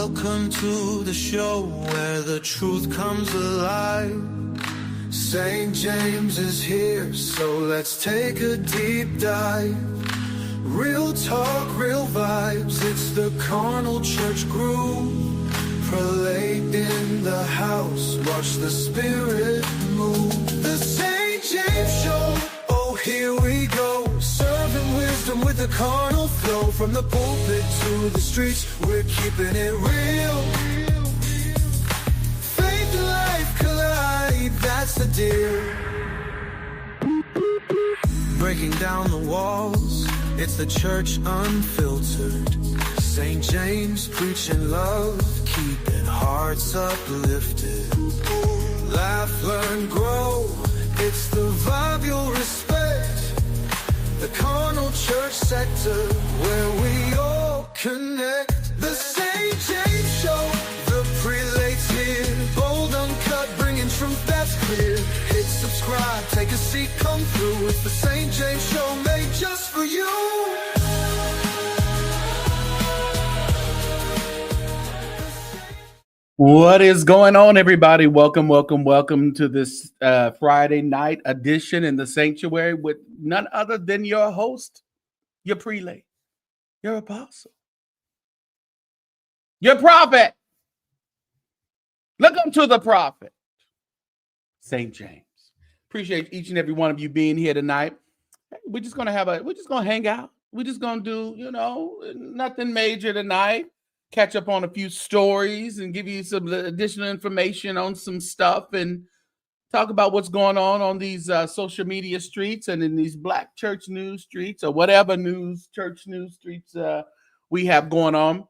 Welcome to the show where the truth comes alive. St. James is here, so let's take a deep dive. Real talk, real vibes, it's the carnal church groove. Prelate in the house, watch the spirit move. The St. James Show, oh here we go. Serving wisdom with the carnal flow. From the pulpit to the streets, we're keeping it real. Faith and life collide, that's the deal. Breaking down the walls, it's the church unfiltered. St. James preaching love, keeping hearts uplifted. Laugh, learn, grow, it's the vibe you'll respect. The carnal church sector, where we all connect. The St. James Show, the prelates here. Bold, uncut, bringing truth that's clear. Hit subscribe, take a seat, come through. It's the St. James Show, made just for you. What is going on, everybody? Welcome to this Friday night edition in the sanctuary with none other than your host, your prelate, your apostle, your prophet. Look up to the prophet, St. James. Appreciate each and every one of you being here tonight. We're just gonna hang out. We're just gonna do, nothing major tonight. Catch up on a few stories and give you some additional information on some stuff and talk about what's going on these social media streets and in these black church news streets or whatever church news streets we have going on.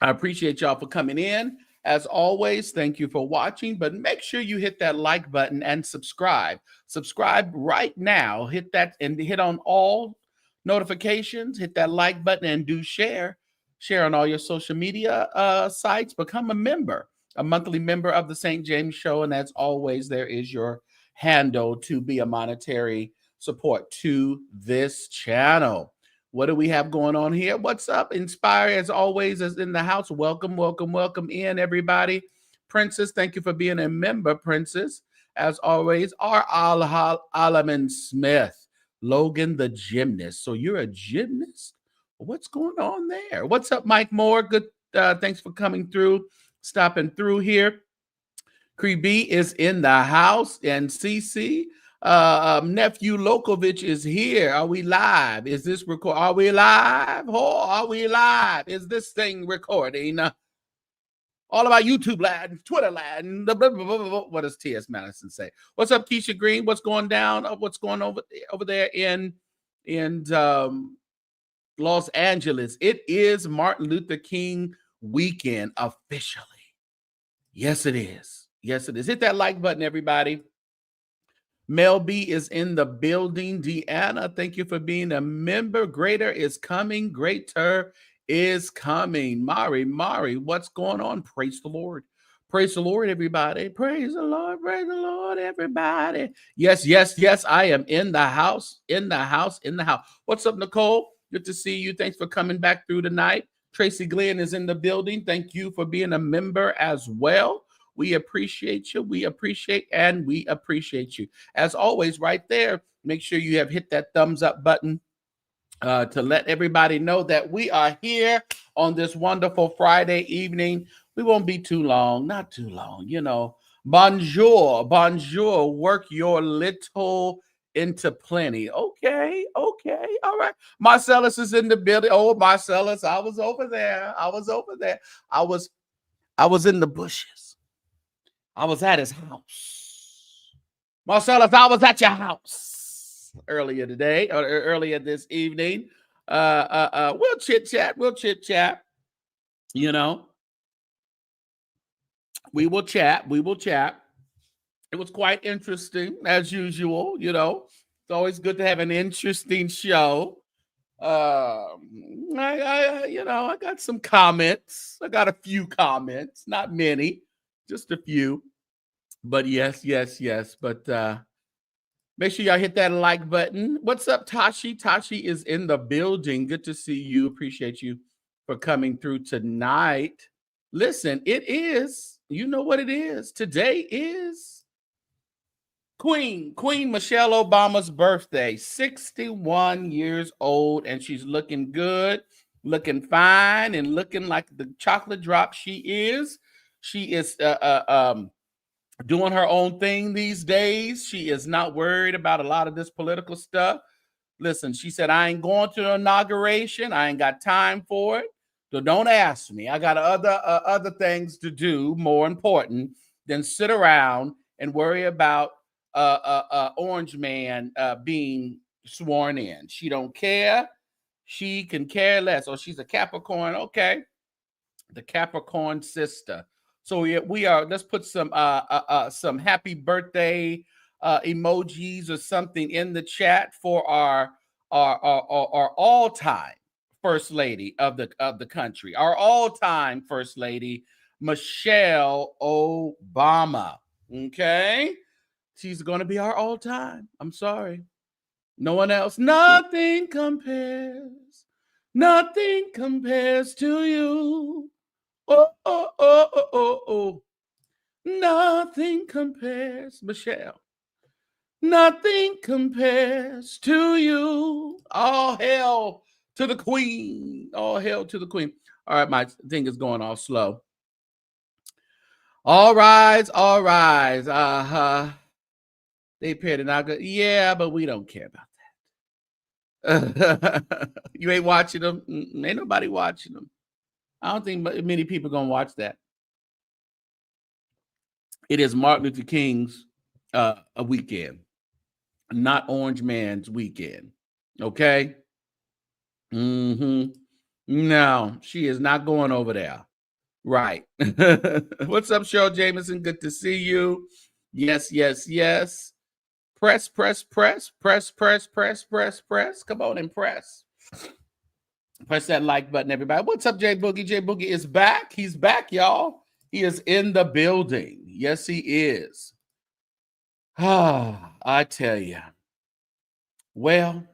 I appreciate y'all for coming in. As always, thank you for watching, but make sure you hit that like button and subscribe. Subscribe right now. Hit that and hit on all notifications. Hit that like button and do share. Share on all your social media sites. Become a member, a monthly member of the St. James Show. And as always, there is your handle to be a monetary support to this channel. What do we have going on here? What's up? Inspire, as always, is in the house. Welcome in, everybody. Princess, thank you for being a member, Princess. As always, R. Alaman Smith, Logan the gymnast. So you're a gymnast? What's going on there? What's up, Mike Moore? Good. Thanks for coming through, stopping through here. Cree B is in the house, and CC nephew Lokovich is here. Are we live? Is this record? Are we live? Oh, are we live? Is this thing recording? All about YouTube land, Twitter land. What does T.S. Madison say? What's up, Keisha Green? What's going down? What's going over there in Los Angeles? It is Martin Luther King weekend officially. Yes, it is. Yes, it is. Hit that like button, everybody. Mel B is in the building. Deanna, thank you for being a member. Greater is coming. Greater is coming. Mari, what's going on? Praise the Lord. Praise the Lord, everybody. Praise the Lord, everybody. Yes, I am in the house. What's up, Nicole? Good to see you. Thanks for coming back through tonight. Tracy Glenn is in the building. Thank you for being a member as well. We appreciate you. We appreciate you. As always, right there, make sure you have hit that thumbs up button to let everybody know that we are here on this wonderful Friday evening. We won't be too long, not too long, Bonjour, work your little into plenty. Okay, all right. Marcellus is in the building. Oh, Marcellus, I was over there. I was in the bushes. I was at his house. Marcellus, I was at your house earlier today, or earlier this evening. We'll chit chat. We will chat. It was quite interesting, as usual. It's always good to have an interesting show. I got some comments. I got a few comments, not many, just a few. But yes. But make sure y'all hit that like button. What's up, Tashi? Tashi is in the building. Good to see you. Appreciate you for coming through tonight. Listen, it is, you know what it is. Today is Queen Michelle Obama's birthday, 61 years old, and she's looking good, looking fine, and looking like the chocolate drop she is. She is doing her own thing these days. She is not worried about a lot of this political stuff. Listen, she said, I ain't going to the inauguration. I ain't got time for it. So don't ask me. I got other things to do more important than sit around and worry about Orange Man being sworn in. She don't care. She can care less. Or she's a Capricorn. Okay. The Capricorn sister. So we are. Let's put some happy birthday emojis or something in the chat for our all-time first lady of the country, our all-time first lady, Michelle Obama. Okay, she's going to be our all-time. I'm sorry, no one else. Nothing compares. Nothing compares to you. Oh, oh, oh, oh, oh, oh. Nothing compares, Michelle. Nothing compares to you. All hail to the queen. All hail to the queen. All right, my thing is going off slow. All rise, all rise. They appear to not go. Yeah, but we don't care about that. You ain't watching them? Ain't nobody watching them. I don't think many people gonna watch that. It is Martin Luther King's a weekend, not Orange Man's weekend. Okay. No, she is not going over there. Right. What's up, Cheryl Jameson? Good to see you. Yes, yes, yes. Press, press, press, press, press, press, press, press. Come on and press. Press that like button, everybody. What's up, Jay Boogie? Jay Boogie is back. He's back, y'all. He is in the building. Yes, he is. I tell you. Well,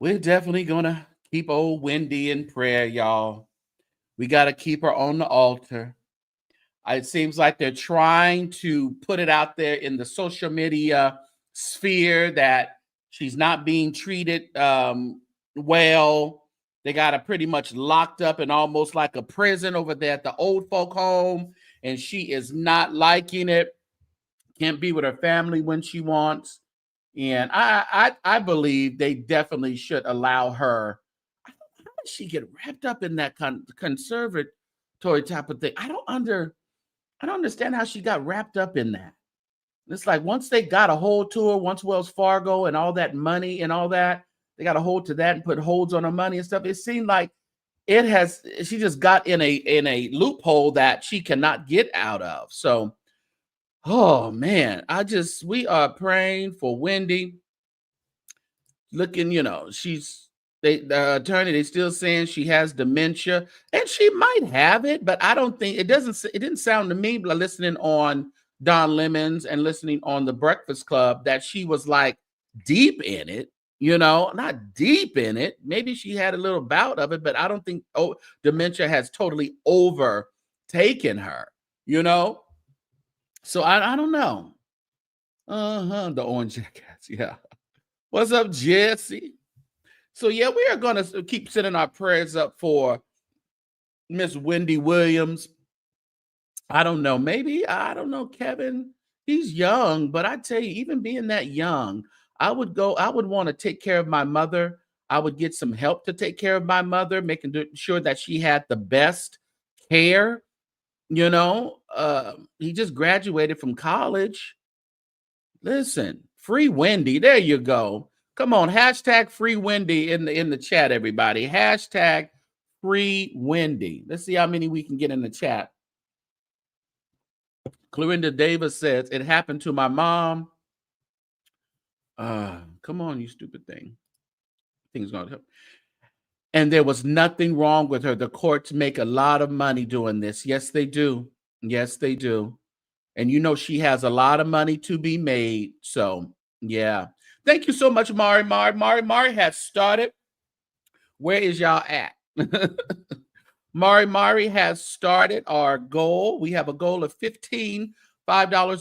we're definitely going to keep old Wendy in prayer, y'all. We got to keep her on the altar. It seems like they're trying to put it out there in the social media sphere that she's not being treated well. They got her pretty much locked up in almost like a prison over there at the old folk home, and she is not liking it. Can't be with her family when she wants. And I believe they definitely should allow her. How did she get wrapped up in that conservatory type of thing? I don't understand how she got wrapped up in that. It's like once they got a hold to her, once Wells Fargo and all that money and all that, they got a hold to that and put holds on her money and stuff. It seemed like she just got in a loophole that she cannot get out of. So, oh man, we are praying for Wendy. Looking, the attorney, they still saying she has dementia, and she might have it, but I don't think it didn't sound to me, listening on Don Lemons and listening on the Breakfast Club, that she was like deep in it, not deep in it. Maybe she had a little bout of it, but I don't think dementia has totally overtaken her, So I don't know. The orange jackets, yeah. What's up, Jesse? So, yeah, we are going to keep sending our prayers up for Miss Wendy Williams. I don't know. Kevin. He's young, but I tell you, even being that young, I would want to take care of my mother. I would get some help to take care of my mother, making sure that she had the best care. He just graduated from college. Listen, free Wendy. There you go. Come on, hashtag free Wendy in the chat, everybody. Hashtag free Wendy. Let's see how many we can get in the chat. Clorinda Davis says, it happened to my mom. Come on, you stupid thing. Things gonna help. And there was nothing wrong with her. The courts make a lot of money doing this. Yes, they do. Yes, they do. And she has a lot of money to be made. So, yeah. Thank you so much, Mari. Mari has started. Where is y'all at? Mari has started our goal. We have a goal of $5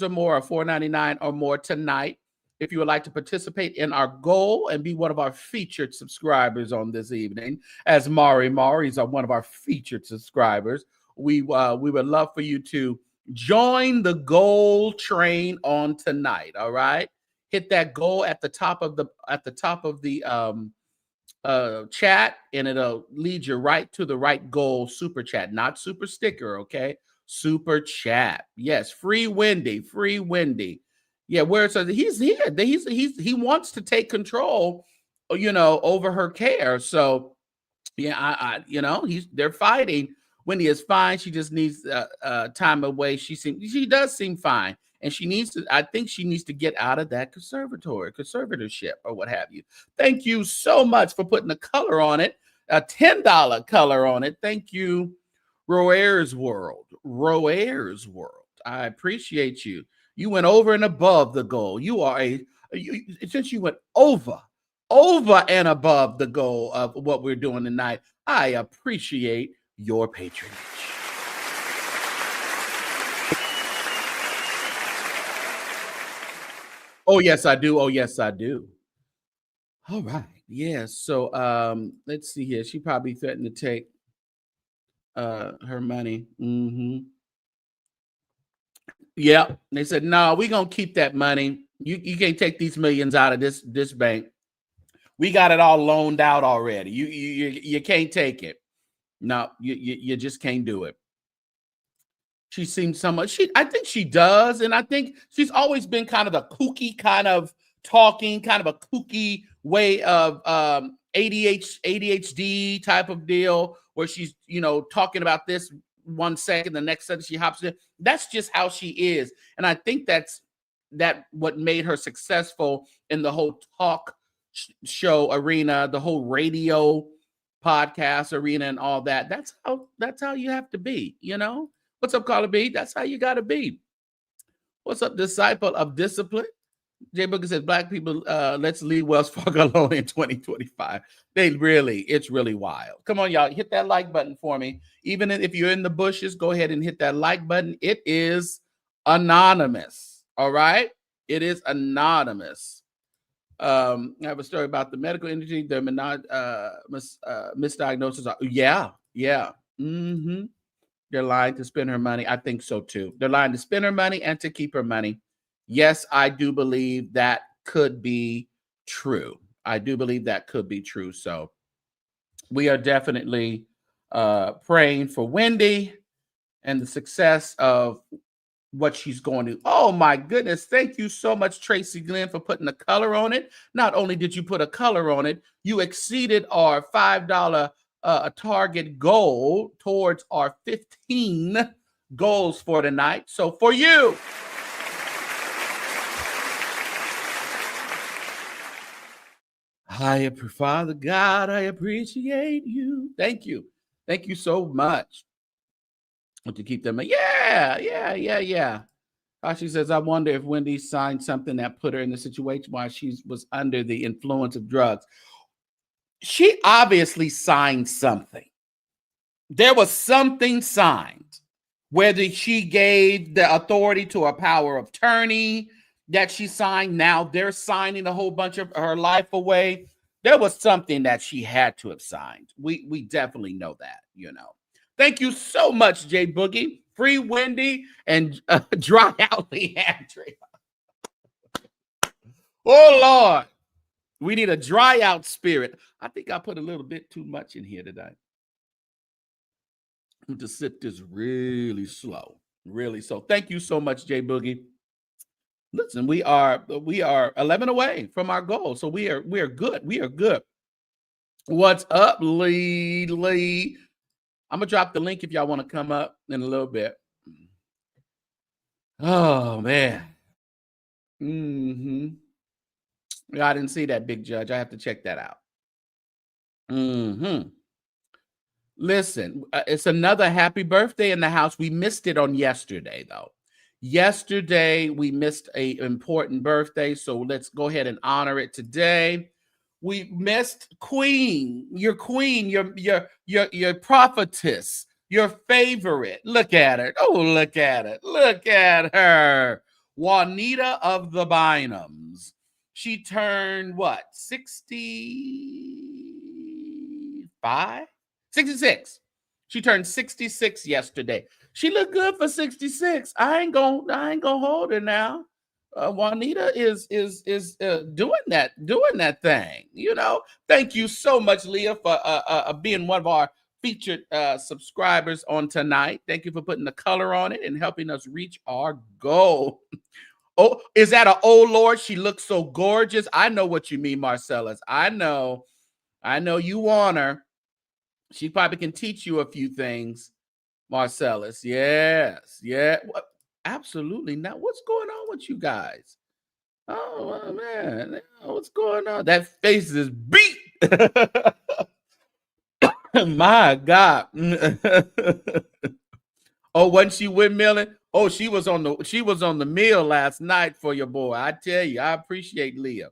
or more, or $4.99 or more tonight. If you would like to participate in our goal and be one of our featured subscribers on this evening, as Mari's one of our featured subscribers, we would love for you to join the goal train on tonight. All right, hit that goal at the top of the chat, and it'll lead you right to the right goal super chat, not super sticker. Okay, super chat. Yes, free Wendy. Yeah, where it says he's here. He wants to take control, over her care. So yeah, they're fighting. Wendy is fine. She just needs time away. She does seem fine, and I think she needs to get out of that conservatorship, or what have you. Thank you so much for putting a color on it, a $10 color on it. Thank you, Roair's World. I appreciate you. You went over and above the goal. Since you went over and above the goal of what we're doing tonight, I appreciate your patronage. Oh, yes, I do. All right. Yeah. So let's see here. She probably threatened to take her money. Yeah. They said, no, we're gonna keep that money. You can't take these millions out of this bank. We got it all loaned out already. You can't take it. No, you just can't do it. She seems somewhat. I think she does, and I think she's always been kind of a kooky kind of talking, kind of a kooky way of ADHD type of deal, where she's talking about this 1 second, the next second she hops in. That's just how she is, and I think that's what made her successful in the whole talk show arena, the whole radio podcast arena, and all that. That's how you have to be. What's up, Carla B? That's how you got to be. What's up, disciple of discipline? Jay Booker says, Black people, let's leave Wells Fargo alone in 2025. It's really wild. Come on, y'all. Hit that like button for me. Even if you're in the bushes, go ahead and hit that like button. It is anonymous. All right? It is anonymous. I have a story about the medical industry. The misdiagnosis. Yeah. Mm-hmm. They're lying to spend her money. I think so too. They're lying to spend her money and to keep her money. Yes, I do believe that could be true. So we are definitely praying for Wendy and the success of what she's going to. Oh my goodness. Thank you so much, Tracy Glenn, for putting a color on it. Not only did you put a color on it, you exceeded our $5 target goal towards our 15 goals for tonight. So for you, Father God, I appreciate you. Thank you so much. To keep them. Yeah. She says, I wonder if Wendy signed something that put her in the situation while she was under the influence of drugs. She obviously signed something. There was something signed, whether she gave the authority to a power of attorney that she signed. Now they're signing a whole bunch of her life away. There was something that she had to have signed. We definitely know that, Thank you so much, Jay Boogie. Free Wendy and dry out Leandria. Oh, Lord. We need a dry out spirit. I think I put a little bit too much in here today. I'm to sip this really slow. So thank you so much, Jay Boogie. Listen, we are 11 away from our goal. So we are good. What's up, Lee? I'm going to drop the link if y'all want to come up in a little bit. Oh, man. I didn't see that, Big Judge. I have to check that out. Listen, it's another happy birthday in the house. We missed it on yesterday, though. Yesterday, we missed an important birthday, so let's go ahead and honor it today. We missed Queen, your prophetess, your favorite. Look at her. Oh, look at it. Look at her. Juanita of the Bynums. She turned what? 65? 66. She turned 66 yesterday. She looked good for 66. I ain't gonna hold her now. Juanita is doing that thing. You know. Thank you so much, Leah, for being one of our featured subscribers on tonight. Thank you for putting the color on it and helping us reach our goal. Oh, is that an oh Lord? She looks so gorgeous. I know what you mean, Marcellus. I know you want her. She probably can teach you a few things, Marcellus. Yes, yeah. Absolutely not. What's going on with you guys? Oh man, what's going on? That face is beat. My God. Oh, wasn't she windmilling? Oh, she was on the mill last night for your boy. I tell you, I appreciate Leah.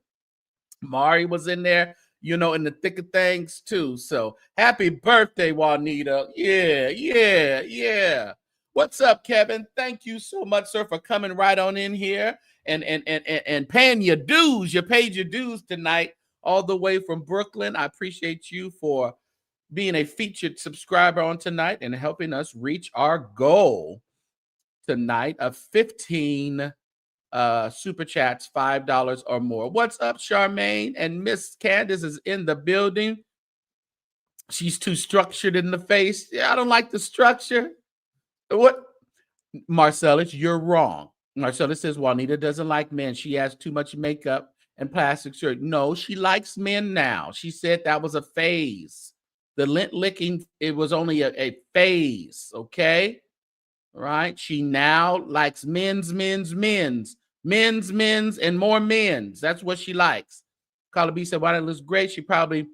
Mari was in there, in the thick of things too. So happy birthday, Juanita. Yeah. What's up, Kevin? Thank you so much, sir, for coming right on in here and paying your dues. You paid your dues tonight all the way from Brooklyn. I appreciate you for being a featured subscriber on tonight and helping us reach our goal tonight of 15 super chats, $5 or more. What's up, Charmaine? And Miss Candace is in the building. She's too structured in the face. Yeah, I don't like the structure. What? Marcellus, you're wrong. Marcellus says Juanita doesn't like men. She has too much makeup and plastic surgery. No, she likes men now. She said that was a phase. The lint licking, it was only a phase, okay? Right? She now likes men's, and more men's. That's what she likes. Carla B said, "Why that looks great." She probably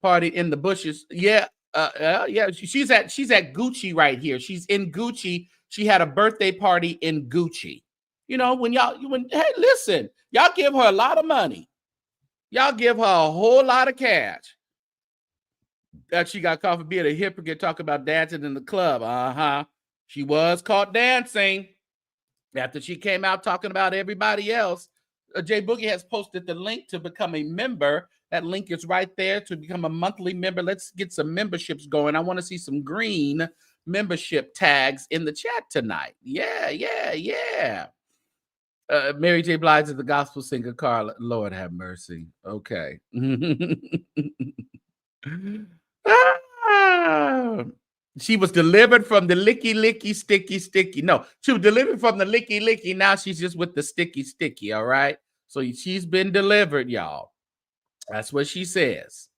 partied in the bushes. Yeah, yeah. She's at Gucci right here. She's in Gucci. She had a birthday party in Gucci. Hey, listen, y'all give her a lot of money. Y'all give her a whole lot of cash. That she got caught for being a hypocrite, talking about dancing in the club. She was caught dancing after she came out talking about everybody else. Jay Boogie has posted the link to become a member. That link is right there to become a monthly member. Let's get some memberships going. I want to see some green membership tags in the chat tonight. Yeah. Mary J. Blige is the gospel singer. Carla, Lord have mercy. Okay. She was delivered from the licky, sticky. No, she was delivered from the licky. Now she's just with the sticky. All right. So she's been delivered, y'all. That's what she says.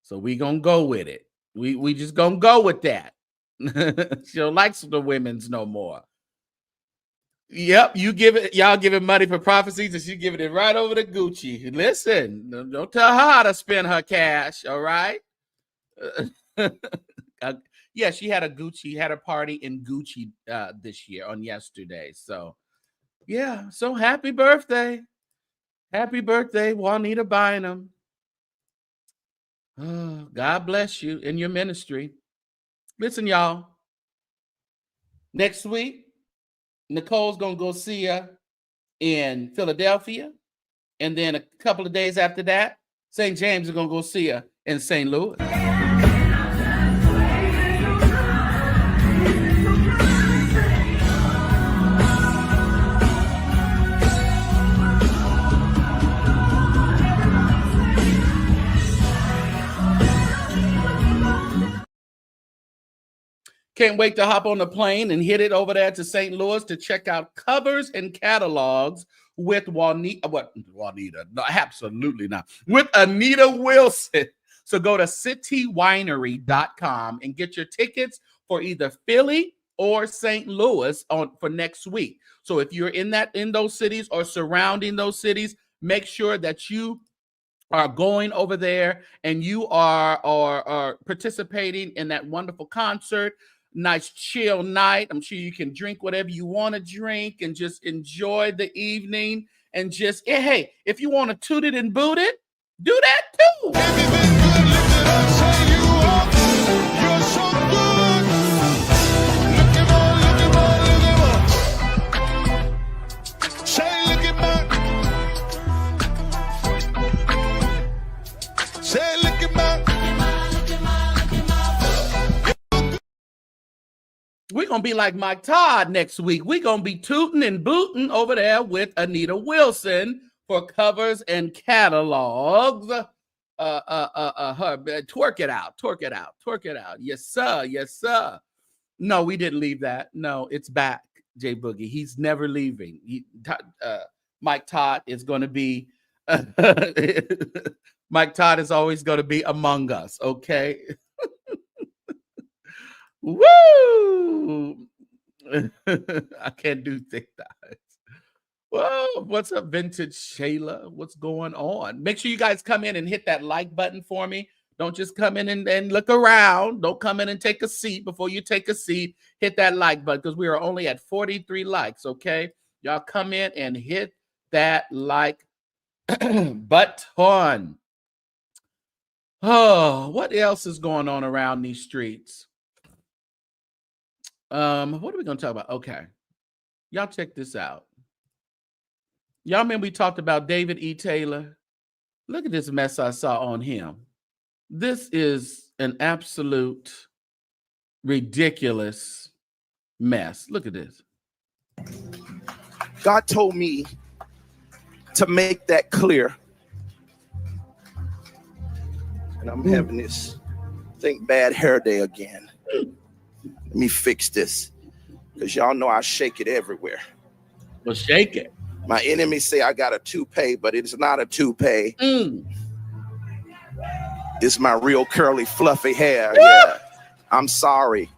So we gonna go with it. We just gonna go with that. She don't like the women's no more. Yep, y'all giving money for prophecies, and she giving it right over to Gucci. Listen, don't tell her how to spend her cash. All right. Yeah, she had a party in Gucci this year on yesterday. So yeah, so happy birthday, Juanita Bynum. Oh, God bless you in your ministry. Listen, y'all, next week Nicole's gonna go see her in Philadelphia, and then a couple of days after that, St. James is gonna go see her in St. Louis. Can't wait to hop on the plane and hit it over there to St. Louis to check out covers and catalogs with Juanita. No, absolutely not. With Anita Wilson. So go to citywinery.com and get your tickets for either Philly or St. Louis for next week. So if you're in those cities or surrounding those cities, make sure that you are going over there and you are participating in that wonderful concert. Nice chill night. I'm sure you can drink whatever you want to drink and just enjoy the evening. And just, hey, if you want to toot it and boot it, Do that too. If you've been good, lift it up, say you are good. You're so good. Look at all, look at all, look at all. Say, look at my. Say, look at my. We're going to be like Mike Todd next week. We're going to be tooting and booting over there with Anita Wilson for covers and catalogs. Twerk it out. Yes, sir. Yes, sir. No, we didn't leave that. No, it's back, Jay Boogie. He's never leaving. Mike Todd is going to be, Mike Todd is always going to be among us, okay? Woo! I can't do thick thighs. Well, what's up, Vintage Shayla? What's going on? Make sure you guys come in and hit that like button for me. Don't just come in and look around. Don't come in and take a seat. Before you take a seat, hit that like button because we are only at 43 likes, okay? Y'all come in and hit that like button. Oh, what else is going on around these streets? What are we going to talk about? Okay. Y'all check this out. Y'all remember we talked about David E. Taylor? Look at this mess I saw on him. This is an absolute ridiculous mess. Look at this. God told me to make that clear. And I'm having this, bad hair day again. Let me fix this, because y'all know I shake it everywhere. Well, shake it. My enemies say I got a toupee, but it's not a toupee. It's my real curly, fluffy hair. Yeah. I'm sorry,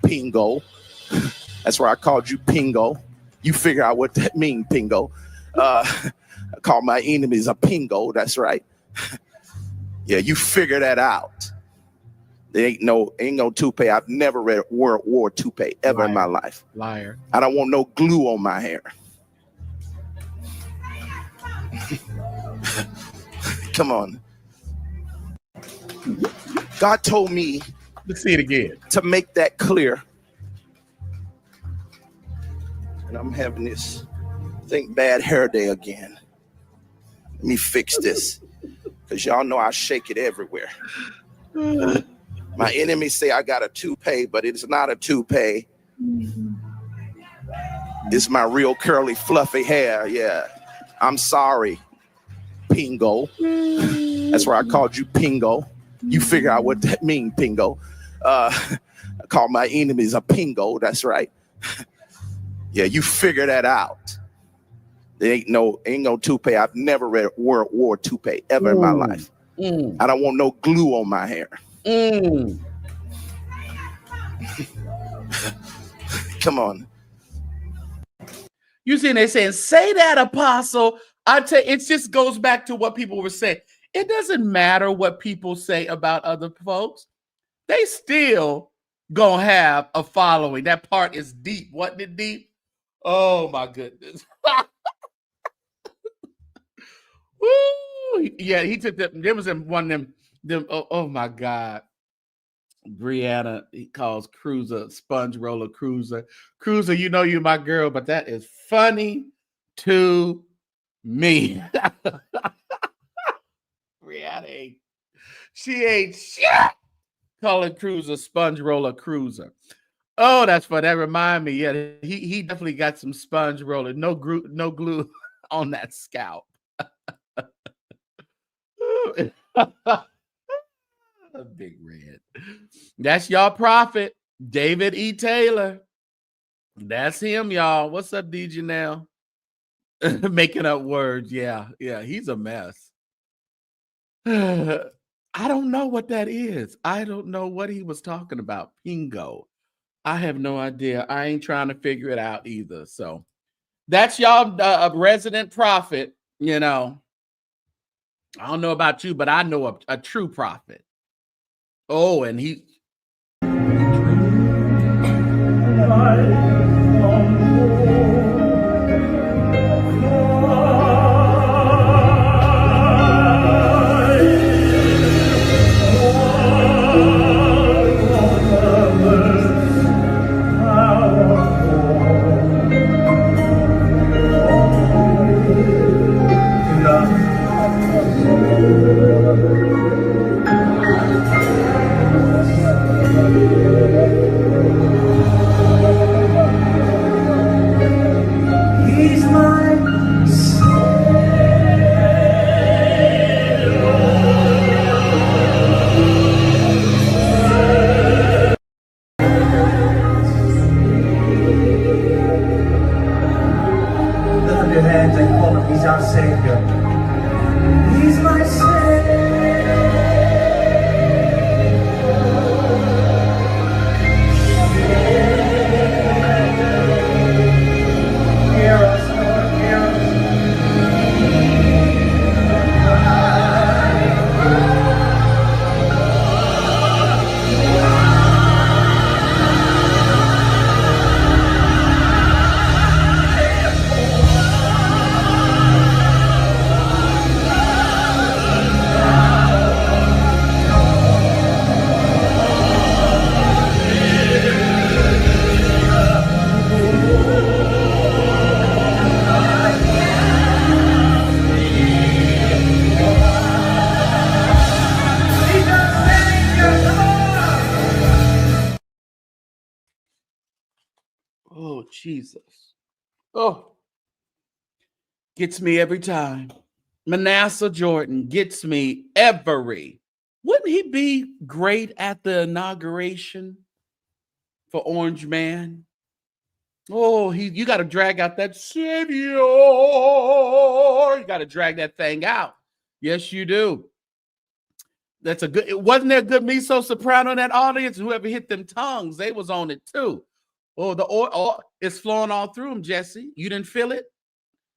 Pingo. That's why I called you Pingo. You figure out what that means, Pingo. I call my enemies a Pingo. That's right. Yeah, you figure that out. There ain't no toupee. I've never wore toupee ever in my life. Liar. I don't want no glue on my hair. Come on. God told me. Let's see it again. To make that clear. And I'm having this, bad hair day again. Let me fix this, because y'all know I shake it everywhere. My enemies say I got a toupee, but it's not a toupee. It's my real curly, fluffy hair. Yeah. I'm sorry, Pingo. That's why I called you Pingo. You figure out what that means, Pingo. I call my enemies a Pingo. That's right. Yeah, you figure that out. There ain't no toupee. I've never wore toupee ever in my life. I don't want no glue on my hair. Come on. You see, they saying, say that, Apostle. I tell you, it just goes back to what people were saying. It doesn't matter what people say about other folks. They still gonna have a following. That part is deep. Wasn't it deep? Oh my goodness. Woo! Yeah, he took that. There was one of them. Oh my God. Brianna, he calls Cruiser sponge roller Cruiser. Cruiser, you know you're my girl, but that is funny to me. Brianna, she ain't shit. Calling Cruiser sponge roller Cruiser. Oh, that's fun. That remind me. Yeah, he definitely got some sponge roller. No glue on that scalp. Big Red. That's y'all prophet, David E. Taylor. That's him, y'all. What's up, D. Janelle? Making up words. Yeah, he's a mess. I don't know what that is. I don't know what he was talking about. Pingo. I have no idea. I ain't trying to figure it out either. So that's y'all resident prophet, you know. I don't know about you, but I know a true prophet. Oh, and he. hands and call him, he's our Savior. He's my Savior. Hear us, Lord, hear us. Oh, Jesus. Oh, gets me every time. Manasseh Jordan gets me every. Wouldn't he be great at the inauguration for Orange Man? Oh, you got to drag out that Savior. You got to drag that thing out. Yes, you do. That's a good. Wasn't there a good mezzo soprano in that audience? Whoever hit them tongues, they was on it too. Oh, the oil is flowing all through them, Jesse. You didn't feel it?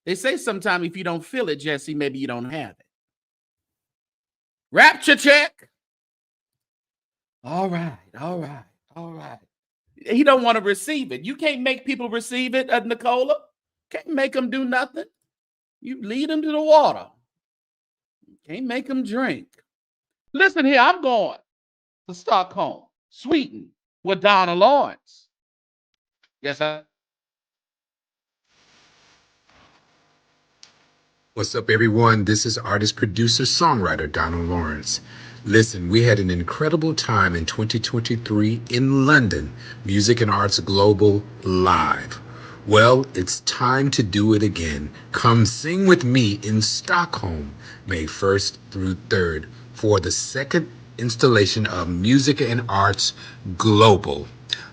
They say sometimes if you don't feel it, Jesse, maybe you don't have it. Rapture check. All right. He don't want to receive it. You can't make people receive it, Nicola. Can't make them do nothing. You lead them to the water. Can't make them drink. Listen here, I'm going to Stockholm, Sweden, with Donna Lawrence. Yes, sir. What's up, everyone? This is artist, producer, songwriter Donald Lawrence. Listen, we had an incredible time in 2023 in London, Music and Arts Global Live. Well, it's time to do it again. Come sing with me in Stockholm, May 1st through 3rd, for the second installation of Music and Arts Global.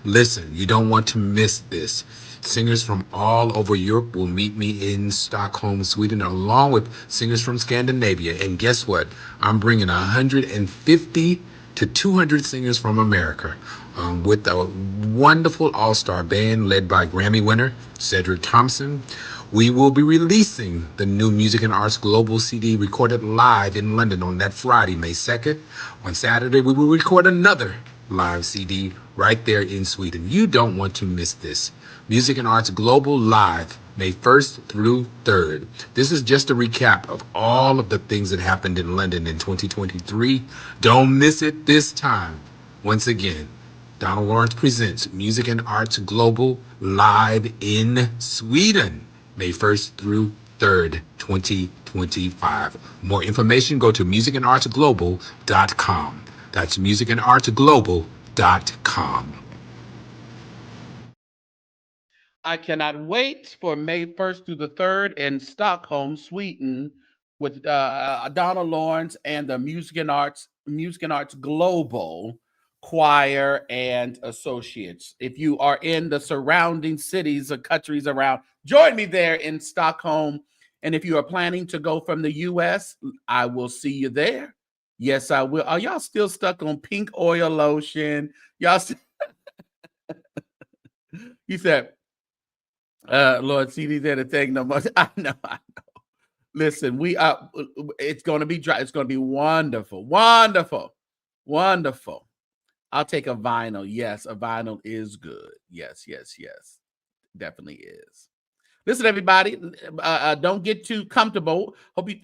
Listen, you don't want to miss this. Singers from all over Europe will meet me in Stockholm, Sweden, along with singers from Scandinavia. And guess what? I'm bringing 150 to 200 singers from America with a wonderful all-star band led by Grammy winner Cedric Thompson. We will be releasing the new Music and Arts Global CD recorded live in London on that Friday, May 2nd. On Saturday, we will record another live CD right there in Sweden. You don't want to miss this. Music and Arts Global Live, May 1st through 3rd. This is just a recap of all of the things that happened in London in 2023. Don't miss it this time. Once again, Donald Lawrence presents Music and Arts Global Live in Sweden, May 1st through 3rd, 2025. More information, go to musicandartsglobal.com. That's musicandartsglobal.com. I cannot wait for May 1st through the 3rd in Stockholm, Sweden, with Donna Lawrence and the Music and Arts Global Choir and Associates. If you are in the surrounding cities or countries around, join me there in Stockholm. And if you are planning to go from the U.S., I will see you there. Yes, I will. Are y'all still stuck on pink oil lotion? Y'all, he said, Lord, CD's there to take no more. I know. Listen, it's going to be dry. It's going to be wonderful. I'll take a vinyl. Yes, a vinyl is good. Yes. Definitely is. Listen, everybody, don't get too comfortable. Hope you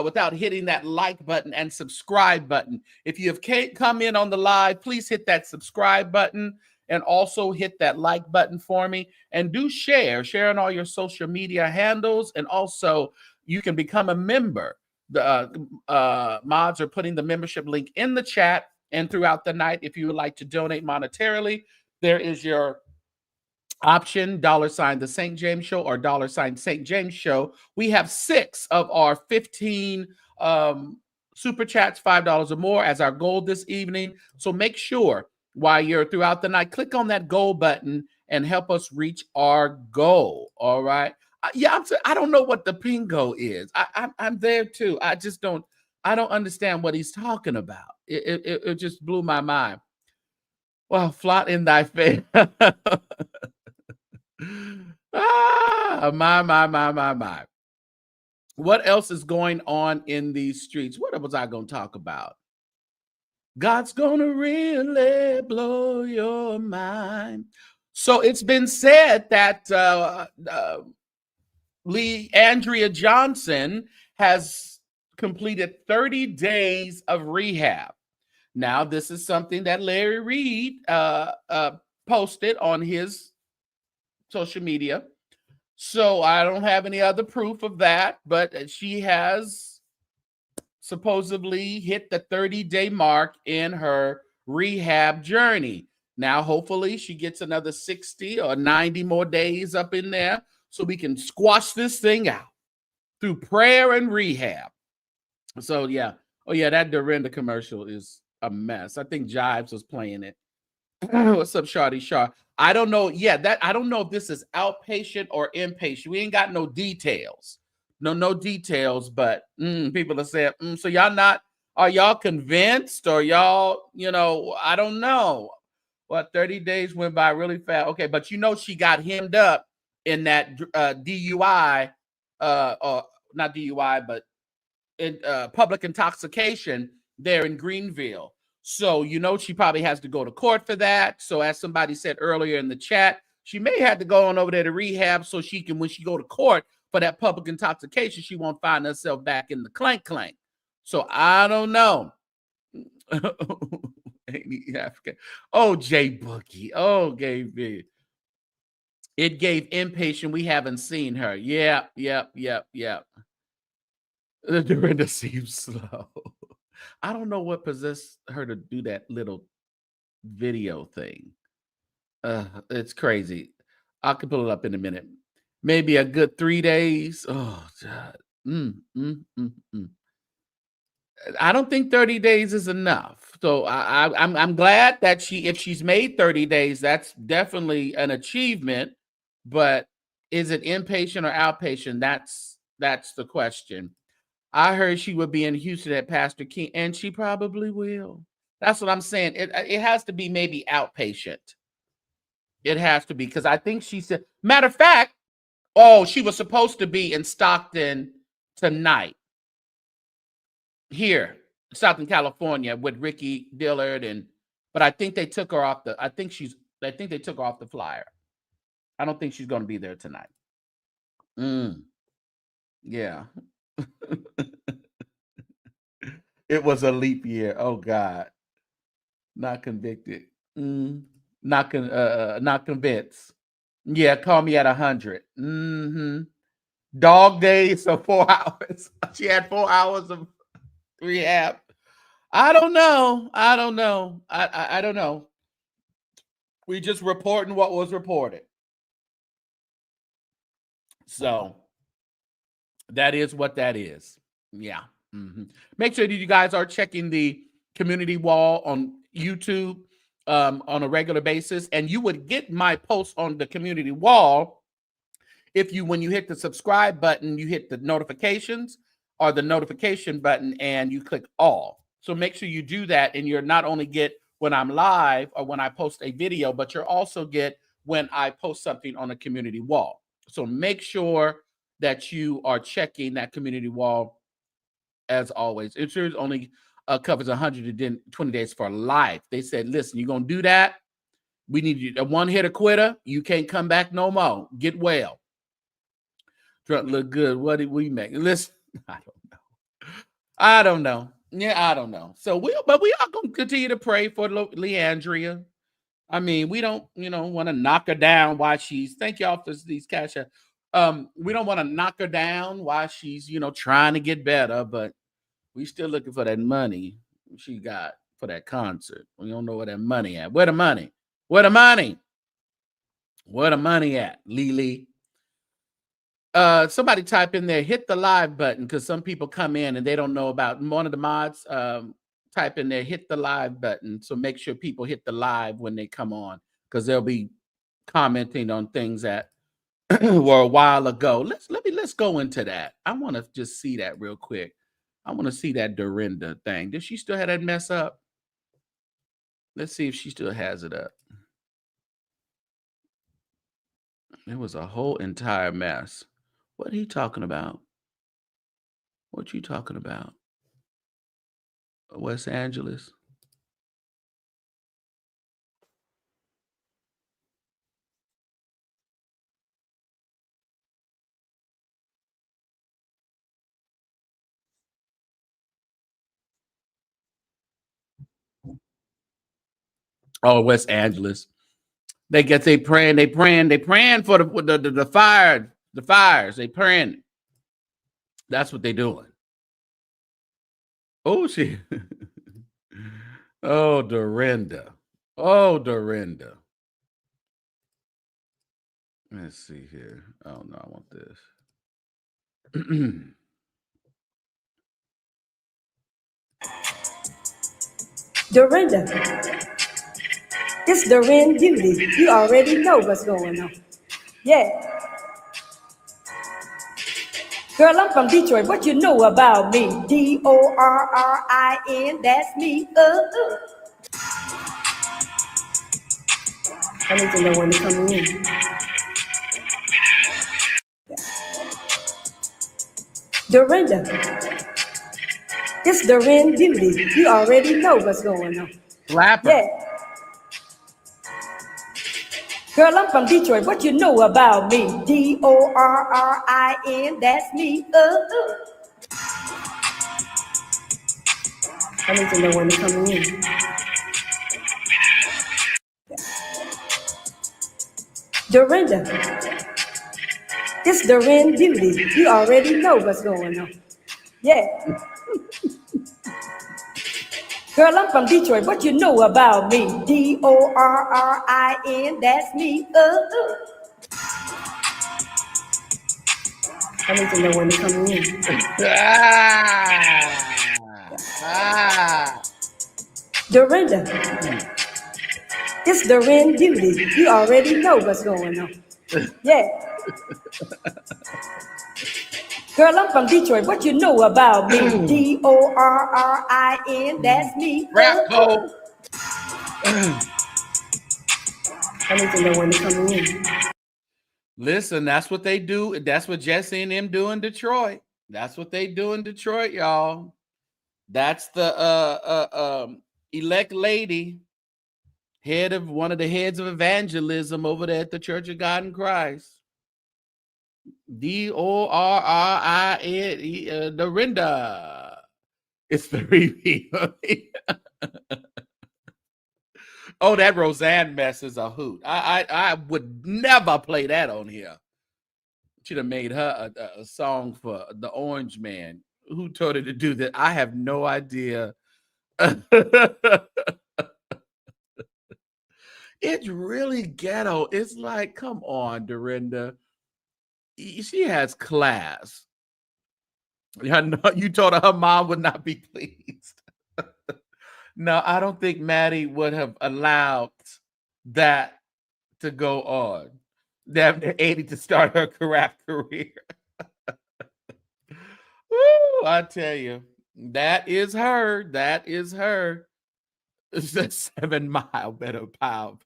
without hitting that like button and subscribe button. If you have come in on the live, please hit that subscribe button and also hit that like button for me. And do share on all your social media handles. And also, you can become a member. The mods are putting the membership link in the chat and throughout the night. If you would like to donate monetarily, there is your option, $, the St. James Show, or $, St. James Show. We have 6 of our 15 super chats, $5 or more, as our goal this evening. So make sure while you're throughout the night, click on that goal button and help us reach our goal. All right. Yeah, I don't know what the pingo is. I'm there too. I don't understand what he's talking about. It just blew my mind. Well, flot in thy face. My. What else is going on in these streets? What was I going to talk about? God's going to really blow your mind. So it's been said that Andrea Johnson has completed 30 days of rehab. Now, this is something that Larry Reed posted on his social media. So I don't have any other proof of that, but she has supposedly hit the 30-day mark in her rehab journey. Now, hopefully she gets another 60 or 90 more days up in there so we can squash this thing out through prayer and rehab. So, yeah. Oh, yeah, that Dorinda commercial is a mess. I think Jives was playing it. What's up, Shawty Shaw? I don't know. Yeah, I don't know if this is outpatient or inpatient. We ain't got no details. No details, but people are saying, so are y'all convinced or y'all, I don't know. Well, 30 days went by really fast. Okay, but she got hemmed up in that DUI, or not DUI, but in public intoxication there in Greenville. So, she probably has to go to court for that. So as somebody said earlier in the chat, she may have to go on over there to rehab so she can, when she go to court for that public intoxication, she won't find herself back in the clank. So I don't know. Oh, Jay Boogie. Oh, Gabe. It gave inpatient. We haven't seen her. Yeah. The Dorinda seems slow. I don't know what possessed her to do that little video thing. It's crazy. I can pull it up in a minute. Maybe a good 3 days. Oh, God. I don't think 30 days is enough. So I'm glad that if she's made 30 days, that's definitely an achievement. But is it inpatient or outpatient? That's the question. I heard she would be in Houston at Pastor King, and she probably will. That's what I'm saying. It has to be maybe outpatient. It has to be, because I think she said, matter of fact, she was supposed to be in Stockton tonight. Here, Stockton, California, with Ricky Dillard, but I think they took her off I think they took her off the flyer. I don't think she's going to be there tonight. Yeah. It was a leap year. Oh God. Not convicted. Not convinced. Yeah, call me at 100. Dog days of 4 hours. She had 4 hours of rehab. I don't know. I don't know. We just reporting what was reported. So that is what that is. Yeah. Make sure that you guys are checking the community wall on YouTube on a regular basis, and you would get my posts on the community wall if when you hit the subscribe button, you hit the notifications or the notification button and you click all. So make sure you do that, and you're not only get when I'm live or when I post a video, but you'll also get when I post something on a community wall. So make sure that you are checking that community wall. As always, it sure only covers 120 days for life. They said, listen, you're going to do that. We need you. A one-hitter quitter. You can't come back no more. Get well. Trying to look good. What did we make? Listen, I don't know. Yeah, I don't know. So we are going to continue to pray for Leandria. I mean, we don't, want to knock her down while she's, thank y'all for these cash. We don't want to knock her down while she's, trying to get better, but we still looking for that money she got for that concert. We don't know where that money at. Where the money? Where the money? Where the money at, Lily? Somebody type in there, hit the live button, because some people come in and they don't know about one of the mods. Type in there, hit the live button. So make sure people hit the live when they come on, because they'll be commenting on things that were a while ago. Let's go into that. I want to just see that real quick. I want to see that Dorinda thing. Does she still have that mess up? Let's see if she still has it up. It was a whole entire mess. What are you talking about? What you talking about? Los Angeles? Oh, West Angeles. They praying for the fires. They praying. That's what they doing. Oh, she. Oh, Dorinda. Oh, Dorinda. Let's see here. Oh no, I want this. Dorinda, it's Doreen Beauty. You already know what's going on. Yeah. Girl, I'm from Detroit. What you know about me? Dorrin, that's me. I need to know when to come in. Dorinda, it's Doreen Beauty. You already know what's going on. Slapper. Yeah. Girl, I'm from Detroit. What you know about me? Dorrin, that's me. I need to know when to come in. Dorinda, it's Doreen Beauty. You already know what's going on. Yeah. Girl, I'm from Detroit. What you know about me? Dorrin, that's me. I need to know when to come in. Dorinda, it's Doreen Beauty. You already know what's going on. Yeah. Girl, I'm from Detroit. What you know about me? Dorrin, that's me. Rap code. I need to know when to come in. Listen, that's what they do. That's what Jesse and them do in Detroit. That's what they do in Detroit, y'all. That's the elect lady, one of the heads of evangelism over there at the Church of God in Christ. Dorrin, Dorinda. It's very Oh, that Roseanne mess is a hoot. I would never play that on here. Should have made her a song for the Orange Man. Who told her to do that? I have no idea. It's really ghetto. It's like, come on, Dorinda. She has class. You told her mom would not be pleased. No, I don't think Maddie would have allowed that to go on. Damn, 80 to start her rap career. Woo, I tell you, that is her. That is her. It's a 7 Mile better power.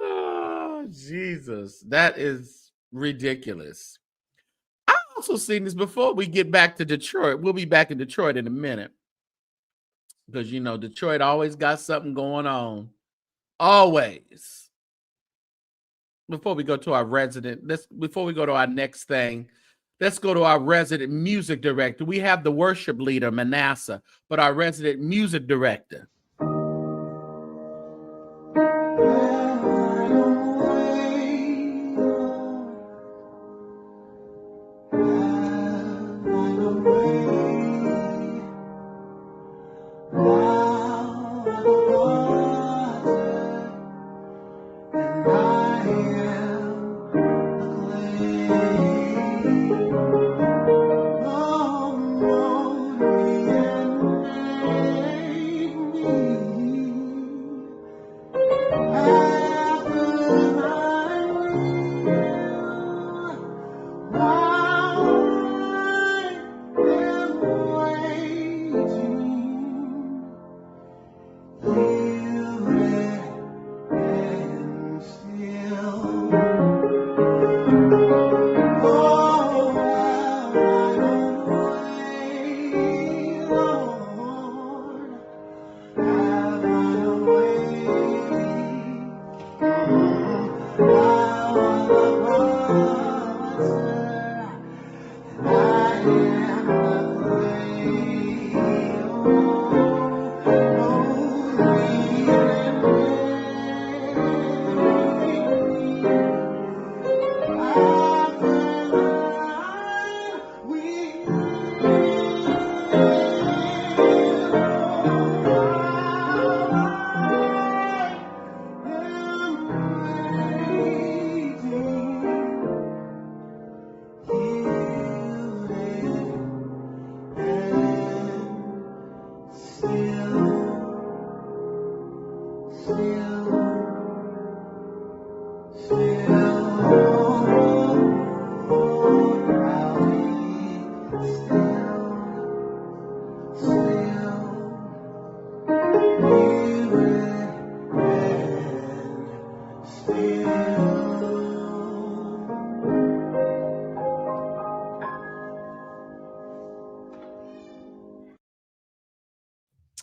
Oh, Jesus, that is ridiculous. I've also seen this before. We get back to Detroit. We'll be back in Detroit in a minute. Because, Detroit always got something going on. Always. Before we go to our next thing, let's go to our resident music director. We have the worship leader, Manasseh, but our resident music director.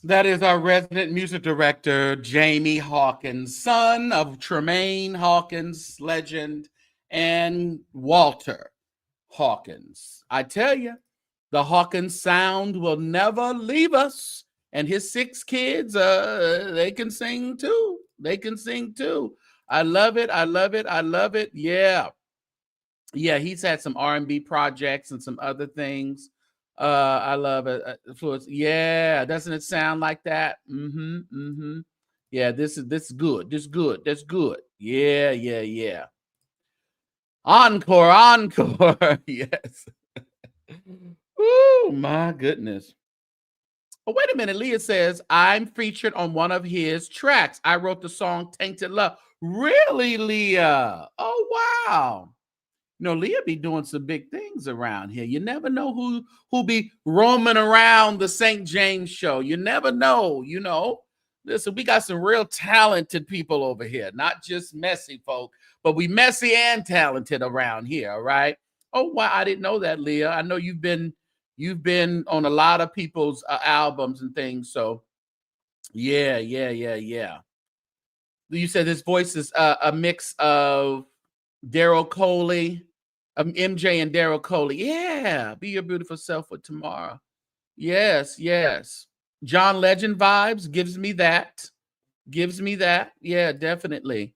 That is our resident music director, Jamie Hawkins, son of Tremaine Hawkins, legend, and Walter Hawkins. I tell you, the Hawkins sound will never leave us. And his 6 kids, they can sing too. They can sing too. I love it. I love it. I love it. Yeah. Yeah, he's had some R&B projects and some other things. I love it. Yeah, doesn't it sound like that? Yeah, this is good. This good. That's good. Yeah. Encore. Yes. Oh my goodness. Oh, wait a minute. Leah says, I'm featured on one of his tracks. I wrote the song Tainted Love. Really, Leah? Oh, wow. You know, Leah be doing some big things around here. You never know who be roaming around the St. James Show. You never know, you know. Listen, we got some real talented people over here, not just messy folk, but we messy and talented around here, all right? Oh, wow, I didn't know that, Leah. I know you've been on a lot of people's albums and things, so yeah. You said his voice is a mix of Daryl Coley, MJ and Daryl Coley. Yeah, Be Your Beautiful Self for Tomorrow. Yes. John Legend vibes, gives me that. Yeah, definitely.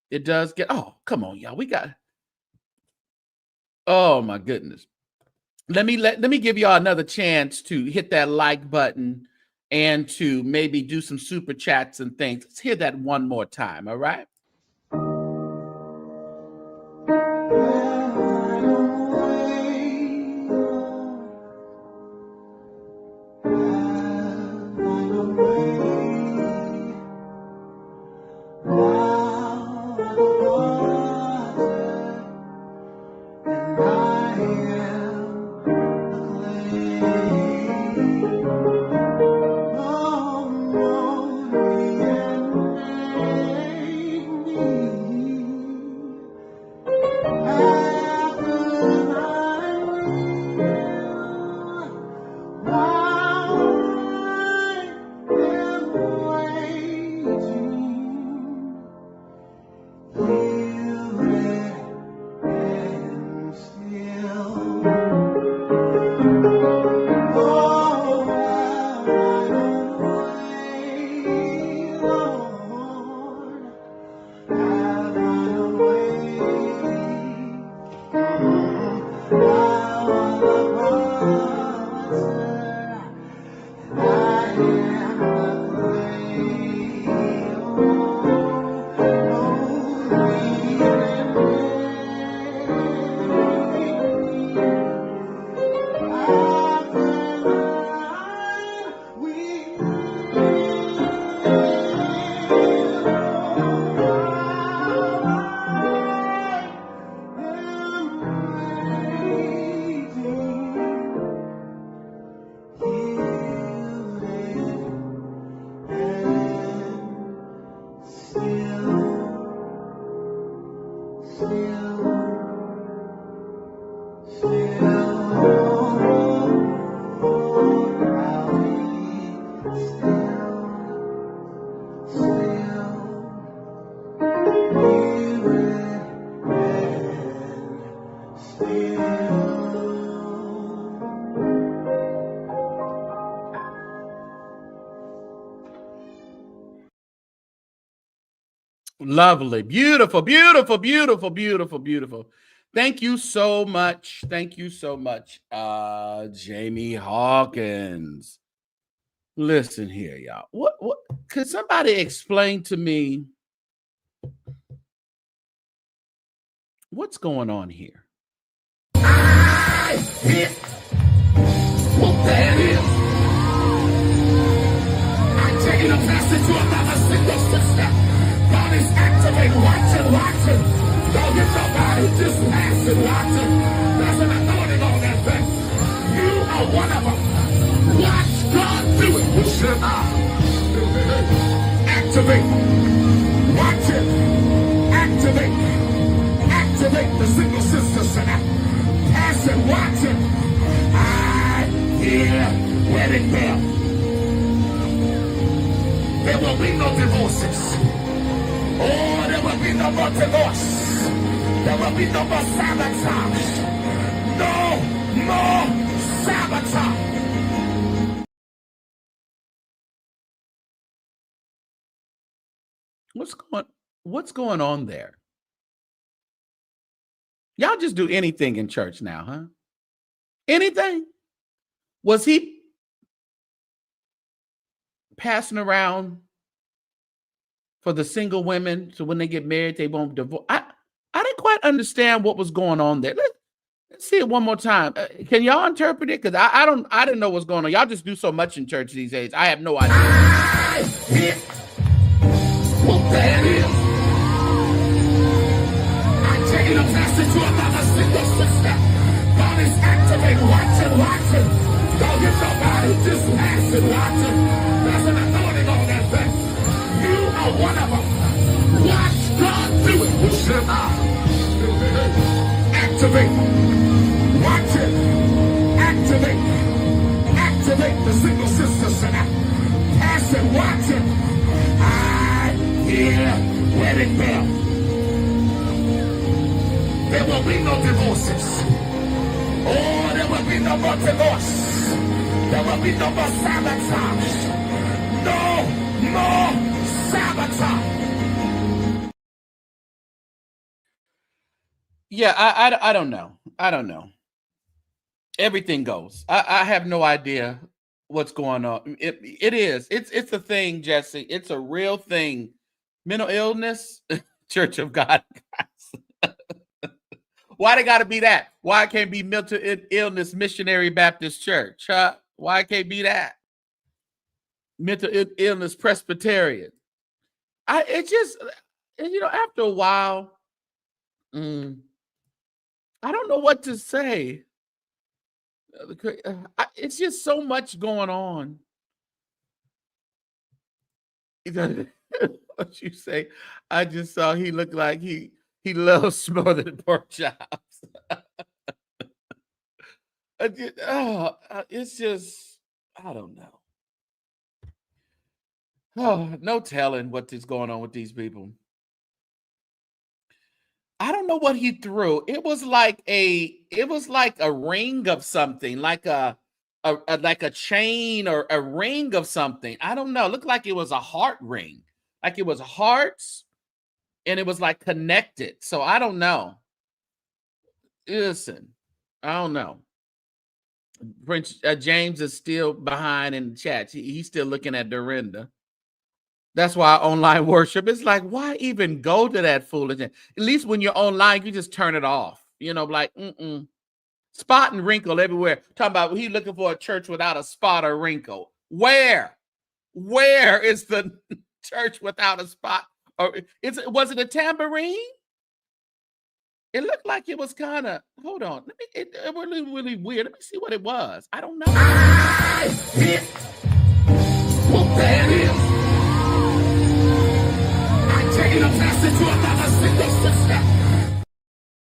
It does get, oh, come on, y'all. We got, oh my goodness. Let me give y'all another chance to hit that like button and to maybe do some super chats and things. Let's hear that one more time, all right? Lovely. Beautiful. Thank you so much. Jamie Hawkins. Listen here, y'all. What could somebody explain to me what's going on here? What that is. I'm taking a passage to another single sister. God is activating, watching. Don't get nobody just passing, watching. There's an anointing on that thing. You are one of them. Watch God do it. You should activate. Watch it. Activate the single sister center. Pass it, watch it. I hear wedding bell. There will be no divorces. Oh, there will be no more divorce. There will be no more sabotage. No more sabotage. What's going on there? Y'all just do anything in church now, huh? Anything? Was he passing around for the single women so when they get married they won't divorce? I didn't quite understand what was going on there. Let's see it one more time. Can y'all interpret it? Because I didn't know what's going on. Y'all just do so much in church these days. I have no idea. I hit what that is. I tell you to pass it to another single sister. God is activating. Watch it, watch it. Don't get nobody. Just pass it, watch it. There's an anointing on that thing. You are one of them. Watch God do it. Activate. Watch it. Activate. Activate the single sister center. Pass it, watch it. I hear wedding bell. There will be no divorces. Oh, there will be no more divorce. There will be no more sabotage. No more sabotage. Yeah, I don't know. I don't know. Everything goes. I have no idea what's going on. It's a thing, Jesse. It's a real thing. Mental illness, Church of God. Why they got to be that? Why it can't be mental illness Missionary Baptist Church? Huh? Why it can't be that? Mental illness Presbyterian. It just, after a while, I don't know what to say. It's just so much going on. What you say? I just saw he looked like he loves smothered pork chops. It's just, I don't know. Oh, no telling what is going on with these people. I don't know what he threw. It was like a ring of something, like a chain or a ring of something. I don't know. It looked like it was a heart ring, like it was hearts, and it was like connected. So I don't know. Listen, I don't know. Prince James is still behind in the chat. He's still looking at Dorinda. That's why online worship, it's like, why even go to that foolishness? At least when you're online, you just turn it off. Like, spot and wrinkle everywhere. Talking about he's looking for a church without a spot or wrinkle. Where is the church without a spot? Or was it a tambourine? It looked like it was kind of, hold on. It was really, really weird. Let me see what it was. I don't know. I hit what that is.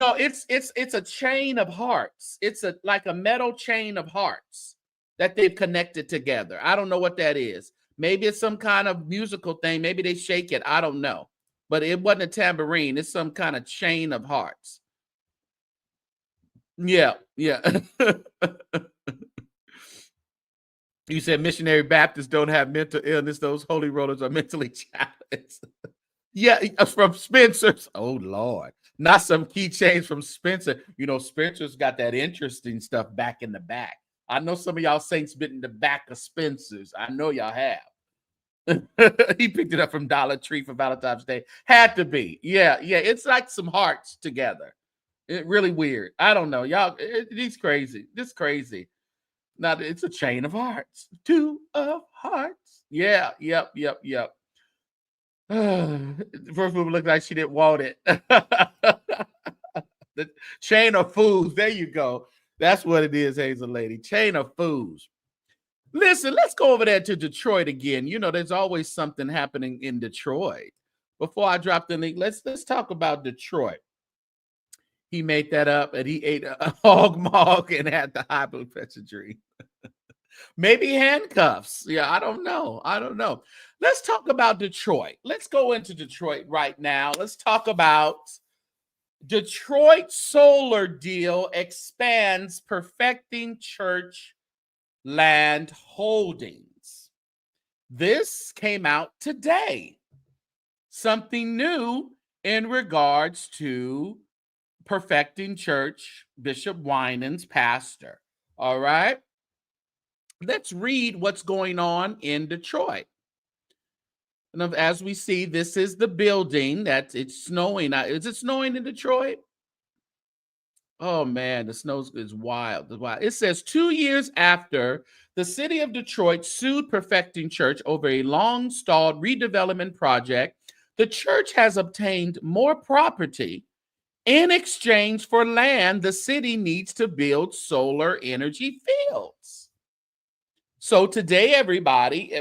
No, it's a chain of hearts. It's like a metal chain of hearts that they've connected together. I don't know what that is. Maybe it's some kind of musical thing. Maybe they shake it. I don't know. But it wasn't a tambourine. It's some kind of chain of hearts. Yeah. You said missionary Baptists don't have mental illness. Those holy rollers are mentally challenged. Yeah, from Spencer's. Oh, Lord. Not some keychains from Spencer. Spencer's got that interesting stuff back in the back. I know some of y'all saints been in the back of Spencer's. I know y'all have. He picked it up from Dollar Tree for Valentine's Day. Had to be. Yeah. It's like some hearts together. Really weird. I don't know. Y'all, it's crazy. This crazy. Now, it's a chain of hearts. Two of hearts. Yeah. Yep. First woman looked like she didn't want it. The chain of fools. There you go. That's what it is, Hazel Lady. Chain of fools. Listen, let's go over there to Detroit again. There's always something happening in Detroit. Before I drop the link, let's talk about Detroit. He made that up and he ate a hog mog and had the high blood pressure dream. Maybe handcuffs. Yeah, I don't know. I don't know. Let's talk about Detroit. Let's go into Detroit right now. Let's talk about Detroit solar deal expands perfecting church land holdings. This came out today. Something new in regards to perfecting church, Bishop Winans, pastor. All right. Let's read what's going on in Detroit. And as we see, this is the building that it's snowing. Is it snowing in Detroit? Oh man, the snow is wild. It's wild. It says 2 years after the city of Detroit sued Perfecting Church over a long-stalled redevelopment project, the church has obtained more property in exchange for land the city needs to build solar energy fields. So today, everybody,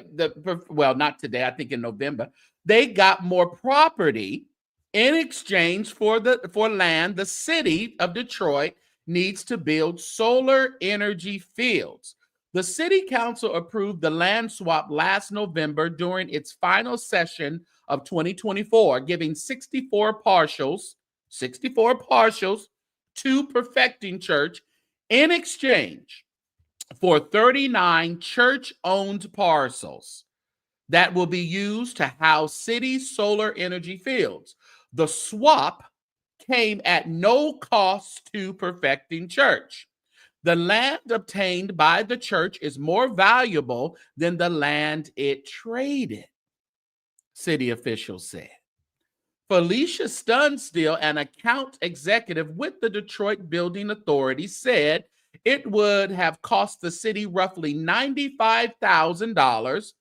well, not today, I think in November, they got more property in exchange for land the city of Detroit needs to build solar energy fields. The city council approved the land swap last November during its final session of 2024, giving 64 partials to Perfecting Church in exchange for 39 church-owned parcels that will be used to house city solar energy fields. The swap came at no cost to Perfecting Church. The land obtained by the church is more valuable than the land it traded, city officials said. Felicia Stunstill, an account executive with the Detroit Building Authority, said it would have cost the city roughly $95,000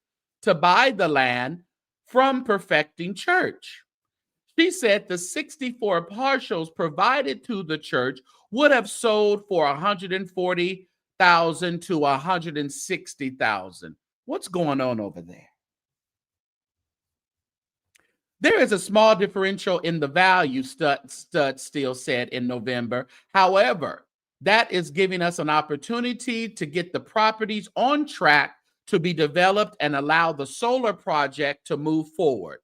to buy the land from Perfecting Church. She said the 64 partials provided to the church would have sold for $140,000 to $160,000. What's going on over there? There is a small differential in the value, Stunstill said in November. However, that is giving us an opportunity to get the properties on track to be developed and allow the solar project to move forward.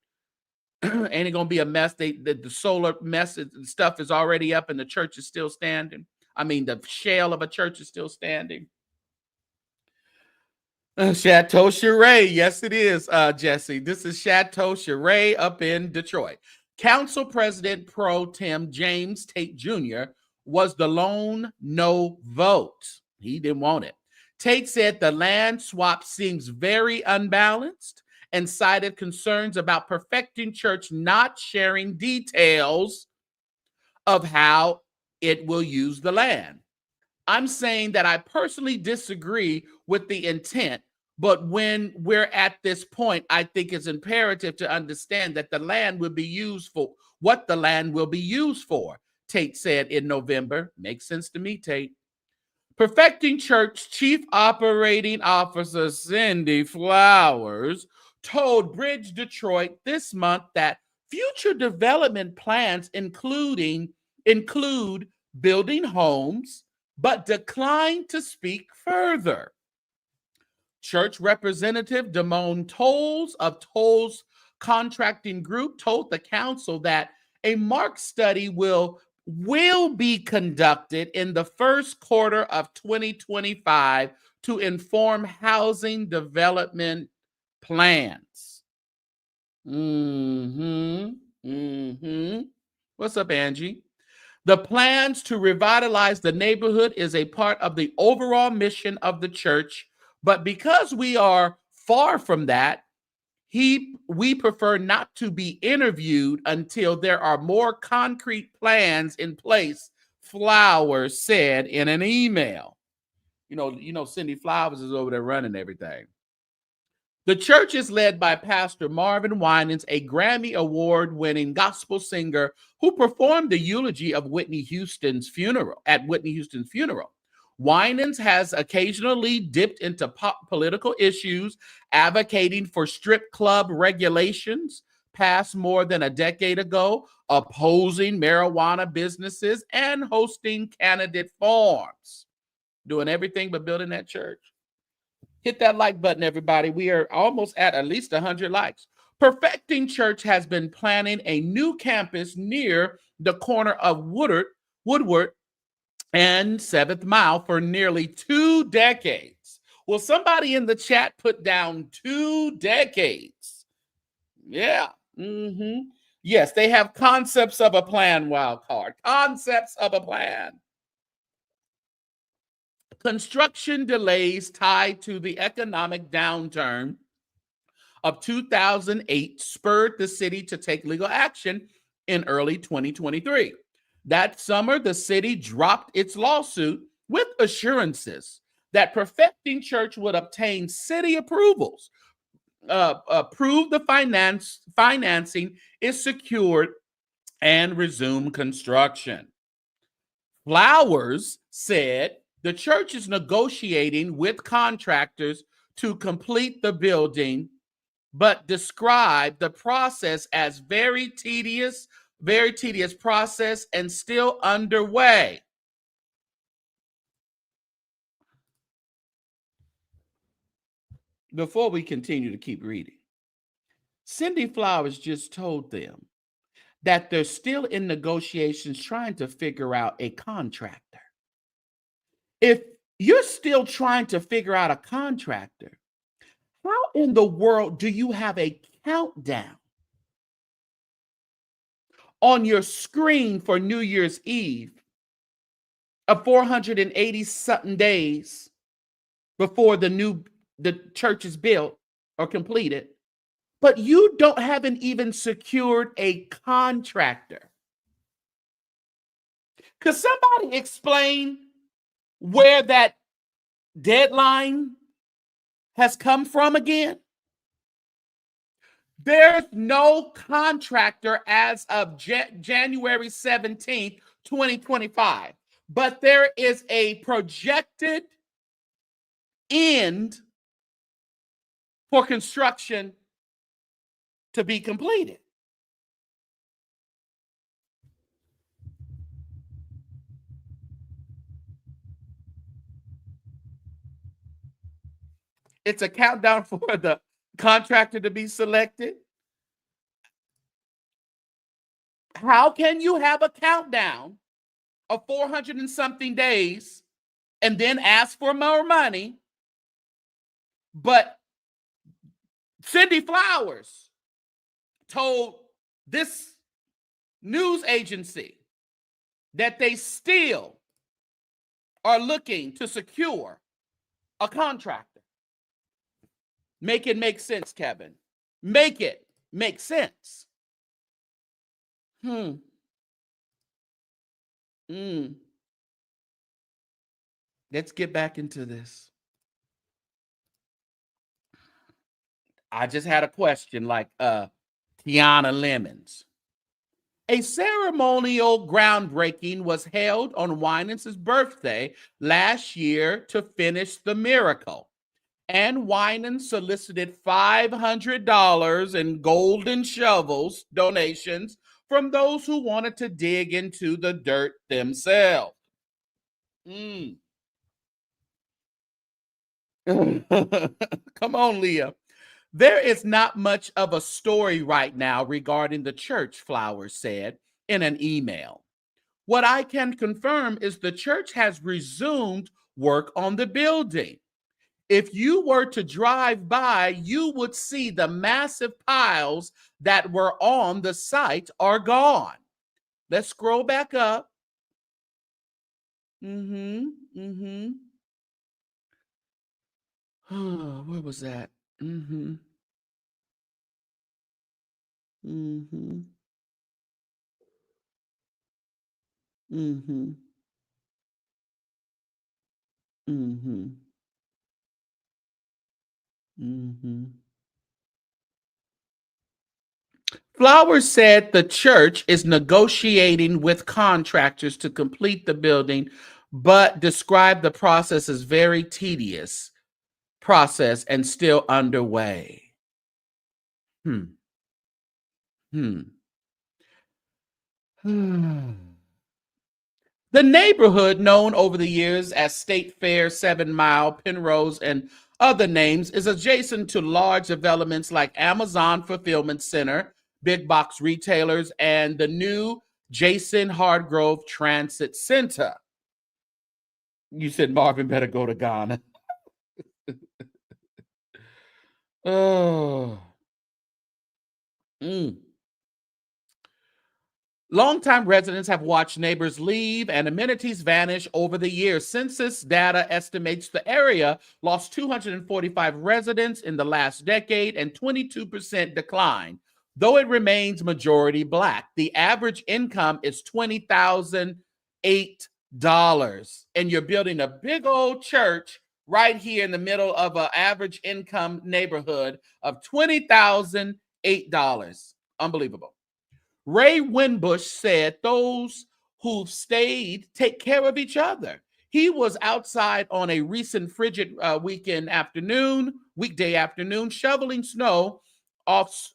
Ain't it gonna be a mess? The solar mess stuff is already up and the church is still standing. I mean, the shell of a church is still standing. Chateau Cheray. Yes, it is, Jesse. This is Chateau Cheray up in Detroit. Council President Pro Tem James Tate Jr. was the lone no vote. He didn't want it. Tate said the land swap seems very unbalanced and cited concerns about Perfecting Church not sharing details of how it will use the land. I'm saying that I personally disagree with the intent, but when we're at this point, I think it's imperative to understand that the land will be used for what the land will be used for, Tate said in November. Makes sense to me, Tate. Perfecting Church Chief Operating Officer Cindy Flowers told Bridge Detroit this month that future development plans include building homes, but declined to speak further. Church Representative Damone Tolles of Tolles Contracting Group told the council that a mark study will be conducted in the first quarter of 2025 to inform housing development plans. What's up, Angie? The plans to revitalize the neighborhood is a part of the overall mission of the church, but because we are far from that, we prefer not to be interviewed until there are more concrete plans in place, Flowers said in an email. You know, Cindy Flowers is over there running everything. The church is led by Pastor Marvin Winans, a Grammy Award-winning gospel singer who performed the eulogy of Whitney Houston's funeral. Winans has occasionally dipped into political issues, advocating for strip club regulations passed more than a decade ago, opposing marijuana businesses, and hosting candidate forums. Doing everything but building that church. Hit that like button, everybody. We are almost at least 100 likes. Perfecting Church has been planning a new campus near the corner of Woodward and 7th Mile for nearly 2 decades. Will somebody in the chat put down 2 decades? Yeah. Yes, they have concepts of a plan, wild card. Concepts of a plan. Construction delays tied to the economic downturn of 2008 spurred the city to take legal action in early 2023. That summer, the city dropped its lawsuit with assurances that Perfecting Church would obtain city approvals, prove the financing is secured, and resume construction. Flowers said the church is negotiating with contractors to complete the building, but described the process as very tedious process and still underway. Before we continue to keep reading, Cindy Flowers just told them that they're still in negotiations trying to figure out a contractor. If you're still trying to figure out a contractor, how in the world do you have a countdown on your screen for New Year's Eve of 480 something days before the church is built or completed, but you haven't even secured a contractor? Could somebody explain where that deadline has come from again? There's no contractor as of January 17th, 2025, but there is a projected end for construction to be completed. It's a countdown for the contractor to be selected. How can you have a countdown of 400 and something days and then ask for more money? But Cindy Flowers told this news agency that they still are looking to secure a contractor. Make it make sense, Kevin. Make it make sense. Let's get back into this. I just had a question like Tiana Lemons. A ceremonial groundbreaking was held on Winans' birthday last year to finish the miracle. And Winans solicited $500 in golden shovels donations from those who wanted to dig into the dirt themselves. Come on, Leah. There is not much of a story right now regarding the church, Flowers said in an email. What I can confirm is the church has resumed work on the building. If you were to drive by, you would see the massive piles that were on the site are gone. Let's scroll back up. Where was that? Flowers said the church is negotiating with contractors to complete the building, but described the process as very tedious process and still underway. The neighborhood, known over the years as State Fair, 7 Mile, Penrose, and other names, is adjacent to large developments like Amazon Fulfillment Center, big box retailers, and the new Jason Hardgrove Transit Center. You said Marvin better go to Ghana. Oh. Longtime residents have watched neighbors leave and amenities vanish over the years. Census data estimates the area lost 245 residents in the last decade and 22% decline. Though it remains majority Black, the average income is $20,008. And you're building a big old church right here in the middle of an average income neighborhood of $20,008. Unbelievable. Ray Winbush said those who've stayed take care of each other. He was outside on a recent frigid weekday afternoon, shoveling snow off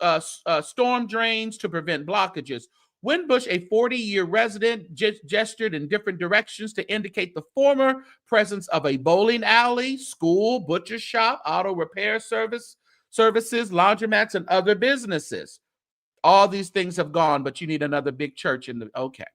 storm drains to prevent blockages. Winbush, a 40-year resident, gestured in different directions to indicate the former presence of a bowling alley, school, butcher shop, auto repair services, laundromats, and other businesses. All these things have gone, but you need another big church in the, okay.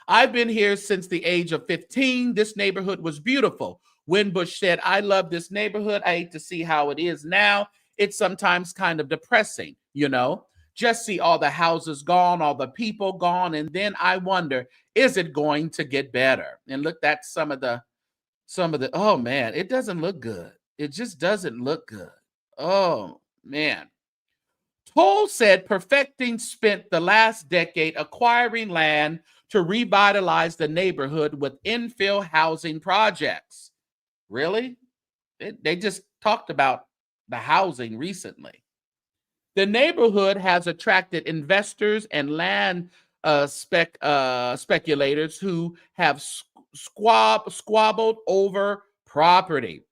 I've been here since the age of 15. This neighborhood was beautiful. Winbush said, I love this neighborhood. I hate to see how it is now. It's sometimes kind of depressing, you know, just see all the houses gone, all the people gone. And then I wonder, is it going to get better? And look, that's some of the, oh man, it doesn't look good. It just doesn't look good. Oh man. Toll said Perfecting spent the last decade acquiring land to revitalize the neighborhood with infill housing projects. Really? They just talked about the housing recently. The neighborhood has attracted investors and land speculators who have squabbled over property.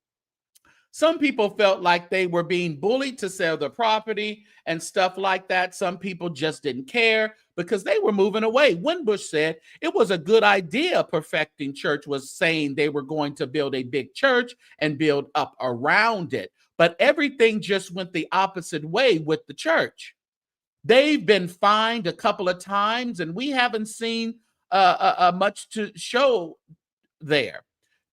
Some people felt like they were being bullied to sell the property and stuff like that. Some people just didn't care because they were moving away. Winbush said it was a good idea. Perfecting Church was saying they were going to build a big church and build up around it. But everything just went the opposite way with the church. They've been fined a couple of times, and we haven't seen much to show there.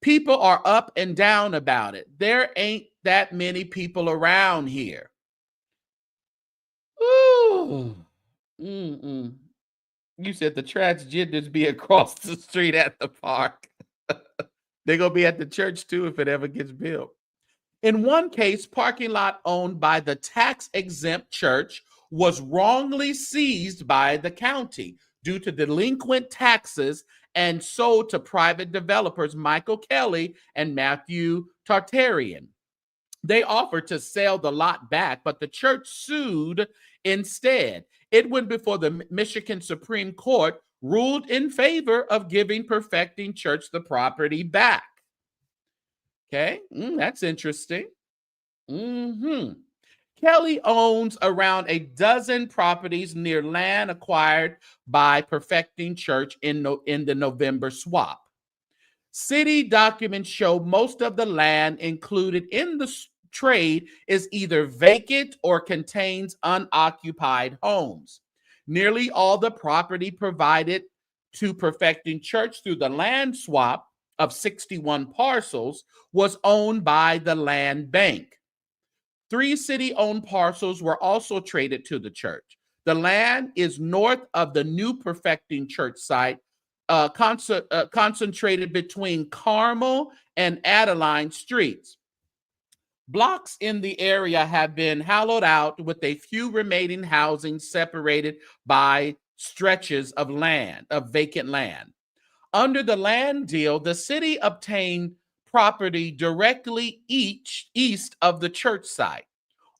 People are up and down about it. There ain't that many people around here. Ooh. You said the transgenders be across the street at the park. They're going to be at the church too if it ever gets built. In one case, parking lot owned by the tax-exempt church was wrongly seized by the county due to delinquent taxes and sold to private developers Michael Kelly and Matthew Tartarian. They offered to sell the lot back, but the church sued instead. It went before the Michigan Supreme Court, ruled in favor of giving Perfecting Church the property back. Okay, that's interesting. Kelly owns around a dozen properties near land acquired by Perfecting Church in the November swap. City documents show most of the land included in the trade is either vacant or contains unoccupied homes. Nearly all the property provided to Perfecting Church through the land swap of 61 parcels was owned by the land bank. 3 city-owned parcels were also traded to the church. The land is north of the new Perfecting Church site, concentrated between Carmel and Adeline streets. Blocks in the area have been hollowed out with a few remaining housing separated by stretches of land, of vacant land. Under the land deal, the city obtained property directly east of the church site.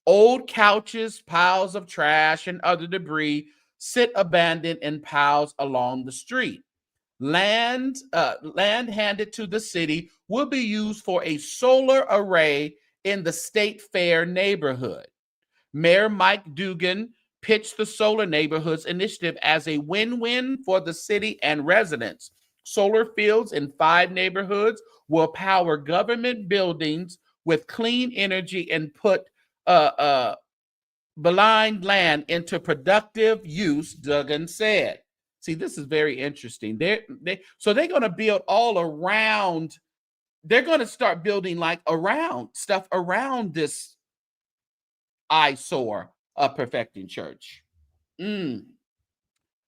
Old couches, piles of trash, and other debris sit abandoned in piles along the street. Land handed to the city will be used for a solar array in the State Fair neighborhood. Mayor Mike Dugan pitched the Solar Neighborhoods initiative as a win-win for the city and residents. Solar fields in 5 neighborhoods will power government buildings with clean energy and put blind land into productive use, Duggan said. See, this is very interesting. So they're going to build all around. They're going to start building like around stuff around this eyesore of Perfecting Church.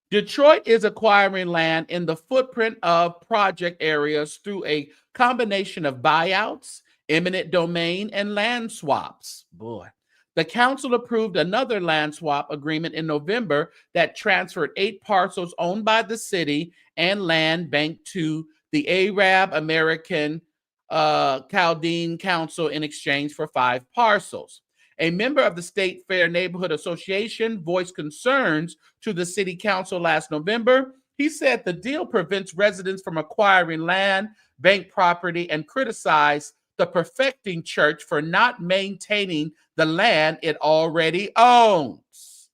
Detroit is acquiring land in the footprint of project areas through a combination of buyouts, eminent domain, and land swaps. Boy. The council approved another land swap agreement in November that transferred 8 parcels owned by the city and land bank to the Arab American Chaldean Council in exchange for 5 parcels. A member of the State Fair Neighborhood Association voiced concerns to the city council last November. He said the deal prevents residents from acquiring land, bank property, and criticized the Perfecting Church for not maintaining the land it already owns.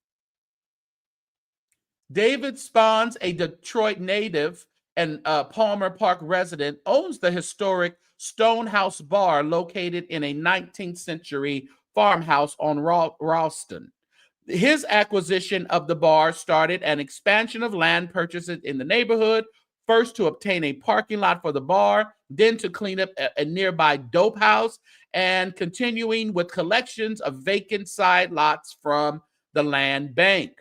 David Spons, a Detroit native and Palmer Park resident, owns the historic Stonehouse Bar located in a 19th century farmhouse on Ralston. His acquisition of the bar started an expansion of land purchases in the neighborhood, first to obtain a parking lot for the bar, then to clean up a nearby dope house, and continuing with collections of vacant side lots from the land bank.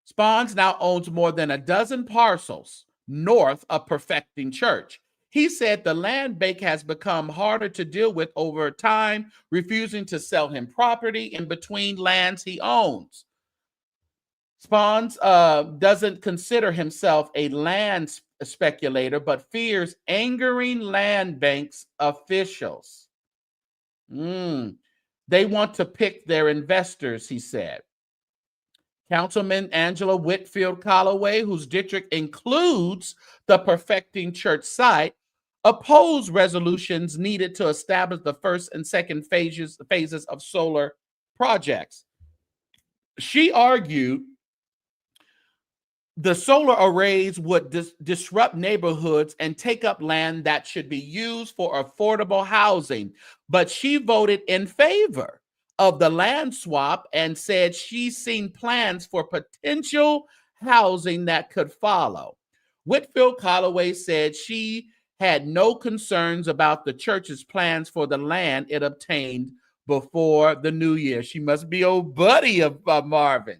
Spons now owns more than a dozen parcels north of Perfecting Church. He said the land bank has become harder to deal with over time, refusing to sell him property in between lands he owns. Spons doesn't consider himself a land speculator, but fears angering land banks officials. They want to pick their investors, he said. Councilman Angela Whitfield Calloway, whose district includes the Perfecting Church site, opposed resolutions needed to establish the first and second phases of solar projects. She argued the solar arrays would disrupt neighborhoods and take up land that should be used for affordable housing, but she voted in favor of the land swap and said she's seen plans for potential housing that could follow. Whitfield Calloway said she had no concerns about the church's plans for the land it obtained before the new year. She must be old buddy of Marvin.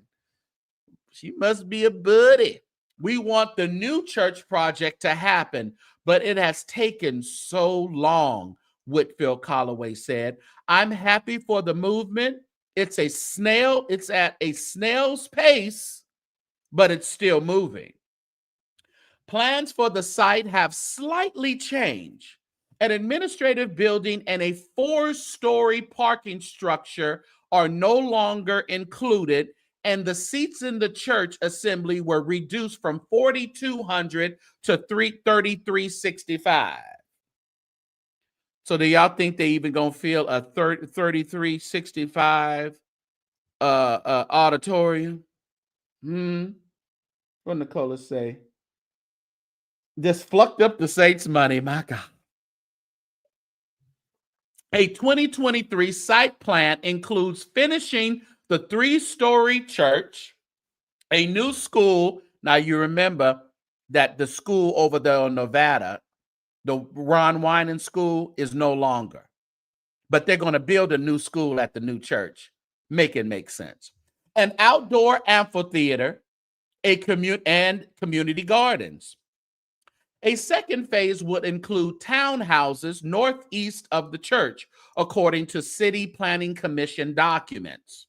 She must be a buddy. We want the new church project to happen, but it has taken so long, Whitfield Calloway said. I'm happy for the movement. It's at a snail's pace, but it's still moving. Plans for the site have slightly changed. An administrative building and a 4-story parking structure are no longer included, and the seats in the church assembly were reduced from 4,200 to 3,365. So do y'all think they even gonna fill a 3,365 auditorium? What Nicola say? Just flucked up the Saints' money, my God. A 2023 site plan includes finishing the 3-story church, a new school. Now you remember that the school over there in Nevada, the Ron Winan School, is no longer. But they're going to build a new school at the new church. Make it make sense. An outdoor amphitheater, and community gardens. A second phase would include townhouses northeast of the church, according to City Planning Commission documents.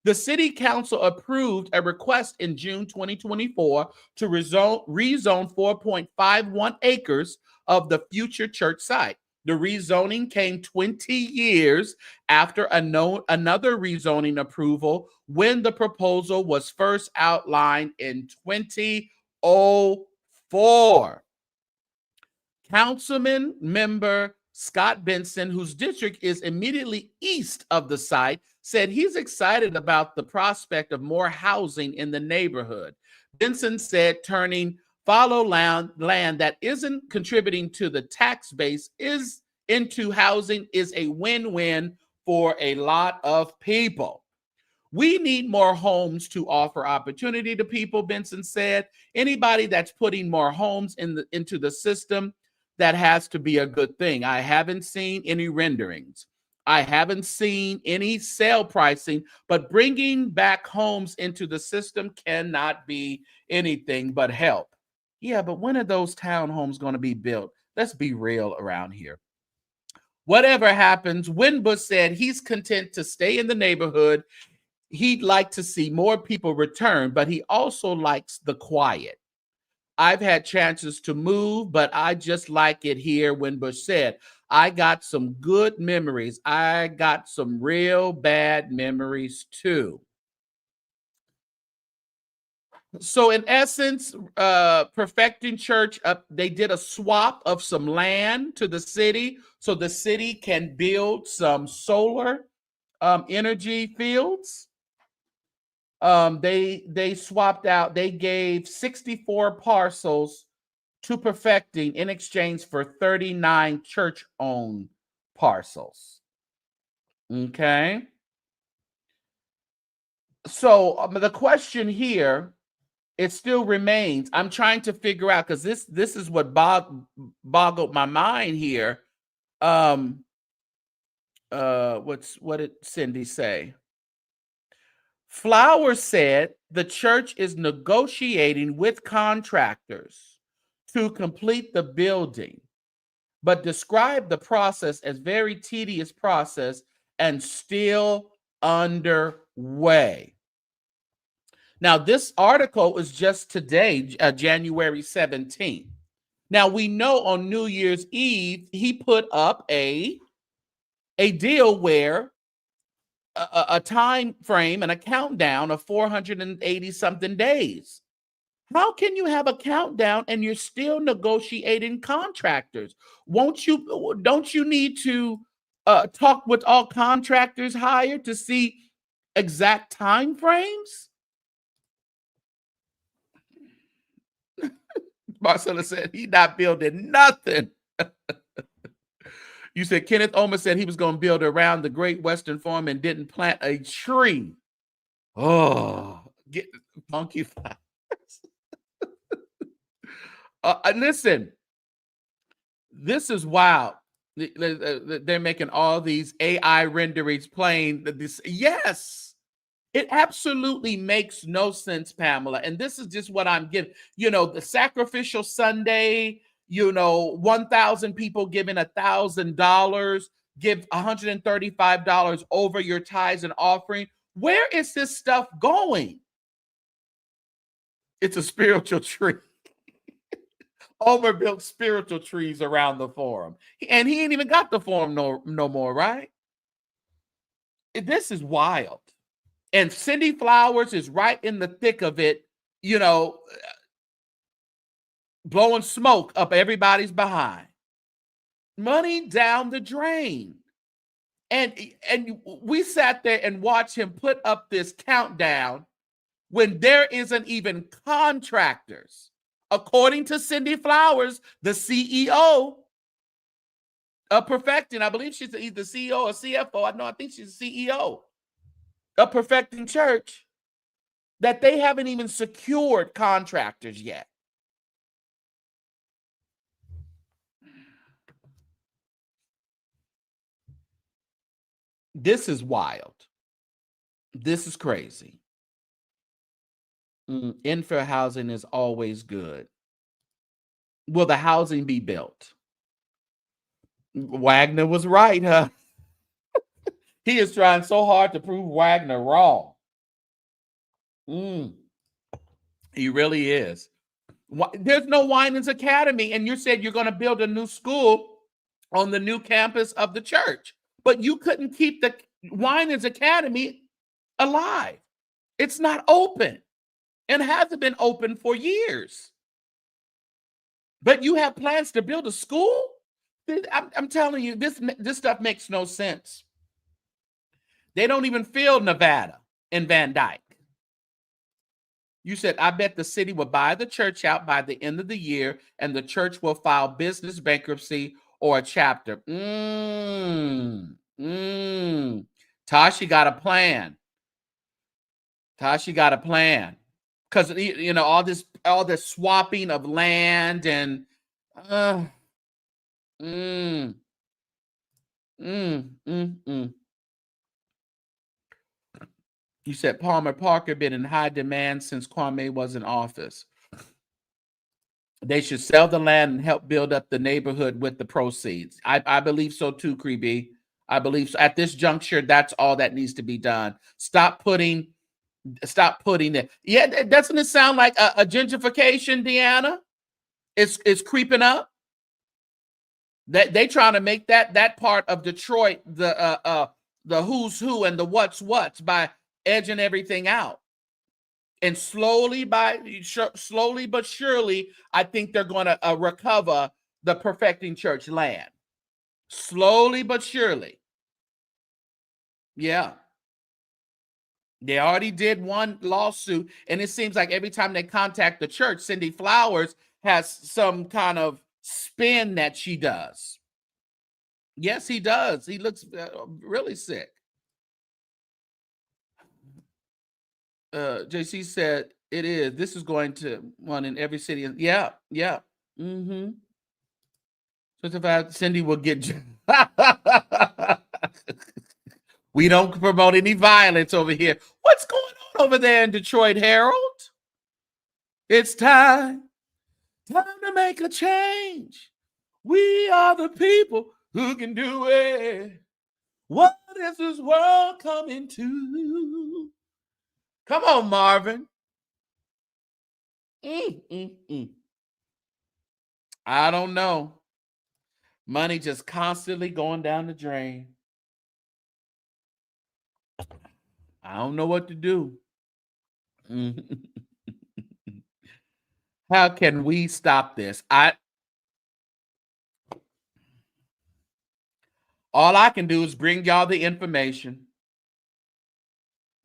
The City Council approved a request in June 2024 to rezone 4.51 acres of the future church site. The rezoning came 20 years after another rezoning approval when the proposal was first outlined in 2004. Councilman member Scott Benson, whose district is immediately east of the site, said he's excited about the prospect of more housing in the neighborhood. Benson said turning follow land that isn't contributing to the tax base is into housing is a win-win for a lot of people. We need more homes to offer opportunity to people, Benson said. Anybody that's putting more homes into the system, that has to be a good thing. I haven't seen any renderings. I haven't seen any sale pricing, but bringing back homes into the system cannot be anything but help. Yeah, but when are those townhomes going to be built? Let's be real around here. Whatever happens, Winbush said he's content to stay in the neighborhood. He'd like to see more people return, but he also likes the quiet. I've had chances to move, but I just like it here, Winbush said. I got some good memories. I got some real bad memories too. So in essence, Perfecting Church, they did a swap of some land to the city so the city can build some solar energy fields. They swapped out, they gave 64 parcels to Perfecting in exchange for 39 church-owned parcels. Okay. So the question here, it still remains. I'm trying to figure out, because this is what boggled my mind here. What did Cindy say? Flowers said the church is negotiating with contractors to complete the building, but described the process as very tedious process and still underway. Now, this article is just today, January 17th. Now, we know on New Year's Eve, he put up a deal where a time frame and a countdown of 480 something days. How can you have a countdown and you're still negotiating contractors? Don't you need to talk with all contractors hired to see exact time frames? Marcella said he's not building nothing. You said Kenneth Omer said he was going to build around the Great Western Farm and didn't plant a tree. Oh, get funky flowers. Listen, this is wild. They're making all these AI renderings playing this. Yes, it absolutely makes no sense, Pamela. And this is just what I'm giving. You know, the sacrificial Sunday, 1,000 people giving $1,000, give $135 over your tithes and offering. Where is this stuff going? It's a spiritual tree. Overbuilt spiritual trees around the forum. And he ain't even got the forum no more, right? This is wild. And Cindy Flowers is right in the thick of it, blowing smoke up everybody's behind. Money down the drain. And we sat there and watched him put up this countdown when there isn't even contractors. According to Cindy Flowers, the CEO of Perfecting, I believe she's either CEO or CFO. I think she's the CEO of Perfecting Church, that they haven't even secured contractors yet. This is wild. This is crazy. Infill housing is always good. Will the housing be built? Wagner was right, huh? He is trying so hard to prove Wagner wrong. He really is. There's no Winans Academy, and you said you're going to build a new school on the new campus of the church, but you couldn't keep the Winans Academy alive. It's not open and hasn't been open for years. But you have plans to build a school? I'm telling you, this stuff makes no sense. They don't even feel Nevada and Van Dyke. You said, I bet the city will buy the church out by the end of the year and the church will file business bankruptcy or a chapter. Tashi got a plan. Tashi got a plan. Because, you know, all this swapping of land and You said Palmer Parker been in high demand since Kwame was in office. They should sell the land and help build up the neighborhood with the proceeds. I believe so too, Creeby. I believe so. At this juncture, that's all that needs to be done. Stop putting it. Yeah, doesn't it sound like a gentrification, Deanna? It's creeping up. They trying to make that part of Detroit the who's who and the what's by edging everything out. And slowly but surely, I think they're going to recover the Perfecting Church land. Slowly but surely. Yeah. They already did one lawsuit, and it seems like every time they contact the church, Cindy Flowers has some kind of spin that she does. Yes, he does. He looks really sick. JC said it is. This is going to one in every city. Yeah. Mm-hmm. So Cindy will get. We don't promote any violence over here. What's going on over there in Detroit, Harold? It's time to make a change. We are the people who can do it. What is this world coming to? Come on, Marvin. I don't know. Money just constantly going down the drain. I don't know what to do. How can we stop this? All I can do is bring y'all the information.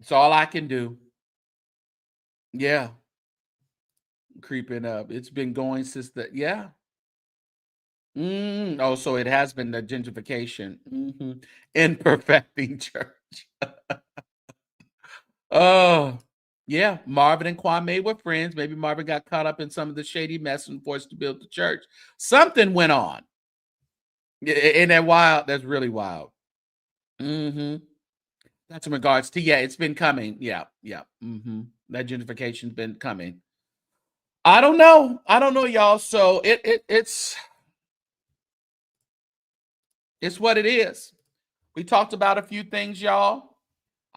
It's all I can do. Yeah. Creeping up. It's been going since yeah. Oh, so it has been the gentrification in Perfecting Church. Oh, yeah. Marvin and Kwame were friends. Maybe Marvin got caught up in some of the shady mess and forced to build the church. Something went on. Isn't that wild? That's really wild. That's in regards to, it's been coming. Yeah. That gentrification's been coming. I don't know, y'all. So it's what it is. We talked about a few things, y'all.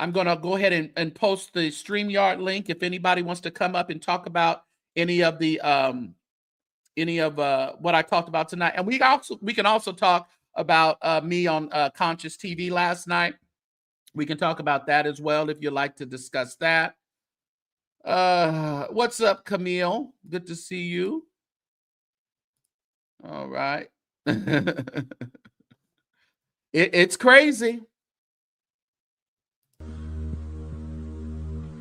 I'm going to go ahead and post the StreamYard link if anybody wants to come up and talk about any of what I talked about tonight. And we can also talk about me on Conscious TV last night. We can talk about that as well if you'd like to discuss that. What's up, Camille? Good to see you. All right. It's crazy.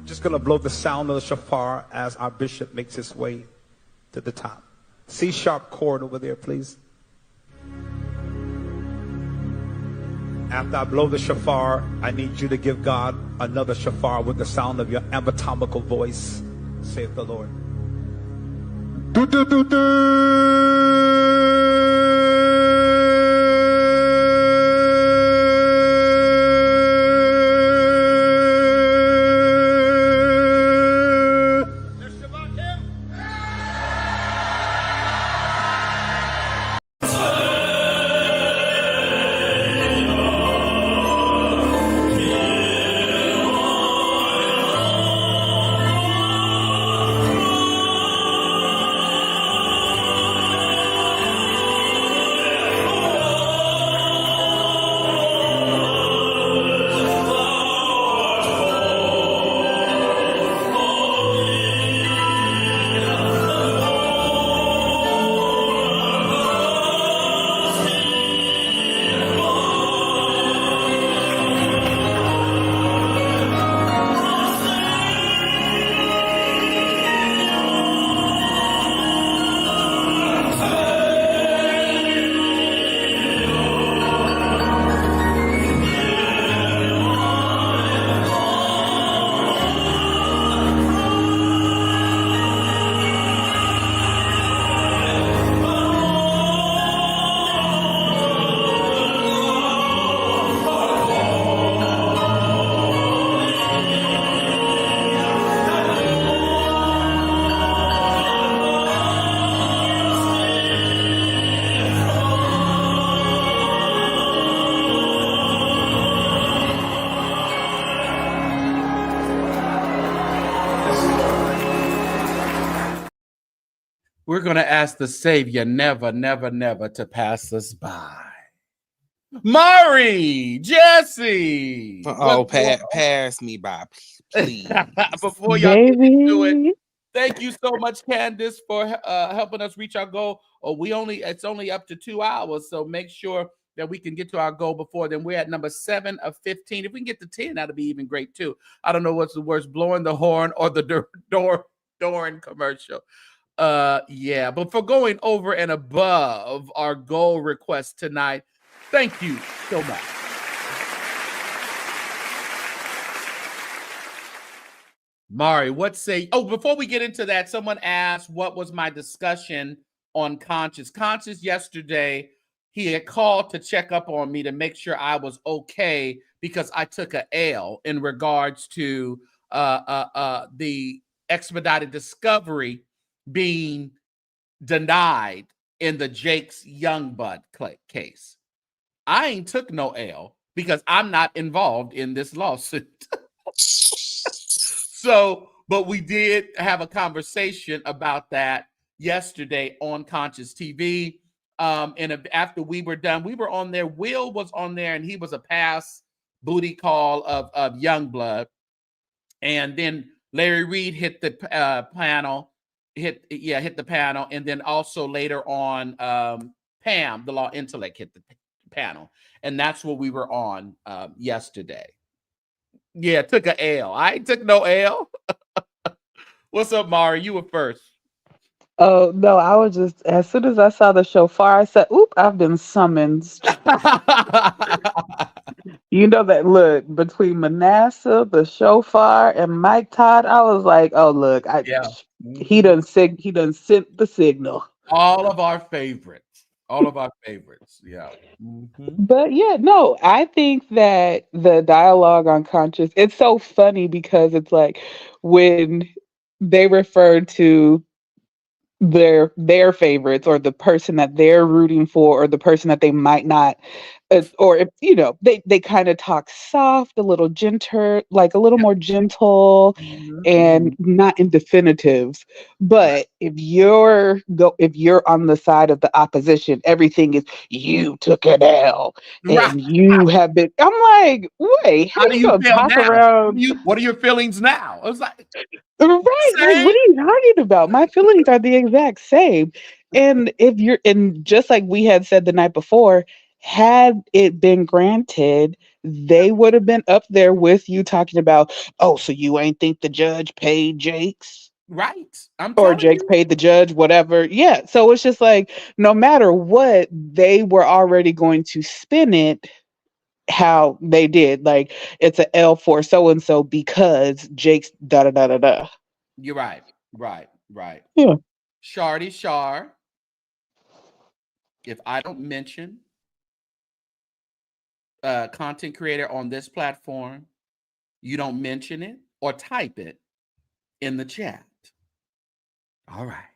Just going to blow the sound of the shofar as our bishop makes his way to the top. C-sharp chord over there, please. After I blow the shofar, I need you to give God another shofar with the sound of your anatomical voice, saith the Lord. We're going to ask the Savior never, never, never to pass us by. Mari, Jesse. Pass me by, please. Before y'all get into it, Baby. thank you so much, Candace, for helping us reach our goal. It's only up to 2 hours, so make sure that we can get to our goal before then. We're at number 7 of 15. If we can get to 10, that'd be even great too. I don't know what's the worst, blowing the horn or the Doran commercial. Yeah, but for going over and above our goal request tonight, thank you so much. Mari, before we get into that, someone asked what was my discussion on Conscious. Conscious yesterday, he had called to check up on me to make sure I was okay because I took a L in regards to the expedited discovery being denied in the Jake's Youngblood case. I ain't took no L because I'm not involved in this lawsuit. So, but we did have a conversation about that yesterday on Conscious TV. And after we were done, we were on there. Will was on there, and he was a pass booty call of Youngblood. And then Larry Reed hit the panel, hit the panel, and then also later on, Pam, the Law Intellect, hit the panel, and that's what we were on yesterday. Yeah, took a L. I ain't took no L. What's up, Mari? You were first. Oh no, I was just as soon as I saw the shofar, I said, "Oop, I've been summoned." You know that look between Manasseh, the shofar, and Mike Todd. I was like, "Oh look, he done sent the signal." All of our favorites. Yeah. Mm-hmm. But yeah, no, I think that the dialogue on Conscious, it's so funny because it's like when they refer to their favorites or the person that they're rooting for or the person that they might not or if they kind of talk soft, a little gentle, like a little more gentle and not in definitives. But if you're on the side of the opposition, everything is you took an L and you have been. I'm like, wait, how do you you gonna feel talk now? around? What are your feelings now? I was like, Right, like what are you talking about? My feelings are the exact same. And just like we had said the night before, had it been granted, they would have been up there with you talking about, oh, so you ain't think the judge paid Jake's? Right. I'm Or telling Jake's you. paid the judge, whatever. Yeah. So it's just like no matter what, they were already going to spin it how they did. Like it's a L for so and so because Jake's da da da da da. You're right. Yeah. Shardy Shar. If I don't mention a content creator on this platform, you don't mention it or type it in the chat. All right.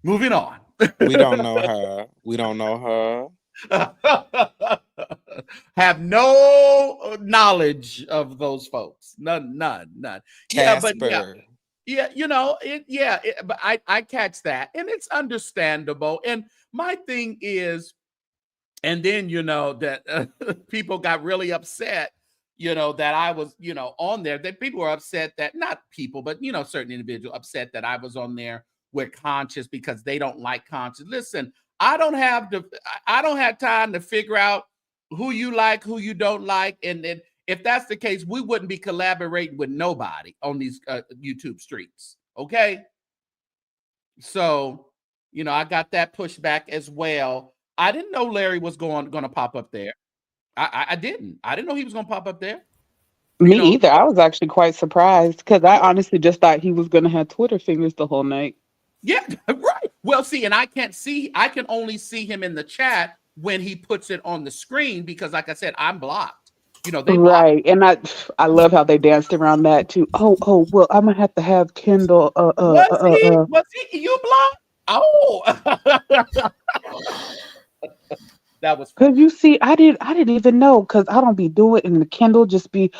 Moving on. We don't know her. Have no knowledge of those folks. None. Casper. Yeah, but I catch that, and it's understandable. And my thing is, and then that people got really upset. That I was on there. That people were upset that not people, but certain individuals upset that I was on there with Conscious because they don't like Conscious. Listen, I don't have time to figure out who you like, who you don't like, and if that's the case, we wouldn't be collaborating with nobody on these YouTube streets. Okay. So, I got that pushback as well. I didn't know Larry was going to pop up there. I didn't know he was going to pop up there. Me either. I was actually quite surprised because I honestly just thought he was going to have Twitter fingers the whole night. Yeah, right. Well, see, and I can only see him in the chat when he puts it on the screen because, like I said, I'm blocked. They right, and I love how they danced around that too. Oh, well, I'm gonna have to have Kendall. Was he? You blocked? Oh. That was Cause funny. you see, I didn't even know because I don't be doing it, and the Kindle just be,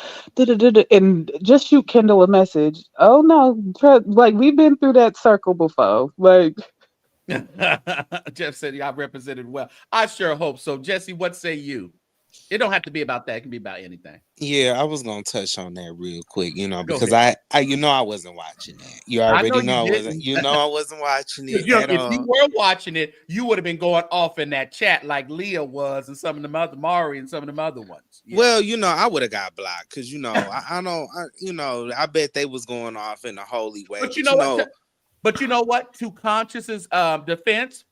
and just shoot Kindle a message. Oh no, like we've been through that circle before. Like, Jeff said I represented well. I sure hope so. Jesse, what say you? It don't have to be about that. It can be about anything. Yeah, I was gonna touch on that real quick, Go because ahead. I wasn't watching that. You I know already you know I wasn't. didn't. I wasn't watching it You know, at if you all. were watching it, you would have been going off in that chat like Leah was, and some of them other Mari and some of them other ones. Yeah. Well, I would have got blocked because I don't. I bet they was going off in a holy way, But you but know what? But you know what? To Conscious's defense,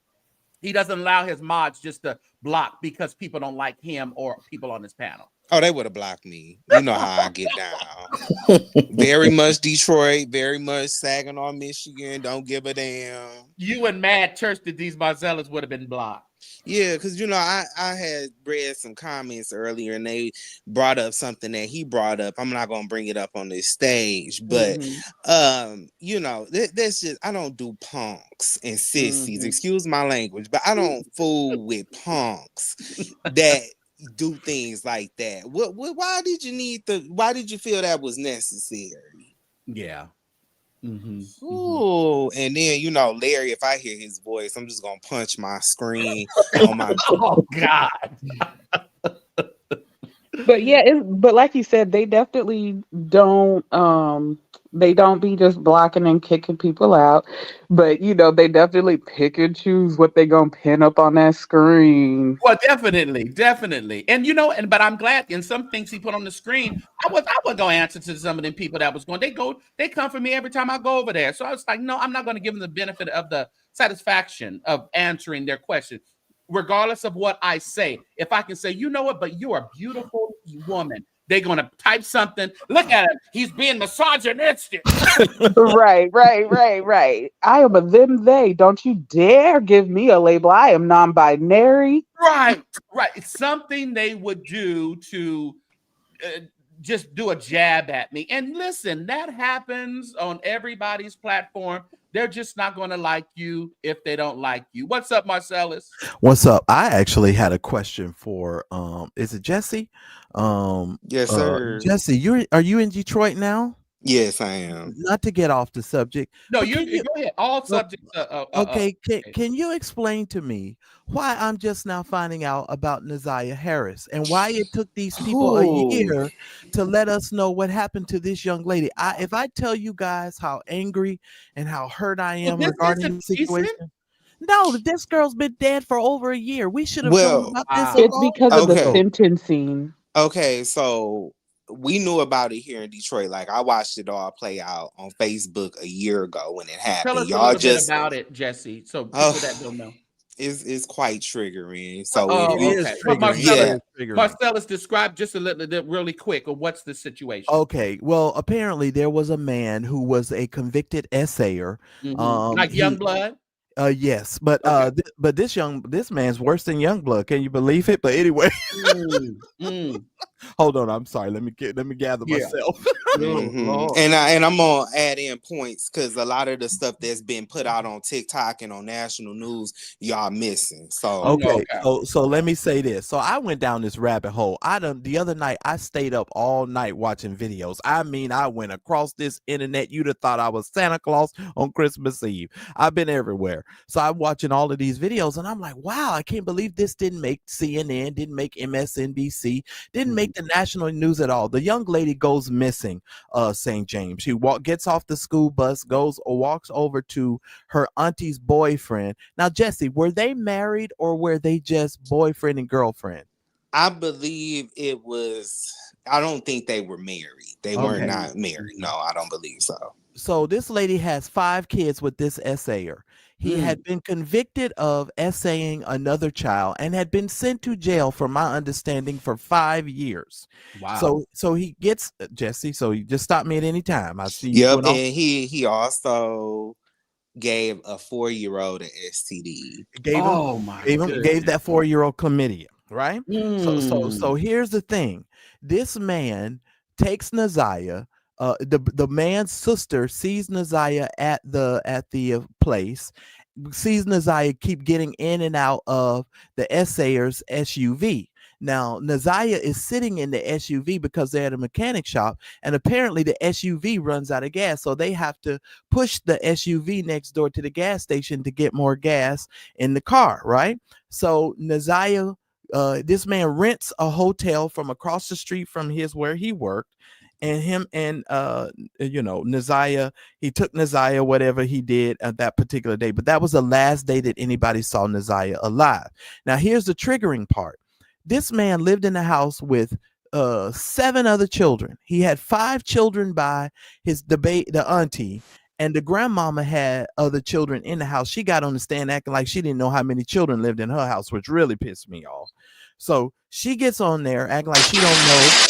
he doesn't allow his mods just to block because people don't like him or people on his panel. Oh, they would have blocked me. You know how I get down. Very much Detroit, very much Saginaw, Michigan. Don't give a damn. You and Mad Church that these Marzellas would have been blocked. Yeah, because I had read some comments earlier and they brought up something that he brought up. I'm not gonna bring it up on this stage, but that's just I don't do punks and sissies. Excuse my language, but I don't fool with punks that do things like that. Why did you feel that was necessary? Yeah. Ooh, and then Larry, if I hear his voice, I'm just gonna punch my screen on my. Oh God! but yeah, but like you said, they definitely don't. They don't be just blocking and kicking people out, but they definitely pick and choose what they gonna pin up on that screen. Well, definitely, and but I'm glad in some things he put on the screen. I was gonna answer to some of them people that was going. They come for me every time I go over there. So I was like, no, I'm not going to give them the benefit of the satisfaction of answering their question, regardless of what I say. If I can say, you know what, but you're a beautiful woman. They're going to type something. Look at him. He's being misogynistic. Right. I am a them, they. Don't you dare give me a label. I am non-binary. Right. It's something they would do to just do a jab at me. And listen, that happens on everybody's platform. They're just not going to like you if they don't like you. What's up, Marcellus? What's up? I actually had a question for is it Jesse? Yes, sir. Jesse, are you in Detroit now? Yes, I am. Not to get off the subject. No, you go ahead. All subjects. Okay, can you explain to me why I'm just now finding out about Naziah Harris and why it took these people a year to let us know what happened to this young lady? If I tell you guys how angry and how hurt I am regarding the situation. No, this girl's been dead for over a year. We should have known about this. It's because of the sentencing. Okay, so we knew about it here in Detroit. Like I watched it all play out on Facebook a year ago when it happened. Tell us a little bit about it, Jesse. So people that don't know. It's quite triggering. So Marcellus, describe just a little bit really quick of what's the situation. Okay, well, apparently there was a man who was a convicted essayer, like Youngblood. Yes, but but this man's worse than Youngblood. Can you believe it? But anyway, hold on. I'm sorry. Let me gather myself. And I'm gonna add in points because a lot of the stuff that's been put out on TikTok and on national news, y'all missing. So okay. So let me say this. So I went down this rabbit hole. The other night I stayed up all night watching videos. I mean, I went across this internet. You'd have thought I was Santa Claus on Christmas Eve. I've been everywhere. So I'm watching all of these videos and I'm like, wow, I can't believe this didn't make CNN, didn't make MSNBC, didn't make the national news at all. The young lady goes missing, St. James. She gets off the school bus, walks over to her auntie's boyfriend. Now, Jesse, were they married or were they just boyfriend and girlfriend? I believe it was. I don't think they were married. They were not married. No, I don't believe so. So this lady has 5 kids with this essayer. He had been convicted of essaying another child and had been sent to jail, from my understanding, for 5 years. Wow. So he gets Jesse. So you just stop me at any time. I see. Yep, and he also gave a 4-year-old an STD. Gave that 4-year-old chlamydia. Right. So here's the thing. This man takes Naziah. The man's sister sees Naziah at the place, sees Naziah keep getting in and out of the essayer's SUV. Now, Naziah is sitting in the SUV because they're at a mechanic shop, and apparently the SUV runs out of gas. So they have to push the SUV next door to the gas station to get more gas in the car, right? So Naziah, this man rents a hotel from across the street from where he worked. And him and Naziah, he took Naziah, whatever he did at that particular day. But that was the last day that anybody saw Naziah alive. Now, here's the triggering part. This man lived in a house with 7 other children. He had 5 children by the auntie, and the grandmama had other children in the house. She got on the stand acting like she didn't know how many children lived in her house, which really pissed me off. So she gets on there acting like she don't know.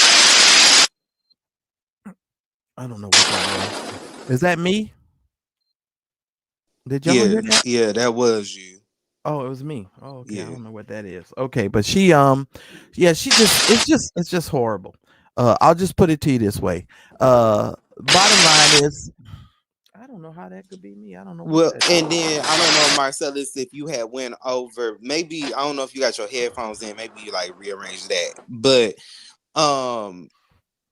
I don't know what that was. Is that me? Did y'all hear that? Yeah, that was you. Oh, it was me. Oh, okay. Yeah. I don't know what that is. Okay, but she it's just horrible. I'll just put it to you this way. Bottom line is, I don't know how that could be me. I don't know. Well, and then I don't know, Marcellus, if you had went over, maybe I don't know if you got your headphones in, maybe you like rearrange that. But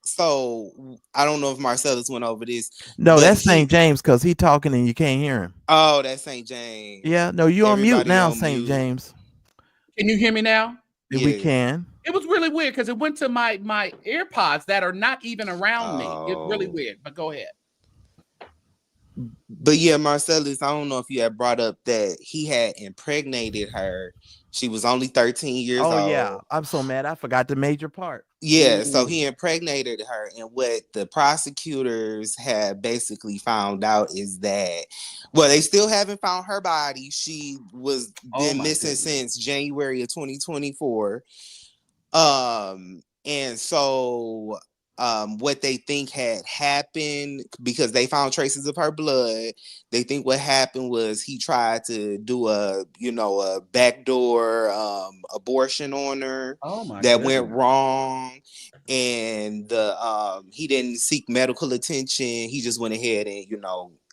so I don't know if Marcellus went over this. No, that's St. James because he talking and you can't hear him. Oh, that's St. James. Yeah, no, you on mute now, St. James. Can you hear me now? Yeah. We can. It was really weird because it went to my AirPods that are not even around me. It's really weird, but go ahead. But yeah, Marcellus, I don't know if you had brought up that he had impregnated her. She was only 13 years old. Oh, yeah. I'm so mad. I forgot the major part. Yeah, so he impregnated her. And what the prosecutors had basically found out is that, well, they still haven't found her body. She was been missing since January of 2024. And so what they think had happened, because they found traces of her blood, they think what happened was he tried to do a backdoor abortion on her that went wrong, and he didn't seek medical attention. He just went ahead and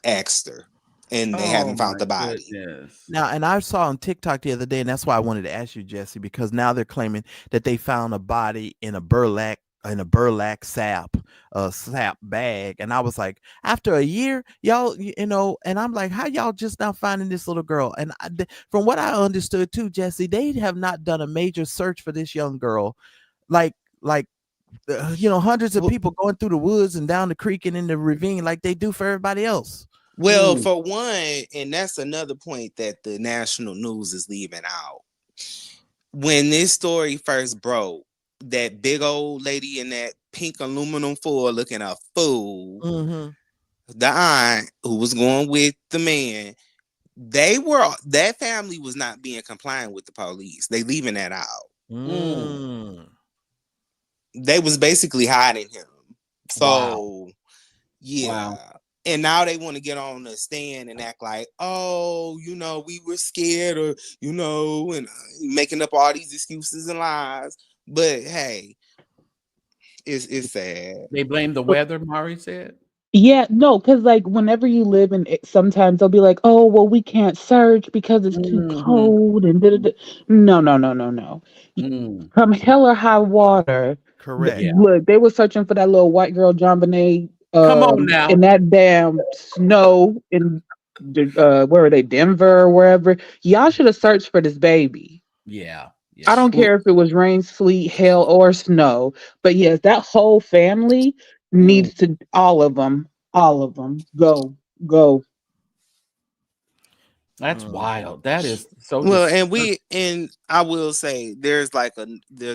asked her, and they haven't found the body. Now, and I saw on TikTok the other day, and that's why I wanted to ask you, Jesse, because now they're claiming that they found a body in a burlap sap bag. And I was like, after a year, y'all, and I'm like, how y'all just now finding this little girl? And from what I understood too, Jesse, they have not done a major search for this young girl. Hundreds of people going through the woods and down the creek and in the ravine like they do for everybody else. Well, for one, and that's another point that the national news is leaving out. When this story first broke, that big old lady in that pink aluminum foil looking a fool, the aunt who was going with the man, that family was not being compliant with the police. They leaving that out. They was basically hiding him. So yeah. And now they want to get on the stand and act like, we were scared, or and making up all these excuses and lies. But hey, it's sad. They blame the weather, Mari said. Yeah, no, because like whenever you live in it, sometimes they'll be like, "Oh, well, we can't search because it's too cold." And no. Come hell or high water. Correct. Look, they were searching for that little white girl, John Bonet. Come on now. In that damn snow in where are they, Denver or wherever. Y'all should have searched for this baby. Yeah. I don't care if it was rain, sleet, hail, or snow. But yes, that whole family needs to, all of them, go. That's wild. That is so well. And I will say there's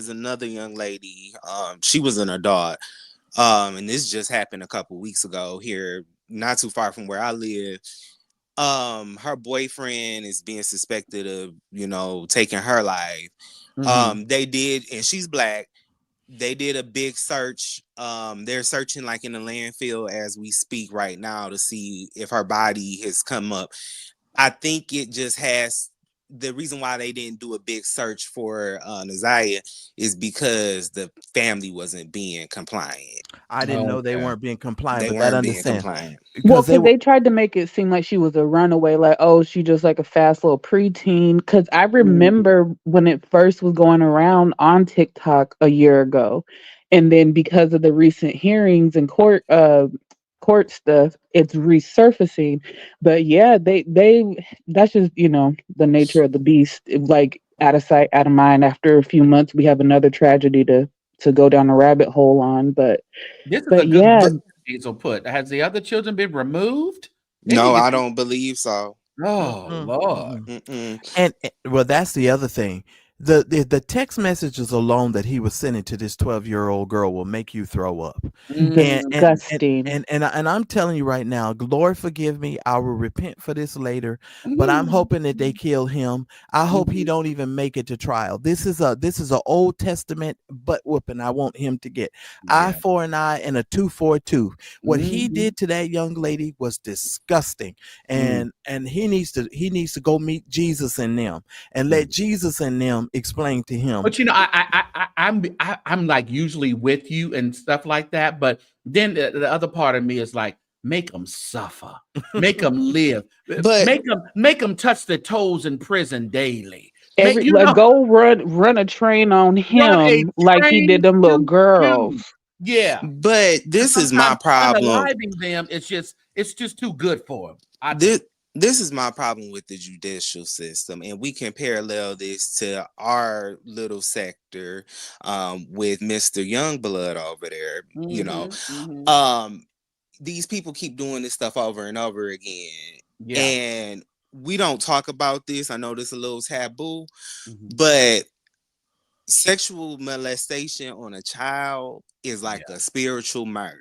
another young lady. She was an adult. And this just happened a couple weeks ago here, not too far from where I live. Her boyfriend is being suspected of, taking her life. They did, and she's Black. They did a big search. They're searching like in the landfill as we speak right now to see if her body has come up. I think it just has. The reason why they didn't do a big search for Naziah is because the family wasn't being compliant. I didn't know they Okay. weren't being compliant, They but that weren't being understand compliant. Well, because because they tried to make it seem like she was a runaway, like, oh, she just like a fast little preteen. Because I remember when it first was going around on TikTok a year ago, and then because of the recent hearings and court stuff, it's resurfacing. But yeah, they that's just the nature of the beast. Like out of sight, out of mind. After a few months, we have another tragedy to go down a rabbit hole on. But This is a but good yeah, question Hazel put. Has the other children been removed? They No, need to I be. don't believe so. Oh Lord. Mm-mm. And well, that's the other thing. The text messages alone that he was sending to this 12-year-old girl will make you throw up. And disgusting. and I'm telling you right now, Lord forgive me, I will repent for this later, but I'm hoping that they kill him. I hope he don't even make it to trial. This is a Old Testament butt whooping I want him to get. Eye for an eye and a tooth for a tooth. What he did to that young lady was disgusting. And he needs to go meet Jesus in them and let Jesus in them explain to him. But I'm like usually with you and stuff like that. But then the other part of me is like, make them suffer, make them live, But make them touch their toes in prison daily. Make Go run a train on run a him like he did train them little to girls. him. Yeah. but this is my Sometimes problem. unaliving them, it's just too good for them. I This think. this is my problem with the judicial system, and we can parallel this to our little sector with Mr. Youngblood over there. These people keep doing this stuff over and over again, Yeah. and we don't talk about this. I know this is a little taboo, but sexual molestation on a child is like a spiritual murder.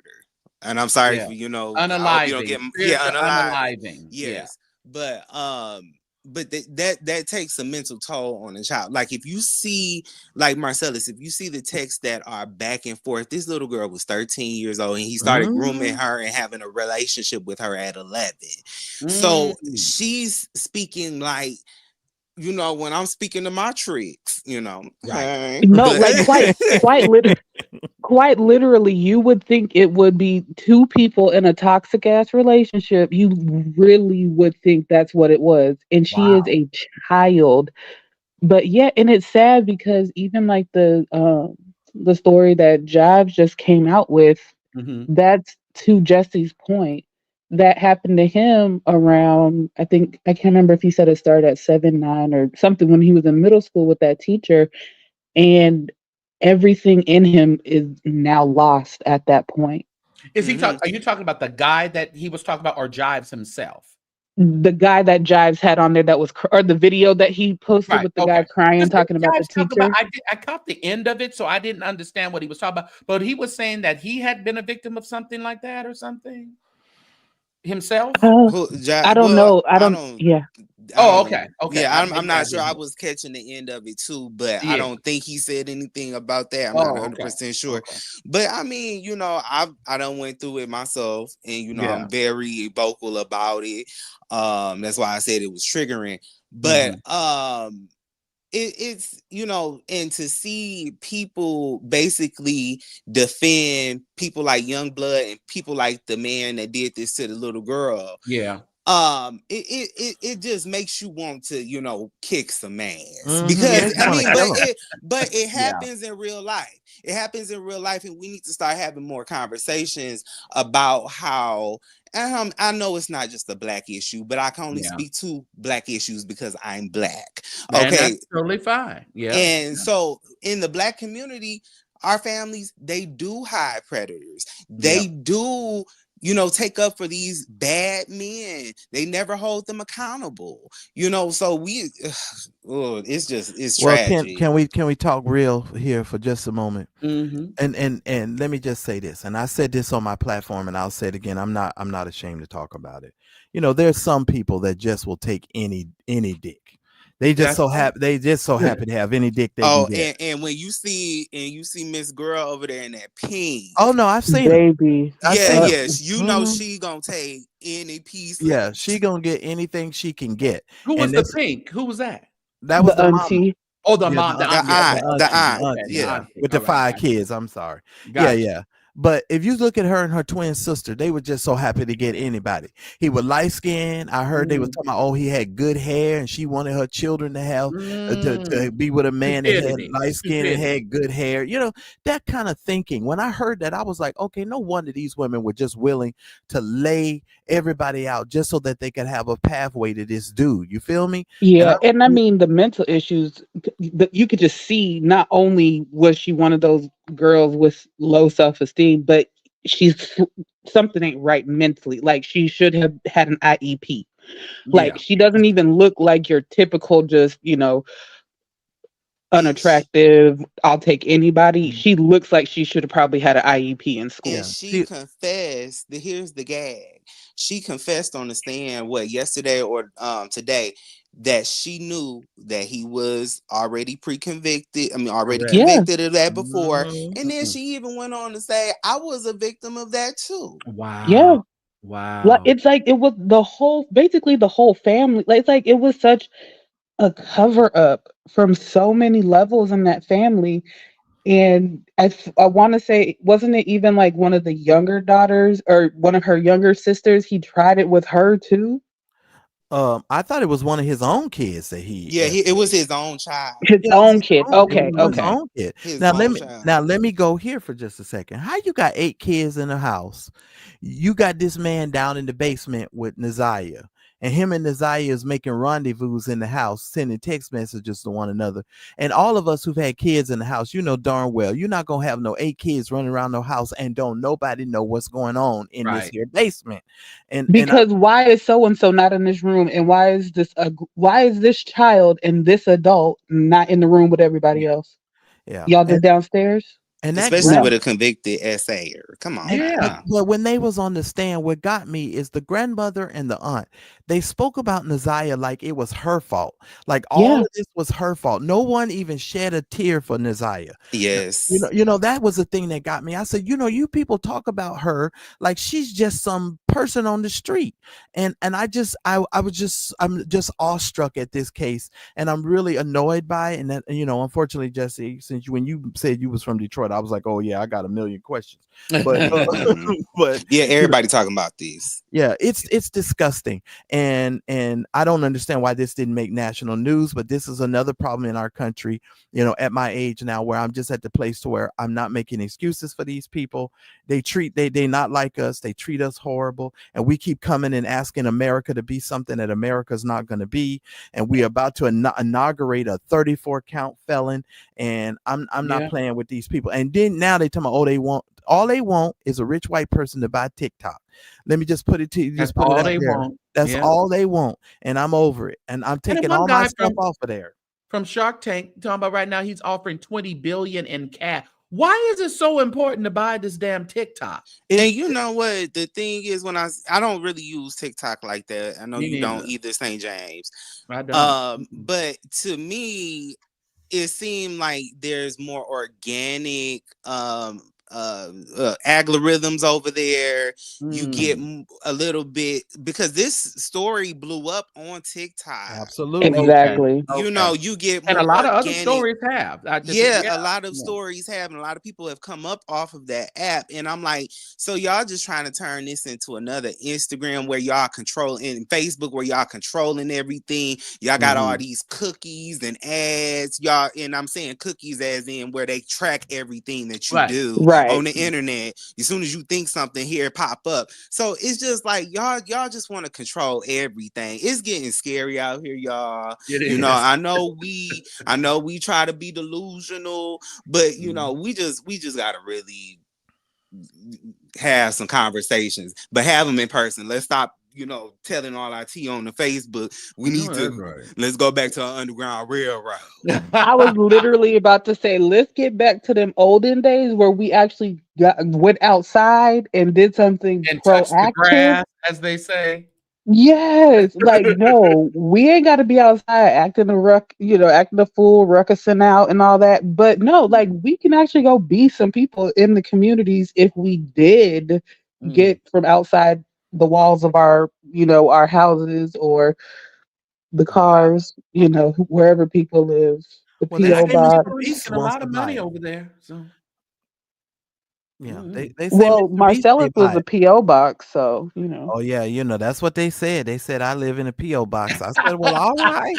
And I'm sorry Yeah. for I hope you don't Unaliving. get Spiritual unaliving. unaliving. Yeah. Yes. But that takes a mental toll on a child. Like if you see, like Marcellus, if you see the texts that are back and forth, this little girl was 13 years old and he started grooming her and having a relationship with her at 11. So she's speaking like, when I'm speaking to my tricks, Right. No, like quite literally, you would think it would be two people in a toxic ass relationship. You really would think that's what it was. And she is Wow. a child. But yeah, and it's sad because even like the story that Jives just came out with, that's to Jesse's point. That happened to him around, I think, I can't remember if he said it started at 7, 9 or something when he was in middle school with that teacher. And everything in him is now lost at that point. Are you talking about the guy that he was talking about or Jives himself? The guy that Jives had on there or the video that he posted Right. with the guy Okay. crying, Just talking about the teacher. I caught the end of it, so I didn't understand what he was talking about. But he was saying that he had been a victim of something like that or something himself. I don't know. Yeah. Oh, okay. Okay. Yeah, I'm Maybe not sure. didn't I know. was catching the end of it too, but I Yeah. don't think he said anything about that. I'm not Oh, 100% sure. Okay. But I mean, I done went through it myself, and Yeah. I'm very vocal about it. That's why I said it was triggering. But it's and to see people basically defend people like Youngblood and people like the man that did this to the little girl. Yeah. It just makes you want to kick some ass because but it happens in real life. It happens in real life, and we need to start having more conversations about how. And I know it's not just a black issue, but I can only speak to black issues because I'm black. And Okay, that's totally fine. Yeah. and so in the black community, our families, they do hide predators. They do take up for these bad men. They never hold them accountable. So it's tragic. Can we talk real here for just a moment? And let me just say this, and I said this on my platform, and I'll say it again. I'm not ashamed to talk about it. There's some people that just will take any dick. They just happen to have any dick they can get. And when you see Miss Girl over there in that pink. Oh no, I've seen baby. Yes, she gonna take any piece. Yeah, she gonna get anything she can get. Who was the pink? Who was that? That was the auntie. mama. Oh, the mom, the aunt, with the 5 kids. I'm sorry. Gotcha. Yeah. But if you look at her and her twin sister, they were just so happy to get anybody. He was light skinned. I heard they was talking about, oh, he had good hair, and she wanted her children to have to be with a man that had light skin and had good hair. You know, that kind of thinking. When I heard that, I was like, okay, no wonder these women were just willing to lay everybody out just so that they could have a pathway to this dude. You feel me? Yeah, and I mean the mental issues that you could just see. Not only was she one of those girls with low self-esteem, but she's something ain't right mentally. Like she should have had an IEP. Yeah. Like she doesn't even look like your typical just, unattractive, I'll take anybody. She looks like she should have probably had an IEP in school. And she confessed. Here's the gag. She confessed on the stand yesterday or today that she knew that he was already pre-convicted. I mean, already convicted of that before. And then she even went on to say, "I was a victim of that too." Wow. Yeah. Wow. Like it's like it was basically the whole family. Like it's like it was such a cover up from so many levels in that family. And I want to say, wasn't it even like one of the younger daughters or one of her younger sisters? He tried it with her too. I thought it was one of his own kids that he. Yeah, it was his own child. His own kid. Okay, His okay. own kid. His Now own child. let me go here for just a second. How you got 8 kids in the house? You got this man down in the basement with Naziah, and him and Naziah is making rendezvous in the house, sending text messages to one another. And all of us who've had kids in the house, you know darn well you're not gonna have no 8 kids running around the house and don't nobody know what's going on in this here basement. Because why is so and so not in this room, and why is this child and this adult not in the room with everybody else? Yeah, y'all just downstairs. And that especially with a convicted essayer. Come on. Yeah. But when they was on the stand, what got me is the grandmother and the aunt. They spoke about Naziah like it was her fault. Like all of this was her fault. No one even shed a tear for Naziah. Yes. You know, that was the thing that got me. I said, you people talk about her like she's just some person on the street. And I'm just awestruck at this case, and I'm really annoyed by it. And that, unfortunately, Jesse, since when you said you was from Detroit, I was like, oh yeah, I got a million questions. But but yeah, everybody talking about these. Yeah, it's disgusting. And I don't understand why this didn't make national news, but this is another problem in our country, at my age now, where I'm just at the place to where I'm not making excuses for these people. They not like us. They treat us horrible. And we keep coming and asking America to be something that America's not going to be. And we're about to inaugurate a 34 count felon. And I'm not playing with these people. And then now they tell me, all they want is a rich white person to buy TikTok. Let me just put it to you. That's all they want. That's all they want. And I'm over it. And I'm taking all my stuff off of there. From Shark Tank, talking about right now, he's offering $20 billion in cash. Why is it so important to buy this damn TikTok? And you know what? The thing is, when I don't really use TikTok like that. I know you don't either, St. James. I don't. But to me, it seemed like there's more organic algorithms over there. You get a little bit, because this story blew up on TikTok. Absolutely. Exactly. You know, you get and more a lot of organic. other stories have. A lot of stories have, and a lot of people have come up off of that app. And I'm like, so y'all just trying to turn this into another Instagram where y'all controlling, Facebook where y'all controlling everything. Y'all got all these cookies and ads, y'all. And I'm saying cookies as in where they track everything that you do on the internet. As soon as you think something, here it pop up. So it's just like y'all just want to control everything. It's getting scary out here, y'all. I know we try to be delusional, but we just gotta really have some conversations, but have them in person. Let's stop telling all our tea on the Facebook. We need let's go back to our Underground Railroad. I was literally about to say, let's get back to them olden days where we actually went outside and did something and proactive. touch the grass, as they say. Yes, like no, we ain't got to be outside acting a fool, ruckusing out and all that. But no, like we can actually go be some people in the communities if we did get from outside the walls of our houses or the cars, wherever people live. The PO box. Making a lot of money over there. So Yeah, Mm. they say Well, Mr. Beast Marcellus stayed was by a it. PO box, so you know. Oh yeah, that's what they said. They said I live in a PO box. I said, well, all right.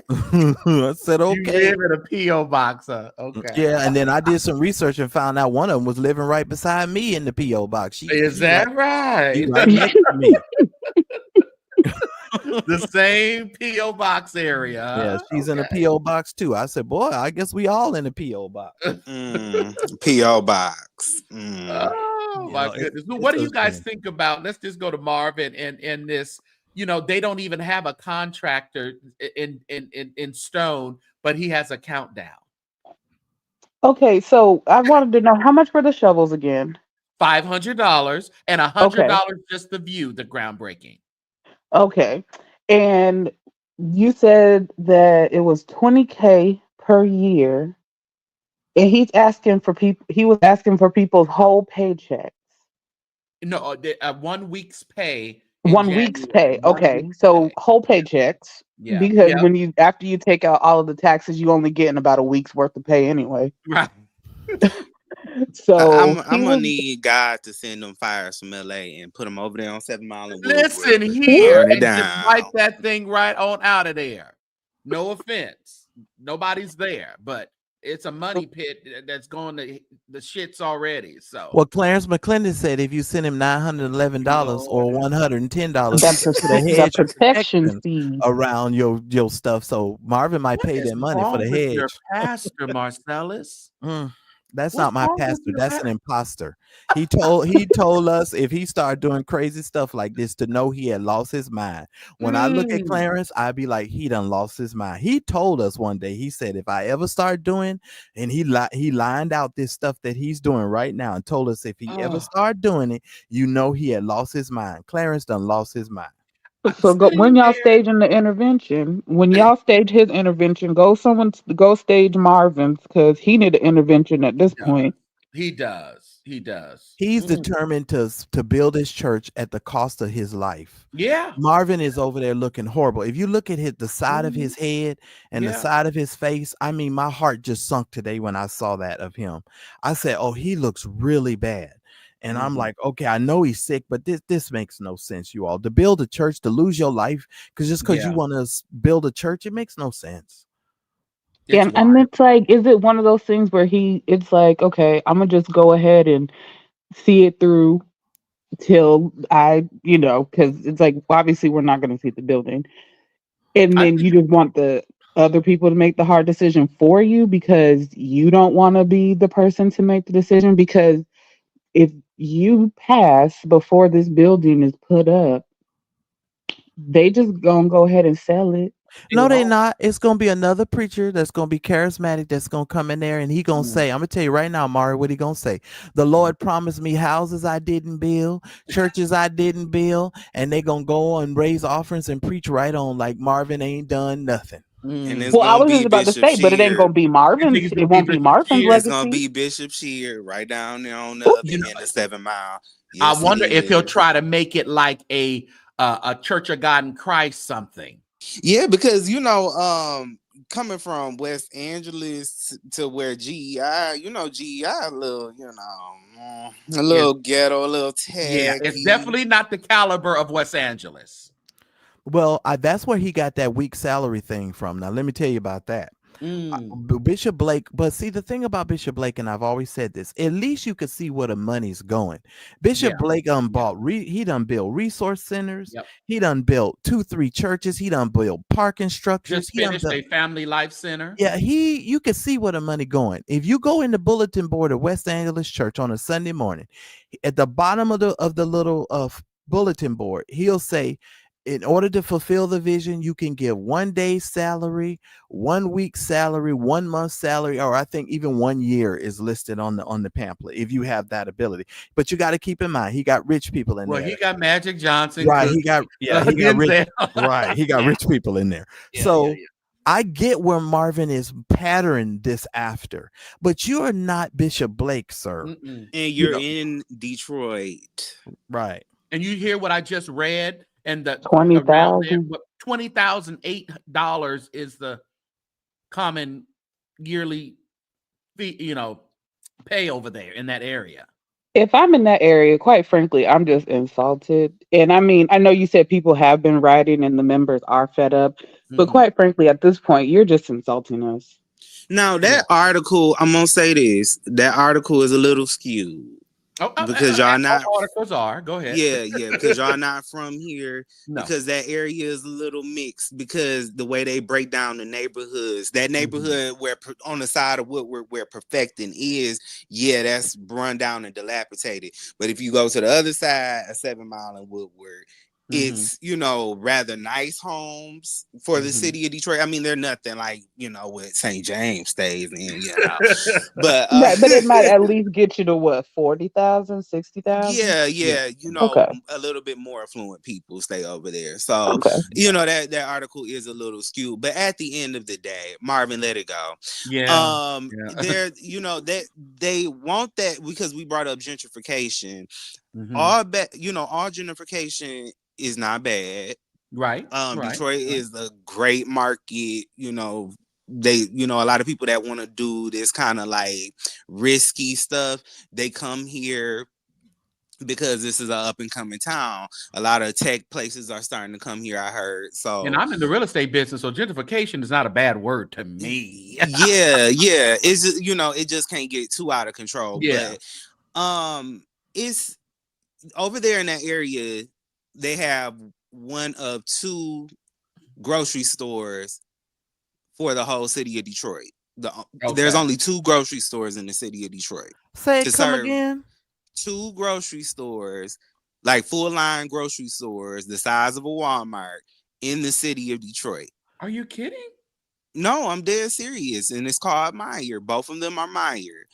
I said, You okay. live in a P.O. box, okay. Yeah, and then I did some research and found out one of them was living right beside me in the PO box. Is that She right? right next to me. The same P.O. box area. Yeah, Huh? she's in a Okay. PO box too. I said, boy, I guess we all in a PO box. P.O. box. Oh You my know, goodness. Well, what it's do a you guys shame. think about? Let's just go to Marvin and this. They don't even have a contractor in stone, but he has a countdown. Okay, so I wanted to know how much were the shovels again? $500 and Okay, $100 just to view the groundbreaking. okay. And you said that it was 20K per year, and he's asking for people. He was asking for people's whole paychecks. No, 1 week's pay in 1 week's January. pay. 1 Okay, week's so pay. whole paychecks, Yeah. because Yep. when you after you take out all of the taxes, you only getting about a week's worth of pay anyway. Right. So I'm he gonna was. need God to send them fires from LA and put them over there on 7 Mile and Woodward. Listen here Burn it and just wipe down. that thing right on out of there. No offense. Nobody's there, but it's a money pit that's going to the shits already. So, Well, Clarence McClendon said if you send him $911 or Lord, $110, he That can put a the hedge of protection protection fee. around your stuff. So Marvin might what pay is that money for wrong the with your hedge. pastor, Marcellus? That's What's not my wrong with pastor. your That's an pastor? imposter. He told us if he started doing crazy stuff like this to know he had lost his mind. When I look at Mm. Clarence, I'd be like, he done lost his mind. He told us one day, he said, if I ever start doing, and he lined out this stuff that he's doing right now and told us if he ever Oh, start doing it, he had lost his mind. Clarence done lost his mind. I'm So go when sitting y'all there. staging the intervention. When y'all stage his intervention, go stage Marvin's, because he need an intervention at this does. point. He does. He does. He's determined to build his church at the cost of his life. Yeah. Marvin is over there looking horrible. If you look at the side of his head and the Yeah. side of his face, I mean, my heart just sunk today when I saw that of him. I said, "Oh, he looks really bad." And I'm like, "Okay, I know he's sick, but this makes no sense, you all. To build a church, to lose your life because you Yeah. want to build a church, it makes no sense." It's And wild. it's like, is it one of those things where it's like, okay, I'm gonna just go ahead and see it through till because it's like obviously we're not gonna see the building, and I then think you just want the other people to make the hard decision for you because you don't want to be the person to make the decision, because if you pass before this building is put up, they just gonna go ahead and sell it. No, they won't. not. It's gonna be another preacher that's gonna be charismatic that's gonna come in there and he gonna Mm. say, I'm gonna tell you right now, Mari, what he gonna say. The Lord promised me houses I didn't build, churches I didn't build, and they gonna go and raise offerings and preach right on like Marvin ain't done nothing. And Mm. it's Well, I gonna was be just about to Bishop say, but it ain't gonna Shear. be You think Marvin's. it's It gonna be won't be Bishop Marvin's Shear? It's gonna legacy. be Bishop Shear right down there on the Ooh, other end of 7 Mile. I Yes, it wonder if he'll is. try to make it like a Church of God in Christ something. Yeah, because coming from West Angeles to where GEI, GEI a little, a Is little ghetto, a little Yeah, it's tacky. definitely not the caliber of Los Angeles. Well, that's where he got that weak salary thing from. Now, let me tell you about that. Mm. Bishop Blake, but see the thing about Bishop Blake, and I've always said this, at least you could see where the money's going. Yeah. Bishop Blake Yeah. he done built resource centers, Yep. he done built 2-3 churches, he done built parking structures, Just he done finished built, a Family Life Center. yeah, you can see where the money going. If you go in the bulletin board of West Angeles Church on a Sunday morning, at the bottom of the little bulletin board, he'll say, in order to fulfill the vision, you can give 1 day's salary, 1 week's salary, 1 month's salary, or I think even 1 year is listed on the pamphlet if you have that ability. But you got to keep in mind, he got rich people in Well, there. he got Magic Johnson, Right, he Cookie, got rich. Denzel. Right, he got Yeah. rich people in there. Yeah. So I get where Marvin is patterned this after, but you are not Bishop Blake, sir. Mm-mm. And You you're know, in Detroit. right. And you hear what I just read, and the around there, $20,000. what $20,008 is the common yearly fee, pay over there in that area? If I'm in that area, quite frankly, I'm just insulted. And I mean, I know you said people have been writing and the members are fed up, but Mhm. quite frankly, at this point, you're just insulting us. Now that article, I'm gonna say this: that article is a little skewed because y'all not. All articles are. Go ahead. Yeah, because y'all not from here. No. Because that area is a little mixed. Because the way they break down the neighborhoods, that neighborhood where on the side of Woodward where perfecting is, yeah, that's run down and dilapidated. But if you go to the other side of 7 Mile and Woodward, it's rather nice homes for the city of Detroit. I mean, they're nothing like what St. James stays in, but Right, but it might at least get you to what, 40,000, 60,000? yeah, Okay. a little bit more affluent people stay over there. So Okay. that article is a little skewed, but at the end of the day, Marvin, let it go. There, that they want that because we brought up gentrification. All gentrification is not bad. Right. Detroit is a great market. They, a lot of people that want to do this kind of like risky stuff, they come here because this is an up and coming town. A lot of tech places are starting to come here, I heard. So, and I'm in the real estate business, so gentrification is not a bad word to me. yeah. It's just, it just can't get too out of control. Yeah. But it's over there in that area, they have one of 2 grocery stores for the whole city of Detroit. There's only 2 grocery stores in the city of Detroit. Say it come again. 2 grocery stores, like full line grocery stores, the size of a Walmart in the city of Detroit. Are you kidding? No, I'm dead serious. And it's called Meyer. Both of them are Meyer.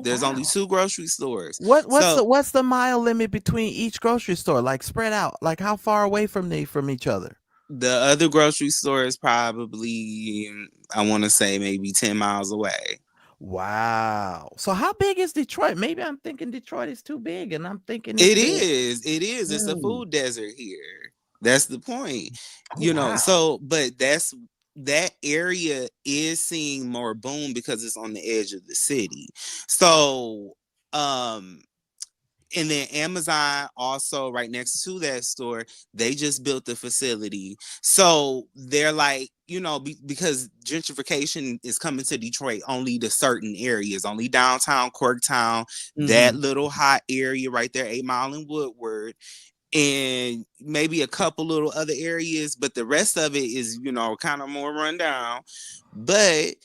There's only 2 grocery stores. What's the mile limit between each grocery store? Like spread out. Like how far away from each other? The other grocery store is probably, I want to say, maybe 10 miles away. Wow. So how big is Detroit? Maybe I'm thinking Detroit is too big, and I'm thinking it is. It's a food desert here. That's the point. Wow. So, but that area is seeing more boom because it's on the edge of the city. So, and then Amazon also right next to that store, they just built the facility. So they're like, because gentrification is coming to Detroit only to certain areas, only downtown, Corktown, that little hot area right there, 8 Mile and Woodward, and maybe a couple little other areas, but the rest of it is, kind of more run down. But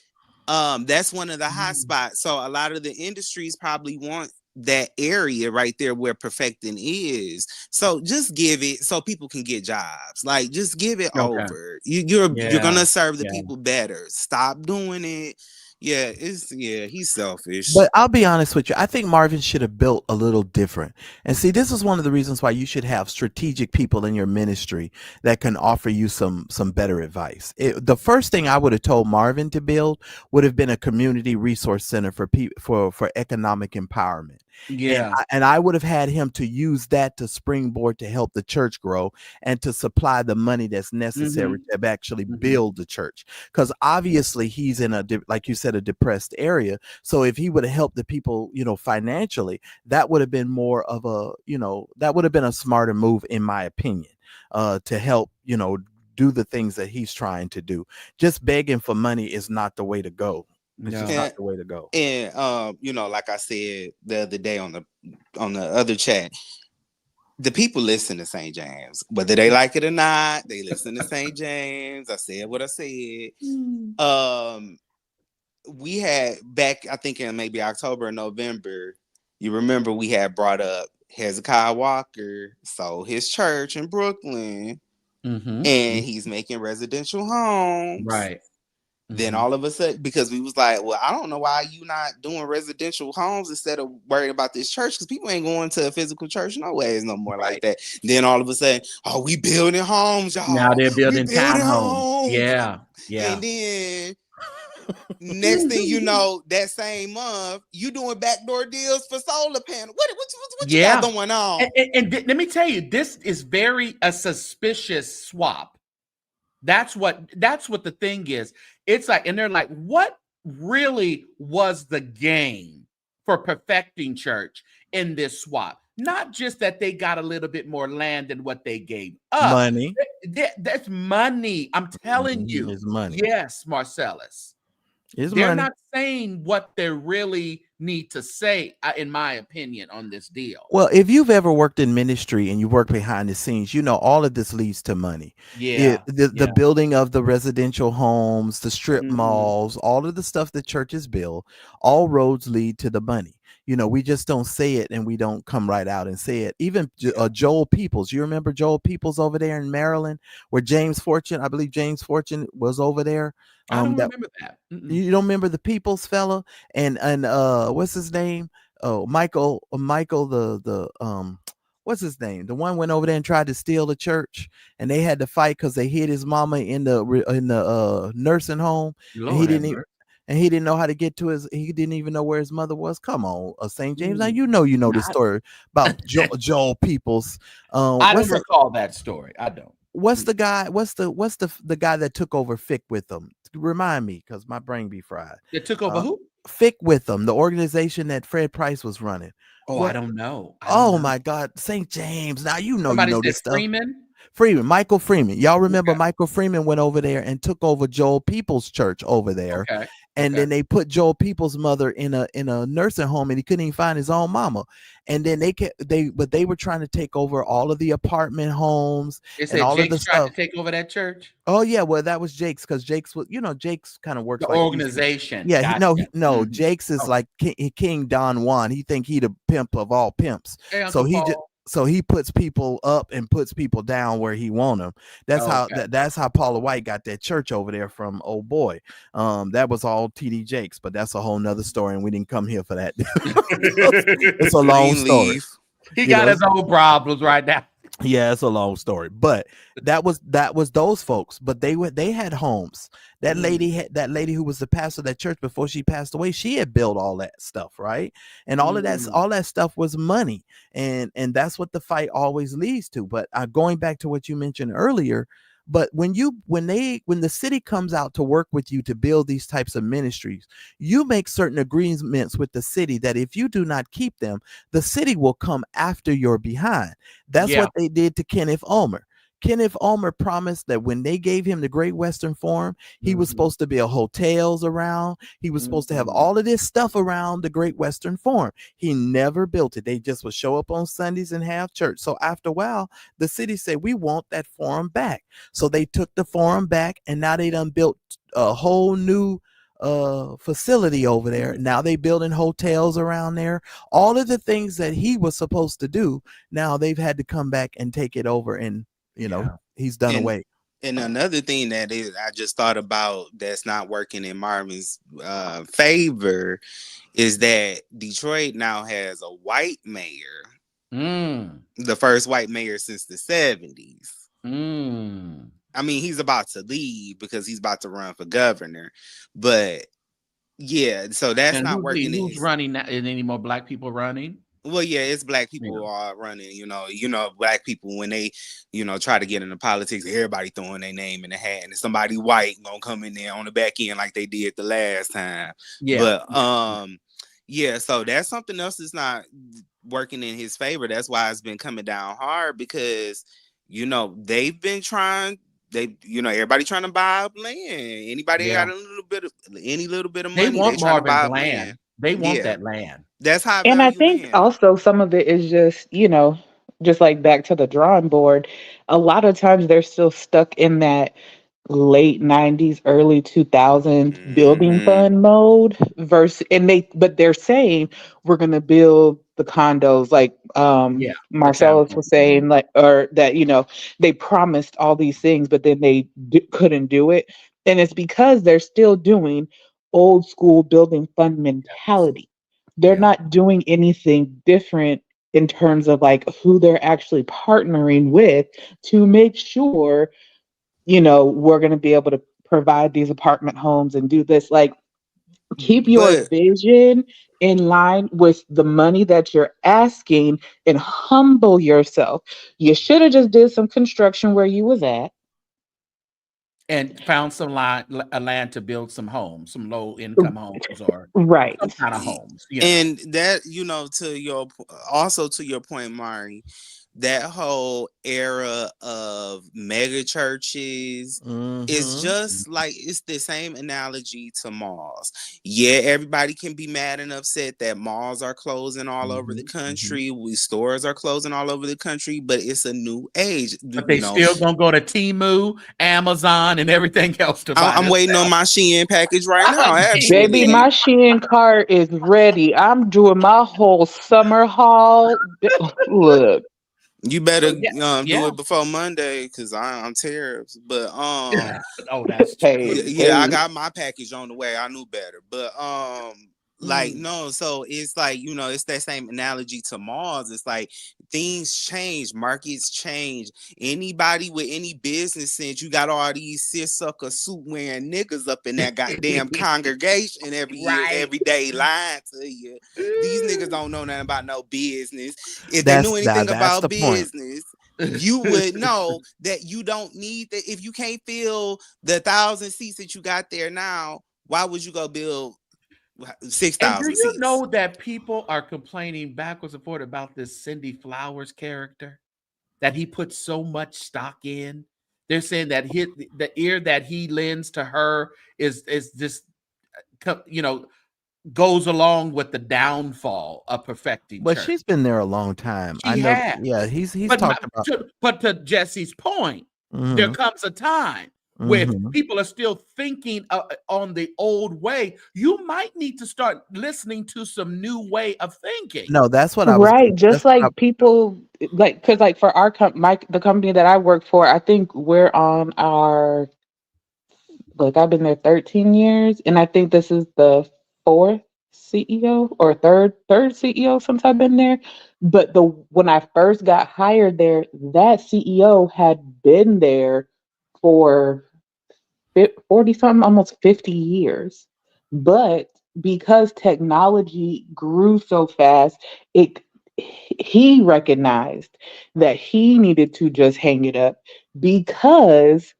that's one of the hot spots. So a lot of the industries probably want that area right there where perfecting is. So just give it so people can get jobs. Like just give it over. You're gonna serve the people better. Stop doing it. Yeah, he's selfish. But I'll be honest with you. I think Marvin should have built a little different. And see, this is one of the reasons why you should have strategic people in your ministry that can offer you some better advice. The first thing I would have told Marvin to build would have been a community resource center for economic empowerment. Yeah. And I would have had him to use that to springboard to help the church grow and to supply the money that's necessary to actually build the church. Because obviously he's in like you said, a depressed area. So if he would have helped the people, financially, that would have been more of that would have been a smarter move, in my opinion, to help, do the things that he's trying to do. Just begging for money is not the way to go. It's just not the way to go. And like I said the other day on the other chat, the people listen to St. James, whether they like it or not. They listen to St. James. I said what I said. We had back, I think in maybe October or November. You remember we had brought up Hezekiah Walker sold his church in Brooklyn, and he's making residential homes. Right. Then all of a sudden, because we was like, well, I don't know why you not doing residential homes instead of worrying about this church, because people ain't going to a physical church no ways no more like that. Then all of a sudden, we building homes, y'all. Now they're building townhomes. Yeah. And then next thing you know, that same month, you doing backdoor deals for solar panels. What you got going on? And let me tell you, this is a suspicious swap. That's what the thing is. It's like, and they're like, what really was the game for perfecting church in this swap. Not just that they got a little bit more land than what they gave up. Money. That's money. I'm telling you. It's money. Yes, Marcellus. It's They're money. not saying what they really need to say, in my opinion, on this deal. Well, if you've ever worked in ministry and you work behind the scenes, you know all of this leads to money. Yeah. The building of the residential homes, the strip Mhm. malls, all of the stuff that churches build, all roads lead to the money. You know, we just don't say it and we don't come right out and say it. Even Joel Peoples, you remember Joel Peoples over there in Maryland, where I believe James Fortune was over there. I don't remember that. You don't remember the Peoples fella and what's his name? Oh, Michael what's his name? The one went over there and tried to steal the church, and they had to fight because they hid his mama in the nursing home, and he didn't know how to get to he didn't even know where his mother was. Come on, St. James. Now you know the story about Joel Peoples. I don't recall that story. I don't. What's the guy? What's the guy that took over Fick with them? Remind me, because my brain be fried. It took over who? Fick with them, the organization that Fred Price was running. Oh, I don't know. My God, St. James. Now you know this stuff. Freeman? Michael Freeman. Y'all remember Michael Freeman went over there and took over Joel Peoples' church over there. Okay. And then they put Joel Peoples' mother in a nursing home, and he couldn't even find his own mama. And then they were trying to take over all of the apartment homes and all Jake's of the tried stuff. to take over that church. Oh yeah, well that was Jake's, because Jake's was, Jake's kind of works the like organization. Yeah, no, Jake's is like King Don Juan. He think he the pimp of all pimps. Hey, So he puts people up and puts people down where he want them. That's how Paula White got that church over there from old boy. That was all TD Jakes, but that's a whole nother story, and we didn't come here for that. It's a long story. He got his own problems right now. Yeah, it's a long story, but that was those folks. But they had homes. That lady who was the pastor of that church before she passed away, she had built all that stuff, right? And all of that stuff was money, and that's what the fight always leads to. But going back to what you mentioned earlier, but when the city comes out to work with you to build these types of ministries, you make certain agreements with the city that if you do not keep them, the city will come after your behind. That's what they did to Kenneth Ulmer. Kenneth Ulmer promised that when they gave him the Great Western Forum, he was supposed to build hotels around. He was supposed to have all of this stuff around the Great Western Forum. He never built it. They just would show up on Sundays and have church. So after a while, the city said, we want that forum back. So they took the forum back, and now they done built a whole new facility over there. Now they building hotels around there. All of the things that he was supposed to do, now they've had to come back and take it over, and he's done away. And another thing that I just thought about that's not working in Marvin's favor is that Detroit now has a white mayor. The first white mayor since the 70s. I mean, he's about to leave because he's about to run for governor. But yeah, so that's not working. Who's running now? Is any more black people running? Well, yeah, it's black people who are running. Black people, when they, try to get into politics, everybody throwing their name in the hat, and somebody white gonna come in there on the back end like they did the last time. Yeah, but so that's something else that's not working in his favor. That's why it's been coming down hard, because they've been trying. Everybody trying to buy up land. Anybody got any little bit of money, they want trying to buy up land. They want that land. That's how. And I think also some of it is just like back to the drawing board. A lot of times they're still stuck in that late 90s, early 2000s building fund mode but they're saying we're going to build the condos like Marcellus was saying, like, or that, they promised all these things, but then they couldn't do it. And it's because they're still doing old school building fund mentality. They're not doing anything different in terms of like who they're actually partnering with to make sure, we're going to be able to provide these apartment homes and do this. Like, keep your vision in line with the money that you're asking and humble yourself. You should have just did some construction where you was at. and found some land to build some homes, some low income homes or Right. some kind of homes. And that, to your point, Mari, that whole era of mega churches is just like, it's the same analogy to malls. Yeah, everybody can be mad and upset that malls are closing all over the country, stores are closing all over the country, but it's a new age. But they still gonna go to Temu, Amazon, and everything else to buy. I'm waiting on my Shein package right now. Baby, my Shein cart is ready. I'm doing my whole summer haul. Look. You better do it before Monday, because I'm terrible. But oh, that's true. Yeah, I got my package on the way. I knew better. But no, so it's like, it's that same analogy to malls. It's like things change, markets change. Anybody with any business sense, you got all these sis sucker suit wearing niggas up in that goddamn congregation every day lying to you. These niggas don't know nothing about no business. If they knew anything about business, you would know that you don't need that. If you can't fill the 1,000 seats that you got there now, why would you go build 6,000 seats? Do you know that people are complaining backwards and forward about this Cindy Flowers character, that he puts so much stock in? They're saying that the ear that he lends to her is just, goes along with the downfall of perfecting. But church. She's been there a long time. I know. Has. Yeah, he's but talked about. But to Jesse's point, there comes a time where people are still thinking on the old way. You might need to start listening to some new way of thinking. No, that's what I was right. Just like people, like, because like for our the company that I work for, I think we're on our. Look, I've been there 13 years, and I think this is the fourth CEO or third CEO since I've been there. But when I first got hired there, that CEO had been there for 40 something, almost 50 years. But because technology grew so fast, he recognized that he needed to just hang it up, because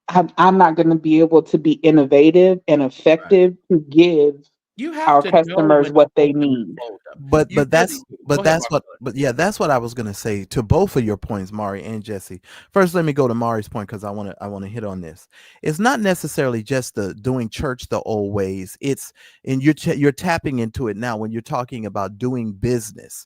I'm not going to be able to be innovative and effective to give our customers what they need. But that's what I was gonna say to both of your points, Mari and Jesse. First, let me go to Mari's point, because I want to hit on this. It's not necessarily just the doing church the old ways. It's you're tapping into it now when you're talking about doing business.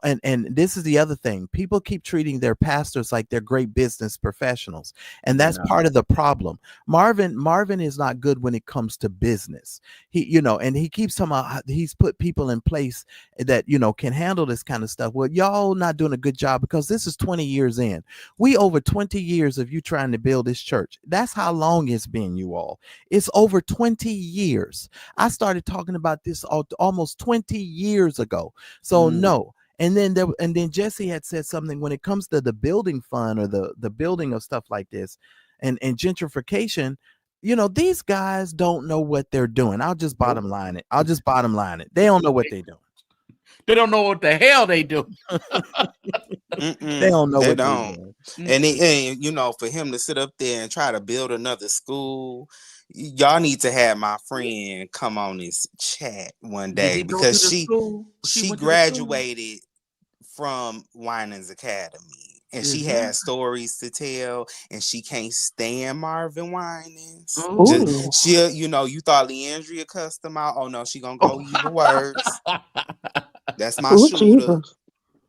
And this is the other thing. People keep treating their pastors like they're great business professionals, and that's part of the problem. Marvin is not good when it comes to business. And he keeps talking about he's put people in place that can handle this kind of stuff. Well, y'all not doing a good job, because this is 20 years in. We over 20 years of you trying to build this church. That's how long it's been, you all. It's over 20 years. I started talking about this almost 20 years ago. So no. And then Jesse had said something when it comes to the building fund or the building of stuff like this and gentrification. These guys don't know what they're doing. I'll just bottom line it. They don't know what they're doing. They don't know what the hell they do. They don't know what they're doing. And for him to sit up there and try to build another school, y'all need to have my friend come on this chat one day, because she graduated from Winans Academy. And she has stories to tell, and she can't stand Marvin Winans. You thought Leandria cussed him out. Oh no, she gonna go even worse. That's my shooter. Jesus.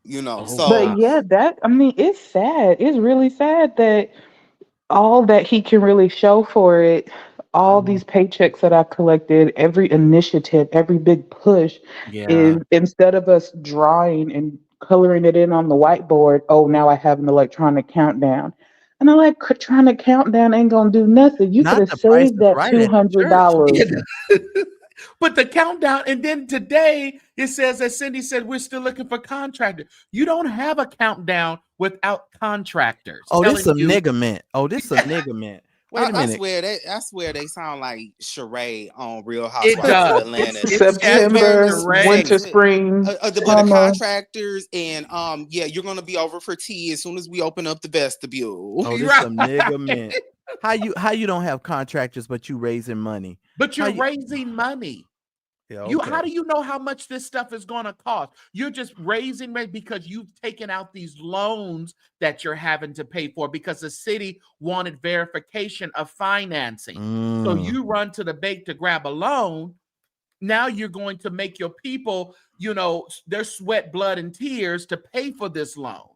But yeah, it's sad. It's really sad that all that he can really show for it, all these paychecks that I collected, every initiative, every big push, is instead of us drawing and coloring it in on the whiteboard, oh, now I have an electronic countdown. And I'm like, electronic countdown ain't gonna do nothing. You could have saved that $200. But the countdown, and then today it says, as Cindy said, we're still looking for contractors. You don't have a countdown without contractors. Oh, this is a niggerment. Wait a minute. I swear they sound like charade on Real Housewives of Atlanta. September, winter, spring. But the contractors and you're gonna be over for tea as soon as we open up the vestibule. Oh, this some niggerment. How you don't have contractors, but you raising money? But How you're you? raising money. Yeah, How okay. do you know how much this stuff is going to cost? You're just raising rate because you've taken out these loans that you're having to pay for because the city wanted verification of financing. So Mm. you run to the bank to grab a loan. Now you're going to make your people, their sweat, blood, and tears to pay for this loan.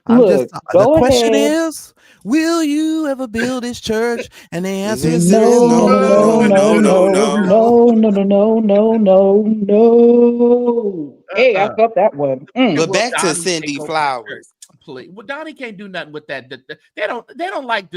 I'm just Look, the go question ahead. is, will you ever build this church? And the answer is No, no, no, No, no, no, no, no, no, no. no, no, no, no, no, no. Hey, I felt that one. And But will back to Donnie take Cindy over the church? Flowers. Please. Well, Donnie can't do nothing with that. They don't like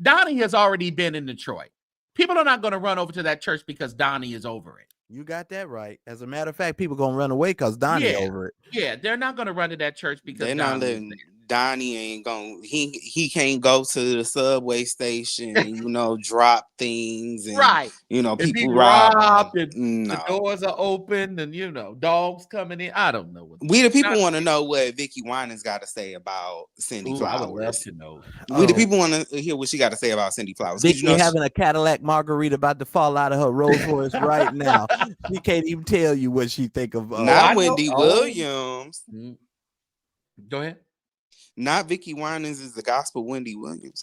Donnie has already been in Detroit. People are not going to run over to that church because Donnie is over it. You got that right. As a matter of fact, people gonna run away because Donnie over it. Yeah, they're not going to run to that church because They're not Donnie is letting there. Donnie ain't going. He can't go to the subway station and drop things and Right. And be people rob robbed, him. and the No. doors are open, and dogs coming in. I don't know what We the people want to know what Vicky Winans got to say about Cindy Ooh, I would love Flowers. to know. We the people want to hear what she got to say about Cindy Flowers. 'Cause Vicky having a Cadillac Margarita about to fall out of her Rolls Royce right now. She can't even tell you what she think of. not Wendy Williams. Go ahead. Not Vicky Winans is the gospel Wendy Williams.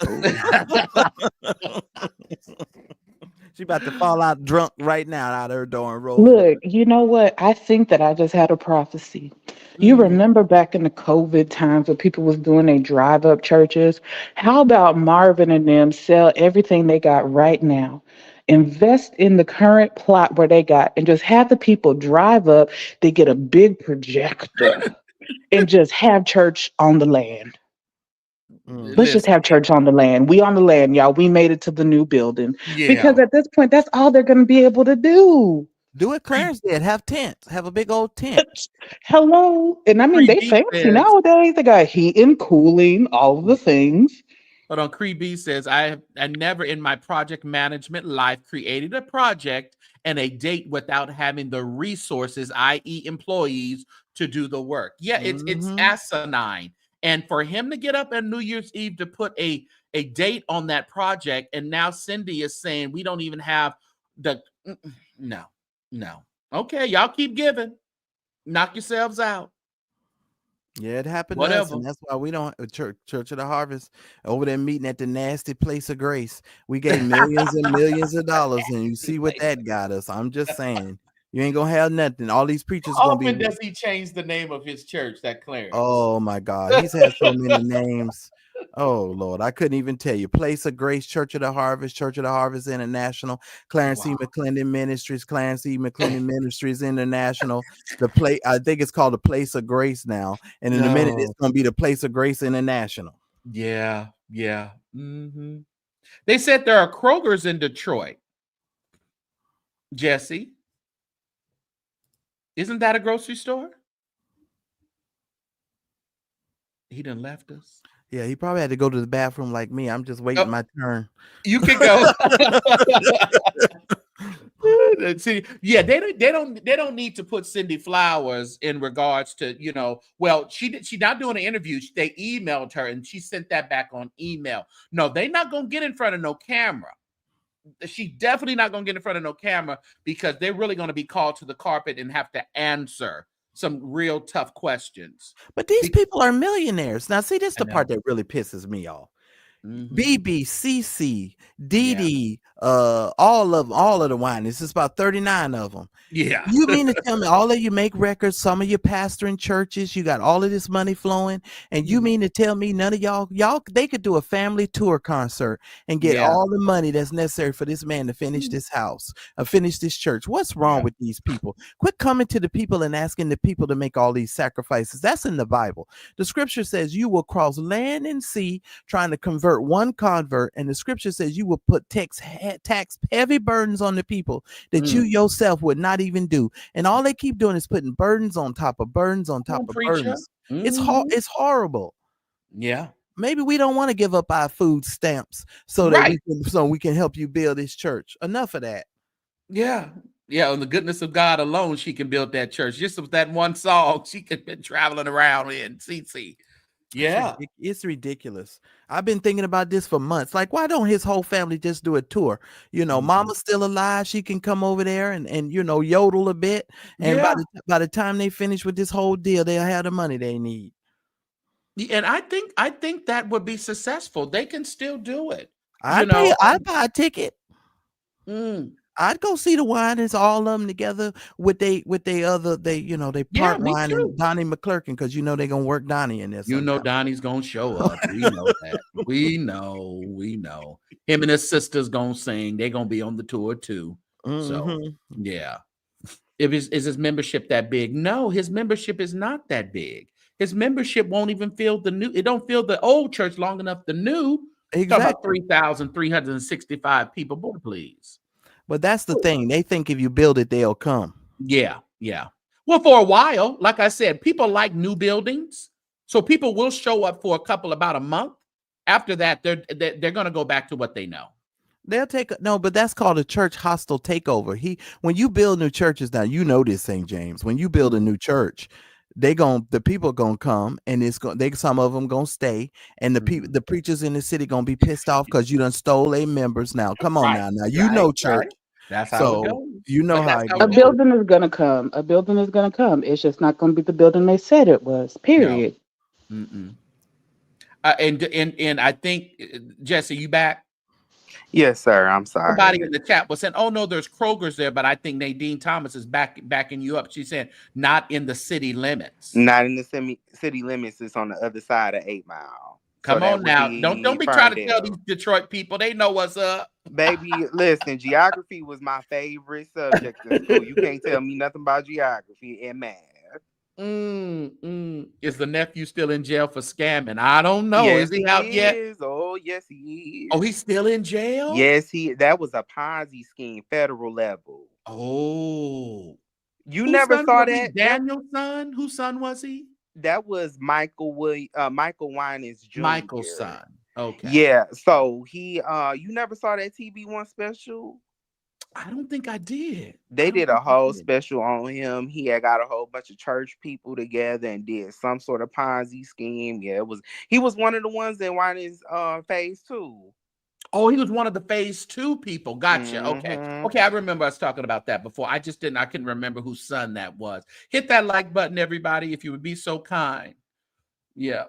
She about to fall out drunk right now out of her door and Rolls Look, Royce. you know what? I think that I just had a prophecy. You remember back in the COVID times when people was doing their drive-up churches? How about Marvin and them sell everything they got right now? Invest in the current plot where they got and just have the people drive up, they get a big projector and just have church on the land. Let's just have church on the land. We on the land, y'all. We made it to the new building. Because at this point, that's all they're going to be able to do. Do what Clarence did. Have tents. Have a big old tent. Hello. And I mean, they fancy nowadays. They got heat and cooling, all of the things. Hold on. Cree B says, I never in my project management life created a project and a date without having the resources, i.e. employees, to do the work. Yeah, it's asinine. And for him to get up on New Year's Eve to put a date on that project, and now Cindy is saying we don't even have no. Okay, y'all keep giving. Knock yourselves out. Yeah, it happened to us, and that's why we don't Church of the Harvest over there meeting at the nasty place of grace. We gave millions and millions of dollars, and you see what that got us. I'm just saying, you ain't gonna have nothing. All these preachers How gonna be. often does he change the name of his church? That Clarence. Oh my God, he's had so many names. Oh Lord, I couldn't even tell you. Place of Grace, Church of the Harvest International, Clarence E. McClendon Ministries, Clarence E. McClendon Ministries International. I think it's called the Place of Grace now, and in a minute it's going to be the Place of Grace International. Yeah. They said there are Kroger's in Detroit. Jesse, isn't that a grocery store? He done left us. Yeah, he probably had to go to the bathroom like me. I'm just waiting my turn. You can go. See, yeah, they don't need to put Cindy Flowers in regards to, well, she not doing an interview. They emailed her and she sent that back on email. No, they're not gonna get in front of no camera. She definitely not gonna get in front of no camera because they're really gonna be called to the carpet and have to answer some real tough questions. But these people are millionaires. Now, see, this is the part that really pisses me off. BBCC, DD, all of the wine. It's just about 39 of them. Yeah. You mean to tell me all of you make records, some of you pastoring churches, you got all of this money flowing, and you mean to tell me none of y'all, they could do a family tour concert and get all the money that's necessary for this man to finish this house, finish this church? What's wrong with these people? Quit coming to the people and asking the people to make all these sacrifices. That's in the Bible. The scripture says you will cross land and sea trying to convert one convert, and the scripture says you will put tax heavy burdens on the people that you yourself would not even do, and all they keep doing is putting burdens on top of burdens on top of burdens. It's horrible. Yeah, maybe we don't want to give up our food stamps so that we can help you build this church. Enough of that. Yeah, on the goodness of God alone, she can build that church. Just with that one song, she could be traveling around in CC. Yeah. It's ridiculous. I've been thinking about this for months. Like, why don't his whole family just do a tour? You know, mama's still alive. She can come over there and you know, yodel a bit. And by the time they finish with this whole deal, they'll have the money they need. And I think that would be successful. They can still do it. I'd buy a ticket. I'd go see the Winans, all of them together with they part Wine and Donnie McClurkin, because you know they're gonna work Donnie in this. You know Donnie's gonna show up. We know that. We know. Him and his sister's gonna sing. They're gonna be on the tour too. So yeah. Is his membership that big? No, his membership is not that big. His membership won't even fill the new. It don't fill the old church long enough. The new, exactly, about 3,365 people. Boy, please. But that's the thing. They think if you build it, they'll come. Yeah. Well, for a while, like I said, people like new buildings, so people will show up for about a month. After that, they're going to go back to what they know. They'll but that's called a church hostile takeover. When you build new churches now, you know this, St. James. When you build a new church, the people gonna come, and some of them gonna stay, and the preachers in the city gonna be pissed off because you done stole their members. Now, come on now you know church. Right. That's how it goes. You know how a building is gonna come. A building is gonna come. It's just not gonna be the building they said it was. Period. No. And I think Jesse, you back? Yes, sir. I'm sorry. Somebody in the chat was saying, "Oh no, there's Kroger's there," but I think Nadine Thomas is backing you up. She said, "Not in the city limits." Not in the city limits. It's on the other side of 8 Mile. Come on now, don't be trying to tell these Detroit people. They know what's up. Baby, listen, geography was my favorite subject in school. You can't tell me nothing about geography and math. Is the nephew still in jail for scamming? I don't know. Yes, is he out yet? Oh, yes, he is. Oh, he's still in jail? Yes, that was a Ponzi scheme, federal level. Oh. You never saw that? Daniel's son? Whose son was he? That was Michael Winans Jr. Michael's son. Okay. Yeah. So you never saw that TV One special? I don't think I did. They did a whole special on him. He had got a whole bunch of church people together and did some sort of Ponzi scheme. Yeah, he was one of the ones that won his phase 2. Oh, he was one of the phase 2 people. Gotcha. Okay. I remember us talking about that before. I couldn't remember whose son that was. Hit that like button, everybody, if you would be so kind. Yeah.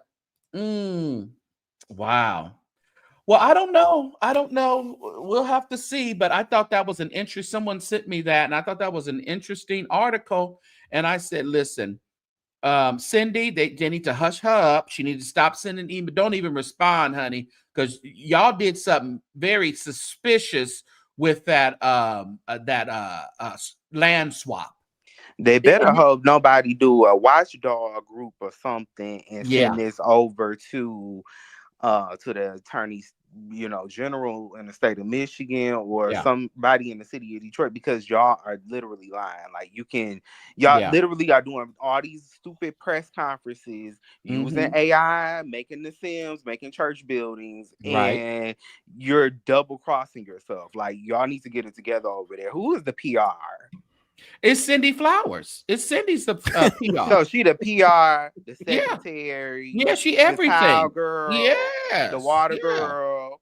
Wow. Well, I don't know. We'll have to see. But I thought that was someone sent me that, and I thought that was an interesting article. And I said, listen, Cindy, they need to hush her up. She needs to stop sending email. Don't even respond, honey, because y'all did something very suspicious with that land swap. They better hope nobody do a watchdog group or something and send this over to the attorney general in the state of Michigan or somebody in the city of Detroit, because y'all are literally lying. Like y'all literally are doing all these stupid press conferences using AI, making the Sims, making church buildings, and you're double crossing yourself. Like, y'all need to get it together over there. Who is the PR? It's Cindy Flowers. It's Cindy's the PR. So she the PR, the secretary. Yeah, she everything. The towel girl. Yes. The water girl.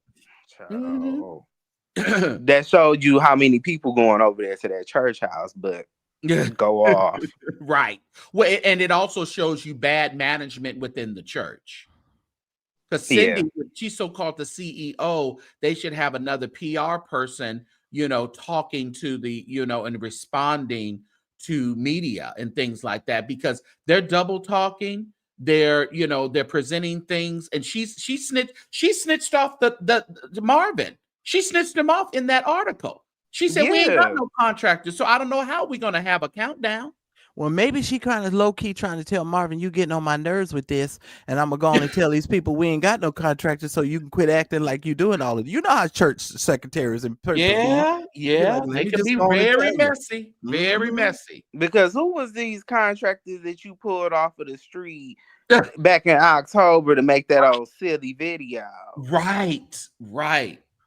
That showed you how many people going over there to that church house, but go off. Right. Well, and it also shows you bad management within the church. Because Cindy, she's so-called the CEO, they should have another PR person, talking to and responding to media and things like that, because they're double talking. They're presenting things, and she snitched off the Marvin. She snitched him off in that article. She said, we ain't got no contractors, so I don't know how we're going to have a countdown. Well, maybe she kind of low-key trying to tell Marvin, you getting on my nerves with this, and I'm going to go on and tell these people we ain't got no contractors, so you can quit acting like you doing all of it. You know how church secretaries and people they can be very messy, very messy. Because who was these contractors that you pulled off of the street back in October to make that old silly video? Right.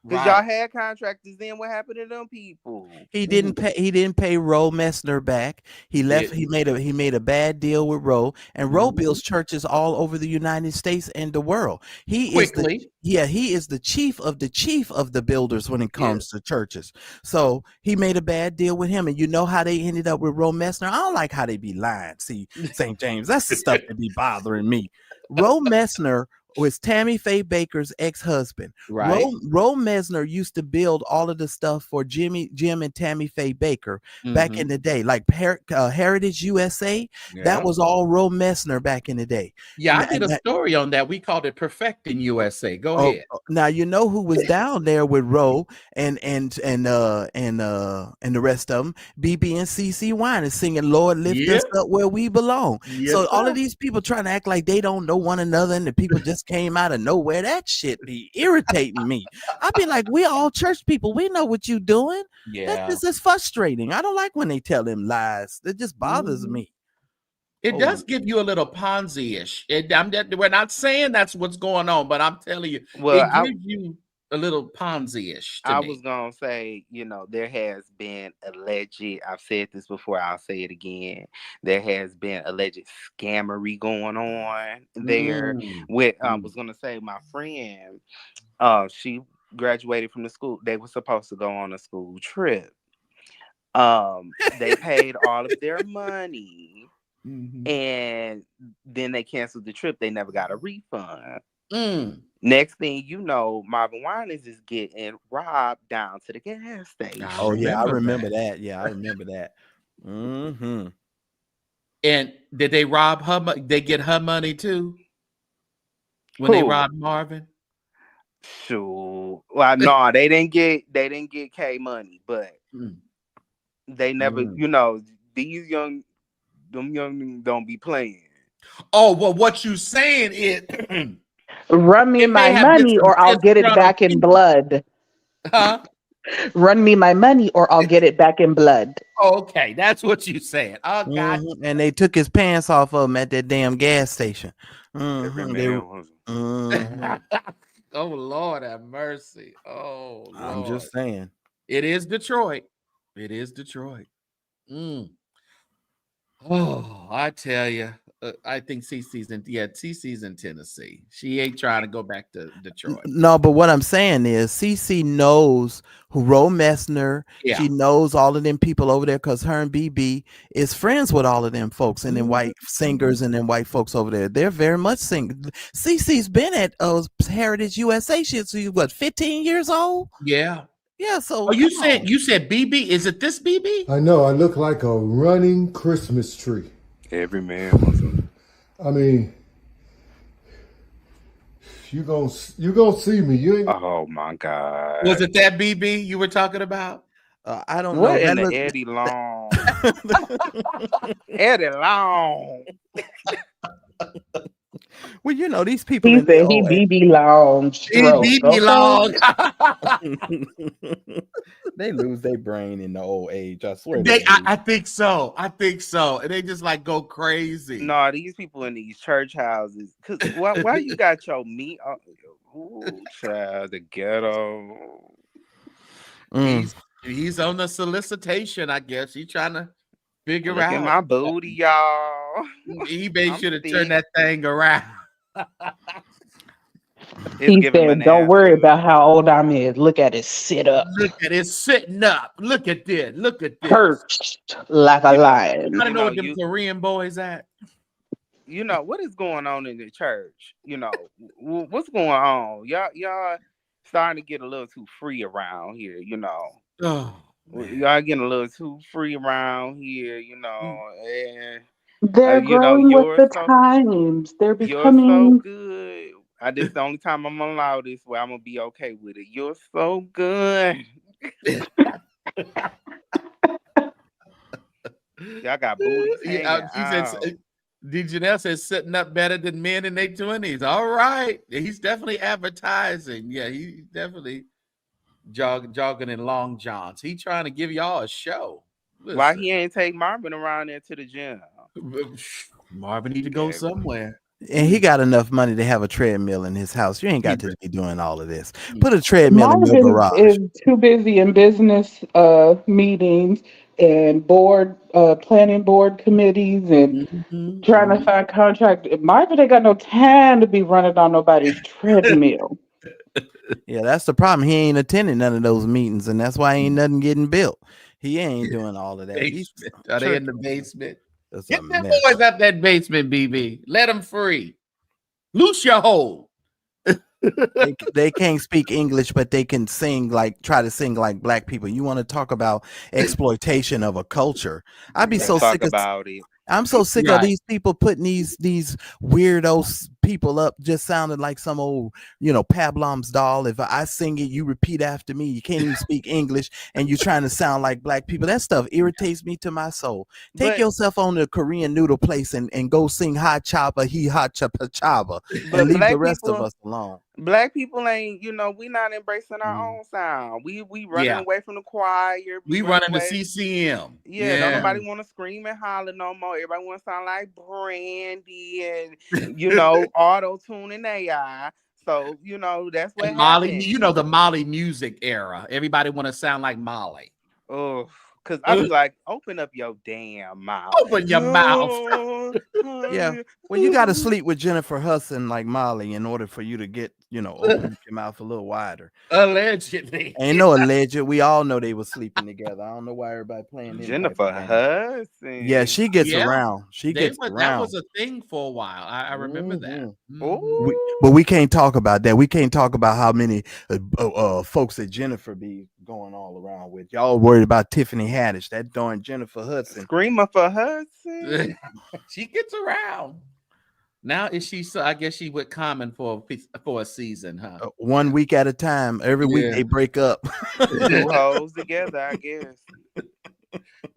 Because y'all had contractors. Then what happened to them people? He didn't pay. He didn't pay Roe Messner back. He left. He made a bad deal with Roe, and Roe builds churches all over the United States and the world. He is the chief of the builders when it comes to churches. So he made a bad deal with him, and you know how they ended up with Roe Messner. I don't like how they be lying. See, St. James, that's the stuff that be bothering me. Roe Messner was Tammy Faye Baker's ex-husband. Right. Roe Messner used to build all of the stuff for Jim and Tammy Faye Baker back in the day, like Heritage USA. That was all Roe Messner back in the day. Yeah, I did a story on that. We called it Perfecting USA. Go ahead. Now you know who was down there with Roe and the rest of them. BB and CC Wine is singing "Lord Lift Us Up Where We Belong." So all of these people trying to act like they don't know one another, and the people just came out of nowhere. That shit be irritating me. I be like, we all church people. We know what you doing. Yeah, this is frustrating. I don't like when they tell them lies. It just bothers me. It does give you a little Ponzi-ish. We're not saying that's what's going on, but I'm telling you, it gives you a little Ponzi-ish to me. Was gonna say, there has been alleged. I've said this before. I'll say it again. There has been alleged scammery going on there. With I was gonna say, my friend, she graduated from the school. They were supposed to go on a school trip. They paid all of their money. And then they canceled the trip. They never got a refund. Next thing you know, Marvin Winans is getting robbed down to the gas station. I remember that. Yeah, I remember that. And did they rob her? They get her money too when they robbed Marvin. Sure. Well, no, they didn't get K money, but they never. These young don't be playing. Oh, well, what you saying is run me my money or I'll get it back in blood. Huh? Run me my money or I'll get it back in blood. Okay, that's what you saying. Oh, God. And they took his pants off of him at that damn gas station. Oh, Lord have mercy. Oh, Lord. I'm just saying. It is Detroit. Oh, I tell you, I think CC's in Tennessee. She ain't trying to go back to Detroit. No, but what I'm saying is CC knows who Roe Messner. Yeah. She knows all of them people over there because her and BB is friends with all of them folks and then white singers and then white folks over there. They're very much singing. CC's been at Heritage USA. She's 15 years old? Yeah. Yeah, so you said BB? Is it this BB? I know I look like a running Christmas tree. Every man wants them. I mean, you gonna see me. You ain't. Oh my God! Was it that BB you were talking about? I don't know. What in the Eddie Long? Eddie Long. Well, these people. He said he BB Long. BB Long. They lose their brain in the old age. I swear. I think so. And they just go crazy. No, these people in these church houses. Cause why you got your meat? Child, the ghetto. He's on the solicitation. I guess he's trying to figure out. Look at my booty, y'all. eBay should have turned that thing around. He said, "Don't worry about how old I'm is. Look at it sit up. Look at it sitting up. Look at this. Perched like a lion." I don't know what them Korean boys at. What is going on in the church? What's going on? Y'all starting to get a little too free around here. Oh, y'all getting a little too free around here. And they're growing with the times. They're becoming so good. This is the only time I'm gonna allow this where I'm gonna be okay with it. You're so good. Y'all got booties. Janelle says sitting up better than men in their 20s. All right. He's definitely advertising. Yeah, he's definitely jogging in long johns. He's trying to give y'all a show. Listen. Why he ain't take Marvin around there to the gym? Marvin need to go somewhere. And he got enough money to have a treadmill in his house. You ain't got to He- be doing all of this. he- Put a treadmill in your Marvin garage. is too busy in business meetings and board planning board committees and trying to find contract. Marvin ain't got no time to be running on nobody's treadmill. Yeah, that's the problem. He ain't attending none of those meetings, and that's why ain't nothing getting built. He ain't doing all of that. These Basement. Are they church in the basement? is Get a them mess. boys out that basement, BB. Let them free. Loose your hold. They can't speak English, but they can try to sing like black people. You want to talk about exploitation of a culture? I'd be Let's so talk sick of. about it. I'm so sick of these people putting these weirdos people up just sounding like some old, Pablum's doll. If I sing it, you repeat after me. You can't even speak English and you're trying to sound like black people. That stuff irritates me to my soul. Take yourself on the Korean noodle place and go sing Ha Chaba He Ha Chapa Chaba and leave the rest of us alone. Black people ain't, we not embracing our own sound. We running away from the choir. We running the CCM. Yeah, don't nobody want to scream and holler no more. Everybody want to sound like Brandy and auto tune and AI. So that's what Molly. happened. The Molly music era. Everybody want to sound like Molly. Oh, because I be like, open up your damn mouth. Open your mouth. Yeah. Well, you got to sleep with Jennifer Hudson like Molly in order for you to get, open up your mouth a little wider. Allegedly. Ain't no alleged. We all know they were sleeping together. I don't know why everybody playing them Jennifer Hudson. Yeah, she gets around. That was a thing for a while. I remember that. But we can't talk about that. We can't talk about how many folks that Jennifer be going all around with. Y'all worried about Tiffany Haddish, that darn Jennifer Hudson. Screaming for Hudson. She gets around. Now is she? So I guess she with Common for a season, huh? 1 week at a time. Every week they break up. Two hoes together, I guess.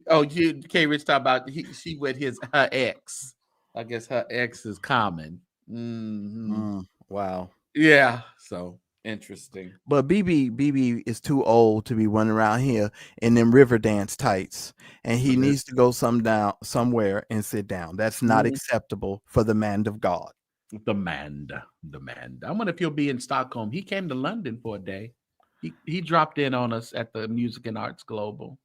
Oh, K. Rich talk about she with her ex. I guess her ex is Common. Wow. Yeah. So interesting. But BB is too old to be running around here in them river dance tights, and he needs to go somewhere and sit down. That's not acceptable for the man of God. The man. I wonder if he'll be in Stockholm. He came to London for a day. He dropped in on us at the Music and Arts Global.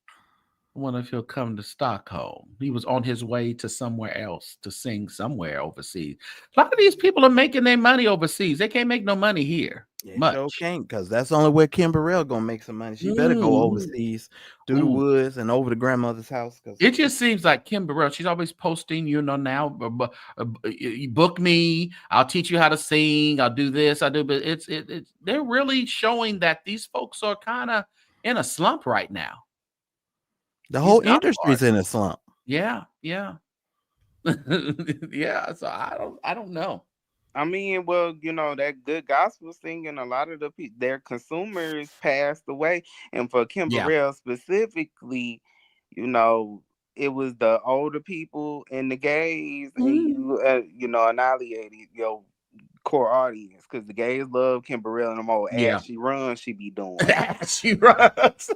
I wonder if he'll come to Stockholm. He was on his way to somewhere else to sing somewhere overseas. A lot of these people are making their money overseas. They can't make no money here. Much. Sure can't, because that's only where Kim Burrell gonna make some money. She better go overseas, through the woods and over to grandmother's house. It just seems like Kim Burrell, she's always posting, now, book me, I'll teach you how to sing, I'll do this, I'll do, but it's they're really showing that these folks are kind of in a slump right now. The whole industry's in a slump. Yeah. Yeah. So I don't know. I mean, well, that good gospel singing, a lot of their consumers passed away. And for Kim Burrell specifically, it was the older people and the gays, and you annihilated your core audience, because the gays love Kim Burrell and the more ashy runs she be doing. Ashy runs.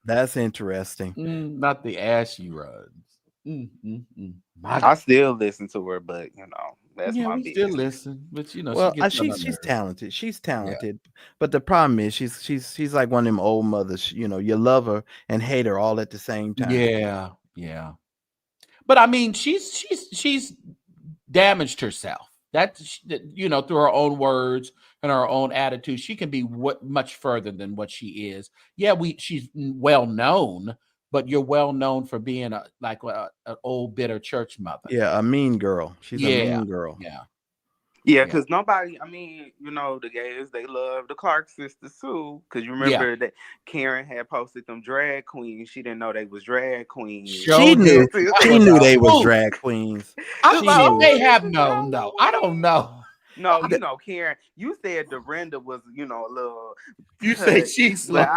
That's interesting. Not the ashy runs. I still listen to her, but that's my business. Still listen, but she's talented. She's talented, but the problem is she's like one of them old mothers. You love her and hate her all at the same time. Yeah. But I mean, she's damaged herself. That's through her own words and her own attitude, she can be much further than what she is. Yeah, she's well known. But you're well known for being an old bitter church mother. Yeah, a mean girl. She's a mean girl. Yeah, because nobody, the gays, they love the Clark sisters too. Because you remember that Karen had posted them drag queens. She didn't know they was drag queens. She knew they was drag queens. I may have known, though. I don't know. No, Karen, you said Dorinda was, a little. You say she's like.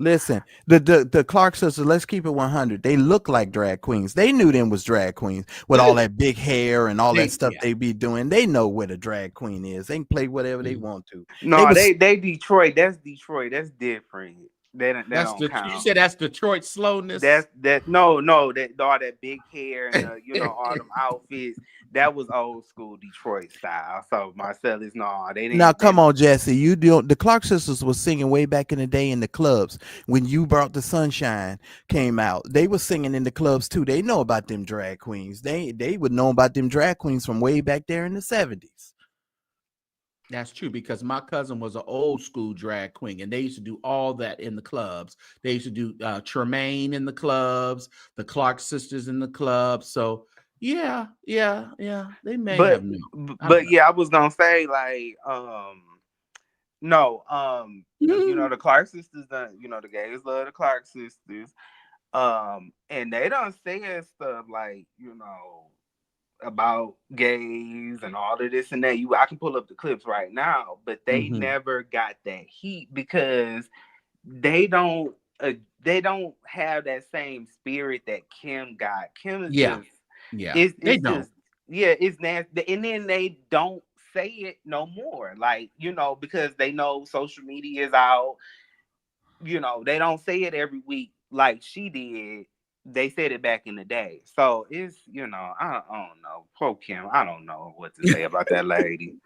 Listen, the Clark sisters, let's keep it 100. They look like drag queens. They knew them was drag queens with all that big hair and all that stuff they be doing. They know what a drag queen is. They can play whatever they want to. No, they Detroit. That's Detroit. That's different. They don't count. You said that's Detroit slowness. No, that all that big hair and all them outfits. That was old school Detroit style. So Marcellus, no, they didn't. Now come on, Jesse. You don't. The Clark sisters was singing way back in the day in the clubs when You Brought the Sunshine came out. They were singing in the clubs too. They know about them drag queens. They would know about them drag queens from way back there in the 70s. That's true, because my cousin was an old school drag queen, and they used to do all that in the clubs. They used to do Tremaine in the clubs, the Clark sisters in the clubs. So yeah, they may have known. I was gonna say like the Clark sisters done, the gays love the Clark sisters. And they done said stuff like, about gays and all of this and that. I can pull up the clips right now, but they never got that heat because they don't have that same spirit that Kim got. Kim is it's nasty, and then they don't say it no more, like because they know social media is out. They don't say it every week like she did. They said it back in the day. So it's, I don't know. Poor Kim. I don't know what to say about that lady.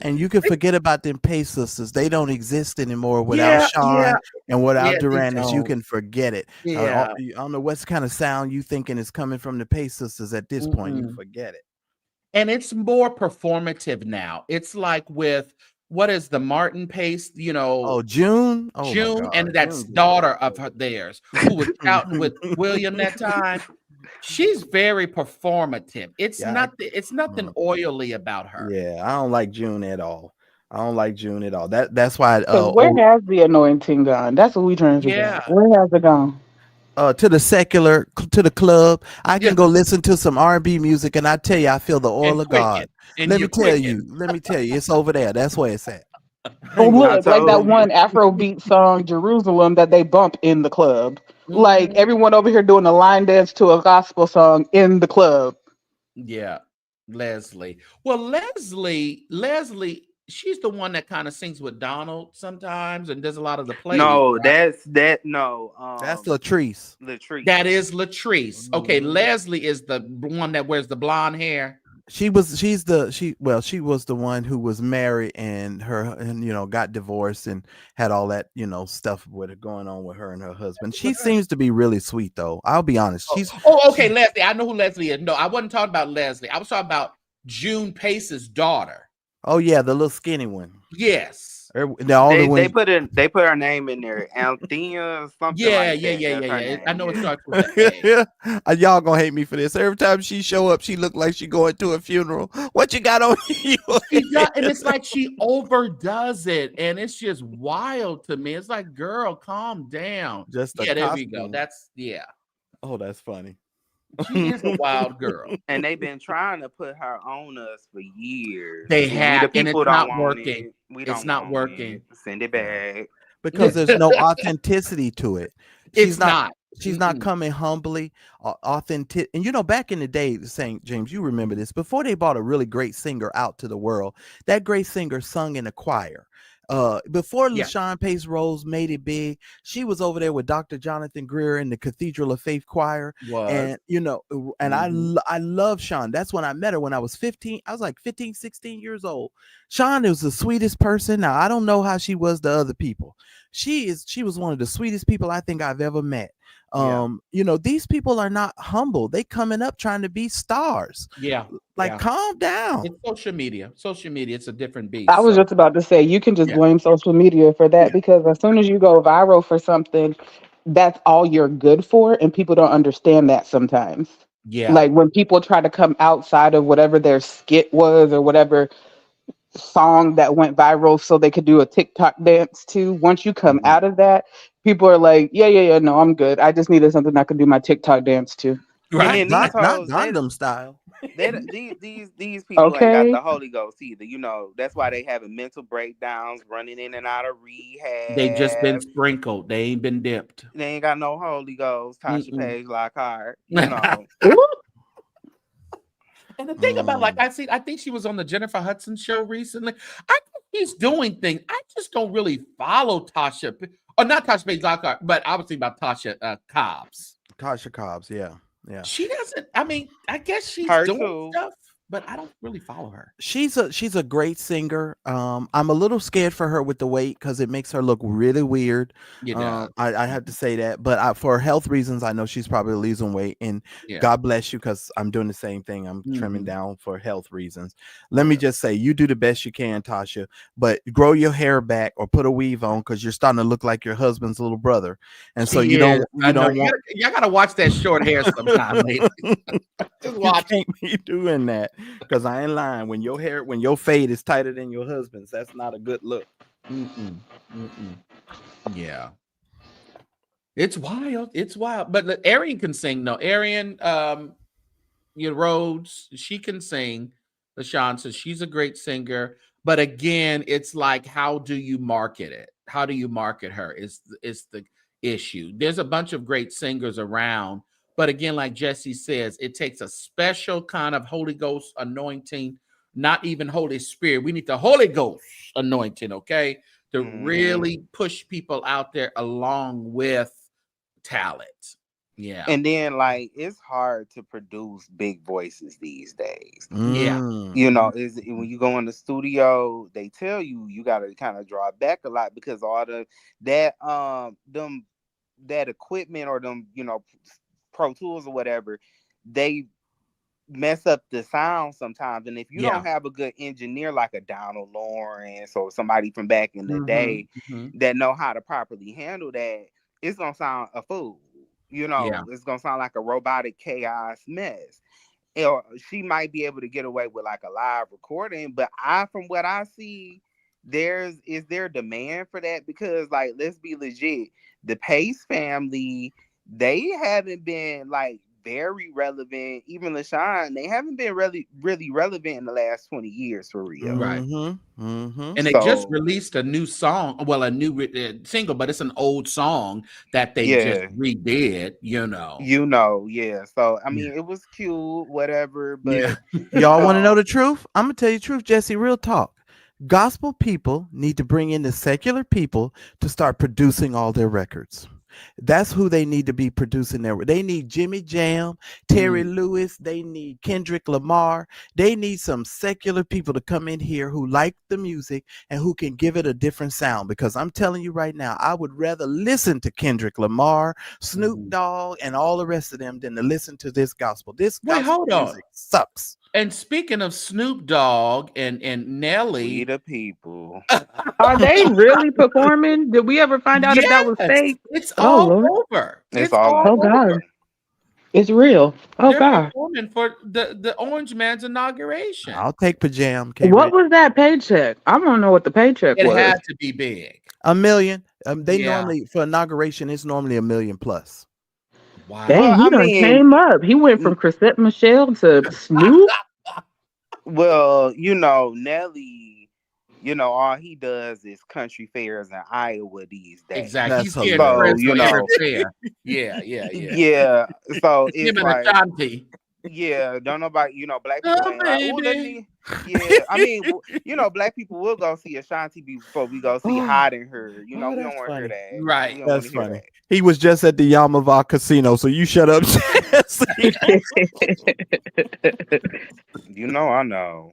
And you can forget about them Pay sisters. They don't exist anymore without Sean and without Duranus. You can forget it. I don't know what kind of sound you thinking is coming from the Pay sisters at this point. You forget it. And it's more performative now. It's like with what is the Martin Pace, June? June, and that's daughter of theirs who was shouting with William that time. She's very performative. It's nothing oily about her. Yeah, I don't like June at all. That's why. Where has the anointing gone? That's what we trying to figure out. Where has it gone? To the club. I can go listen to some R&B music, and I tell you, I feel the oil of God. Let me tell you, it's over there. That's where it's at. Oh, look, like that one Afrobeat song, Jerusalem, that they bump in the club. Like everyone over here doing a line dance to a gospel song in the club. Yeah, Leslie. Well, Leslie, she's the one that kind of sings with Donald sometimes and does a lot of the plays. No, right? that's Latrice. That is Latrice. Okay, Leslie is the one that wears the blonde hair. She was the one who was married and got divorced and had all that stuff with it going on with her and her husband. She seems to be really sweet though. I'll be honest. Okay, Leslie. I know who Leslie is. No, I wasn't talking about Leslie. I was talking about June Pace's daughter. Oh yeah, the little skinny one. Yes. They put her name in there, Althea or something. Yeah. I know it starts with that. Y'all gonna hate me for this. Every time she show up, she look like she going to a funeral. What you got on you? And it's like she overdoes it, and it's just wild to me. It's like, girl, calm down. There we go. Oh, that's funny. She is a wild girl, and they've been trying to put her on us for years. They have, and it's not working. It's not working. Send it back because there's no authenticity to it. She's not. She's not coming humbly, authentic. And back in the day, St. James, you remember this, before they brought a really great singer out to the world, that great singer sung in a choir. Before LaShawn Pace Rose made it big, she was over there with Dr. Jonathan Greer in the Cathedral of Faith Choir. And I love Sean. That's when I met her when I was 15. I was like 15, 16 years old. Sean was the sweetest person. Now I don't know how she was to other people. She was one of the sweetest people I think I've ever met. These people are not humble. They coming up trying to be stars. Calm down. It's social media. It's a different beast. I was just about to say, you can just blame social media for that because as soon as you go viral for something, that's all you're good for, and people don't understand that sometimes. Like when people try to come outside of whatever their skit was or whatever song that went viral so they could do a TikTok dance to. Once you come out of that, people are like, no, I'm good. I just needed something I could do my TikTok dance to. Right, not Gundam style. These people ain't got the Holy Ghost either. That's why they having mental breakdowns, running in and out of rehab. They just been sprinkled. They ain't been dipped. They ain't got no Holy Ghost. Tasha Page Lockhart. And the thing about, I think she was on the Jennifer Hudson show recently. I think he's doing things. I just don't really follow Tasha. Oh, not Tasha Payne Lockhart, but I was thinking about Tasha Cobbs. Tasha Cobbs, yeah. She doesn't. I mean, I guess she's Her doing too. stuff, but I don't really follow her. She's a great singer. I'm a little scared for her with the weight because it makes her look really weird. You know. I have to say that, but for health reasons, I know she's probably losing weight, and Yeah. God bless you because I'm doing the same thing. I'm trimming Mhm. down for health reasons. Let me just say, you do the best you can, Tasha, but grow your hair back or put a weave on because you're starting to look like your husband's little brother, and so you don't want. Y'all gotta watch that short hair sometime, lady. Just watch. You can't be doing that because I ain't lying. When your fade is tighter than your husband's, that's not a good look. Yeah. It's wild. It's wild. But look, Arian can sing. No, Arian, Rhodes, she can sing. LaShawn says she's a great singer. But again, it's like, how do you market it? How do you market her? Is the issue. There's a bunch of great singers around. But again, like Jesse says, it takes a special kind of Holy Ghost anointing, not even Holy Spirit. We need the Holy Ghost anointing, okay, to really push people out there along with talent. Yeah. And then like it's hard to produce big voices these days. Yeah. You know, is when you go in the studio, they tell you got to kind of draw back a lot because all that equipment or them, Pro Tools or whatever, they mess up the sound sometimes. And if you don't have a good engineer like a Donald Lawrence or somebody from back in the day that know how to properly handle that, it's gonna sound a fool. It's gonna sound like a robotic chaos mess. Or she might be able to get away with like a live recording, but from what I see, is there demand for that? Because like, let's be legit, the Pace family, they haven't been like very relevant. Even LaShawn, they haven't been really relevant in the last 20 years for real. Right. And they just released a new song, well, a new single, but it's an old song that they just redid, So I mean, it was cute, whatever, but y'all want to know the truth? I'm gonna tell you the truth, Jesse. Real talk. Gospel people need to bring in the secular people to start producing all their records. That's who they need to be producing their. They need Jimmy Jam, Terry Lewis. They need Kendrick Lamar. They need some secular people to come in here who like the music and who can give it a different sound. Because I'm telling you right now, I would rather listen to Kendrick Lamar, Snoop Dogg, and all the rest of them than to listen to this gospel. This gospel music sucks. And speaking of Snoop Dogg and Nelly, we the people. Are they really performing? Did we ever find out if that was fake? It's all over. It's all over. God. It's real. Oh, They're God. performing for the Orange Man's inauguration. I'll take Pajam. What was that paycheck? I want to know what the paycheck was. It had to be big. $1 million. They normally, for inauguration, it's normally $1 million plus. Wow. Dang, he done came up. He went from Chrisette Michelle to Snoop. Well, Nelly, all he does is country fairs in Iowa these days. Exactly. He's here fair. Yeah. So it's him like, and Ashanti. Yeah, don't nobody, black people ain't like, let me. Yeah, I mean, black people will go see Ashanti before we go see Hiding Her. We don't want to hear that. Right. That's funny. He was just at the Yamava Casino, so you shut up, Jesse. I know.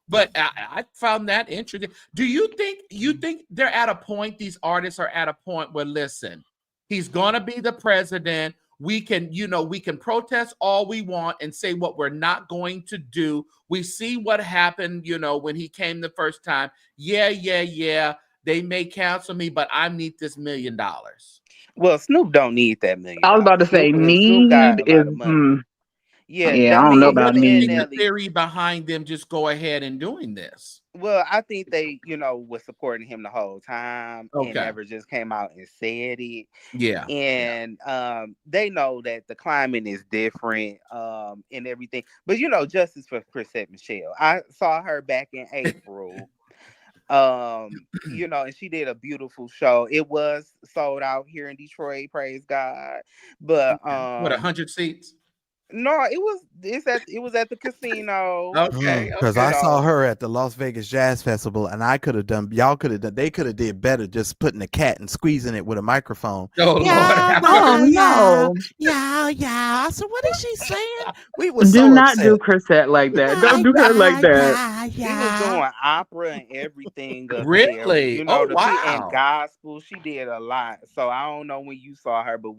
But I found that interesting. Do you think they're at a point? These artists are at a point where, listen, he's gonna be the president. We can, we can protest all we want and say what we're not going to do. We see what happened, when he came the first time. Yeah. They may cancel me, but I need this $1 million. Well, Snoop don't need that $1 million. I was about to say, need is. Yeah, I don't know about need. The theory behind them just go ahead and doing this. Well, I think they, was supporting him the whole time and never just came out and said it. Yeah. And they know that the climate is different and everything. But, justice for Chrisette Michelle. I saw her back in April. And she did a beautiful show. It was sold out here in Detroit, praise God. But what, 100 seats? No, it was at the casino. Okay, Because I okay. saw her at the Las Vegas Jazz Festival, and I could have done. Y'all could have done. They could have did better just putting a cat and squeezing it with a microphone. Oh Lord, have Oh mercy. no! Yeah. So what is she saying? We were Do so not do upset. Chrisette like that. Don't do her like that. She was doing opera and everything up there. Really? You know, Oh the and wow. gospel. She did a lot. So I don't know when you saw her, but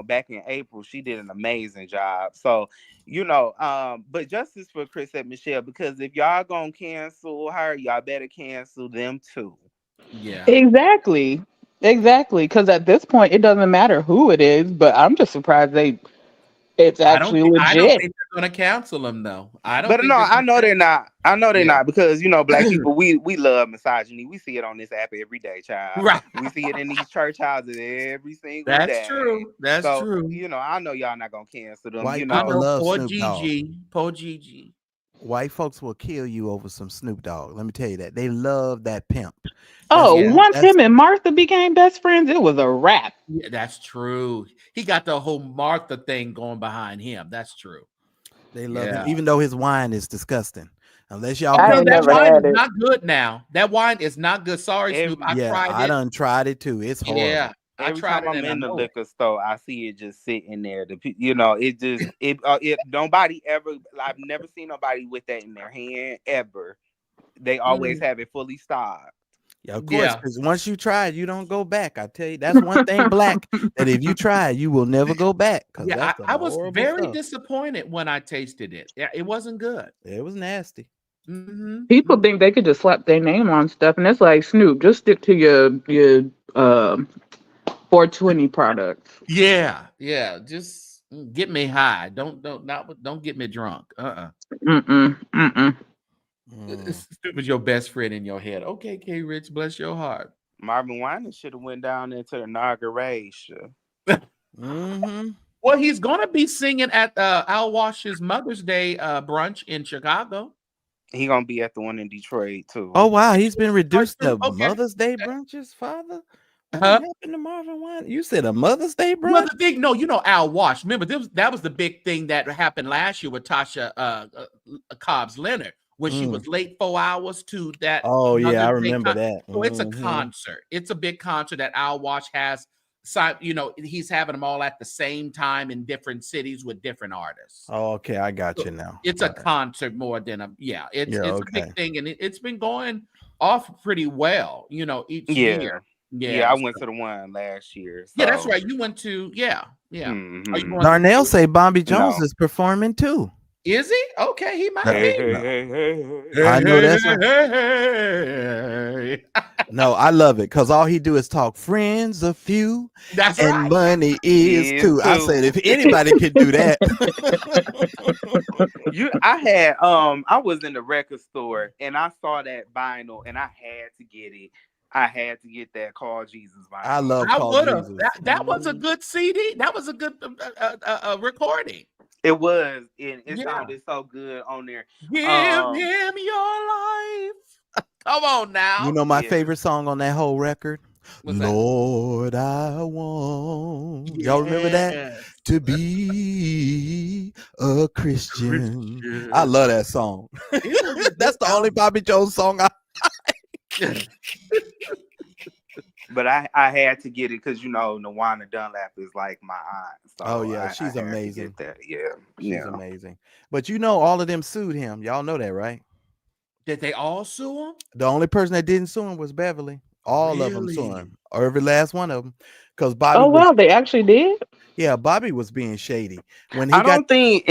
back in April, she did an amazing job. So, but justice for Chrisette Michelle, because if y'all gonna cancel her, y'all better cancel them too. Yeah. Exactly. Because at this point, it doesn't matter who it is. But I'm just surprised it's actually I don't legit. think they're gonna cancel them though. I don't But think no, they're I gonna know they're not. I know they're Yeah. not because black people we love misogyny. We see it on this app every day, child. Right. We see it in these church houses every single That's day. true. That's So true. I know y'all not gonna cancel them. White I people know love poor Snoop Dogg. Gigi. Poor Gigi. White folks will kill you over some Snoop Dogg. Let me tell you that. They love that pimp. Oh, Yeah. once him and Martha became best friends, it was a wrap. Yeah, that's true. He got the whole Martha thing going behind him. That's true. They love Yeah. him, even though his wine is disgusting. Unless y'all I ain't That never wine had is it. not good now. That wine is not good. Sorry, Snoop. I Yeah, tried I it. done tried it too. It's horrible. Yeah. I Every tried time it I'm and I in the know it. liquor store, I see it just sitting there. It just it nobody ever. I've never seen nobody with that in their hand ever. They always have it fully stocked. Yeah, of course, Yeah. because once you try it, you don't go back. I tell you, that's one thing black that if you try it, you will never go back. Because Yeah, that's some I was horrible very stuff. disappointed when I tasted it. Yeah, it wasn't good. It was nasty. Mm-hmm. People think they could just slap their name on stuff, and it's like Snoop. Just stick to your 420 products. Yeah, yeah. Just get me high. Don't get me drunk. Mm-mm. Mm-mm. Stupid, your best friend in your head. Okay, K. Rich, bless your heart. Marvin Wine should have went down into the inauguration. Mm-hmm. Well, he's gonna be singing at Al Wash's Mother's Day brunch in Chicago. He gonna be at the one in Detroit too. Oh wow, he's been reduced to Okay. Mother's Day brunches, Father. What Huh? happened to Marvin Wine? You said a Mother's Day brunch? Well, the thing, no, Al Wash. Remember, that was the big thing that happened last year with Tasha Cobbs Leonard when she was late 4 hours to that. Oh yeah, I Mother's Day remember that. So it's a concert. It's a big concert that Al Wash has. He's having them all at the same time in different cities with different artists. Oh, okay, I got you now. It's a concert more than it's okay. a big thing, and it's been going off pretty well, each year. Yeah, I went to the one last year. So. Yeah, that's right. You went to yeah. Mm-hmm. Are you going Darnell say Bobby Jones is performing too. Is he? Okay, he might be. I know that's No, I love it because all he do is talk friends a few. That's and right. Money is too. I said if anybody can do that. I was in the record store and I saw that vinyl and I had to get it. I had to get that Call Jesus vinyl. I love Call Jesus. That was a good CD. That was a good recording. It was, and it sounded so good on there. Give him your life. Come on now. You know my favorite song on that whole record? What's Lord, I want. Y'all remember that? To be a Christian. I love that song. That's the only Bobby Jones song I like. But I had to get it because Nawana Dunlap is like my aunt. So she's amazing. She's amazing. But all of them sued him. Y'all know that, right? Did they all sue him? The only person that didn't sue him was Beverly. All of them sued him. Every last one of them. Because Bobby. Oh wow, they actually did. Yeah, Bobby was being shady when I don't think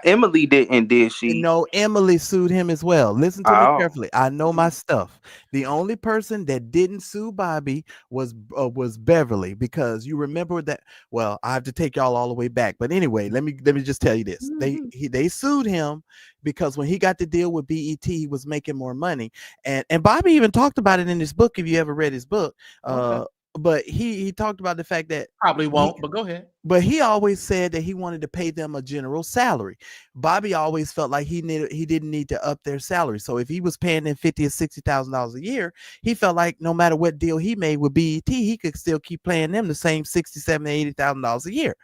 Emily did she? No, Emily sued him as well. Listen to me carefully. I know my stuff. The only person that didn't sue Bobby was Beverly, because you remember that. Well, I have to take y'all all the way back. But anyway, let me just tell you this. They sued him because when he got to deal with BET, he was making more money. And Bobby even talked about it in his book, if you ever read his book. Okay. But he talked about the fact that probably won't, but go ahead. But he always said that he wanted to pay them a general salary. Bobby always felt like he didn't need to up their salary. So if he was paying them $50,000 or $60,000 a year, he felt like no matter what deal he made with BET, he could still keep paying them the same $60,000, $70,000, $80,000 a year.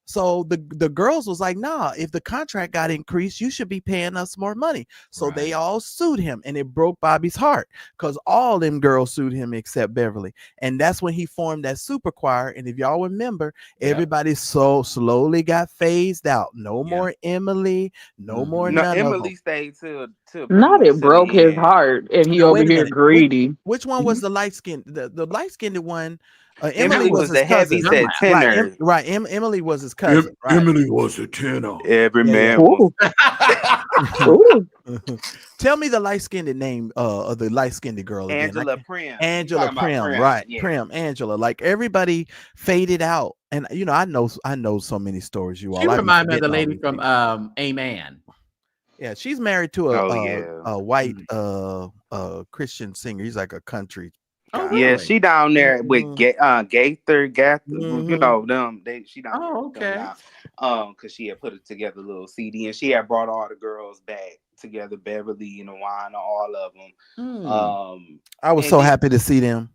So the girls was like, nah, if the contract got increased, you should be paying us more money. So they all sued him, and it broke Bobby's heart because all them girls sued him except Beverly. And that's when he formed that super choir. And if y'all remember, everybody so slowly got phased out. No more Emily, no more none of Emily them. stayed till Not pretty it much to broke the his end. heart, and he Now over wait a here minute. greedy. Which one was the light skinned? The light skinned one. Emily was his the heavy cousin. set tenor. Emily was his cousin. Right. Emily was a tenor. Every Yeah, man was. Ooh. Tell me the light skinned name of the light skinned girl again. Angela Prim. Angela Talking about Prim, Prim, right? yeah. Prim, Angela. Like everybody faded out, and you know, I know so many stories. You all. She I be remind me of the forgetting all lady these from people. Amen. Yeah, she's married to Oh, a white Christian singer. He's like a country Oh, guy. Yeah, really? she down there with Gaither, Mhm. you know them. She down there Oh, with them okay. now. Because she had put it together a little CD, and she had brought all the girls back together, Beverly and Awana, all of them. I was and so then- happy to see them.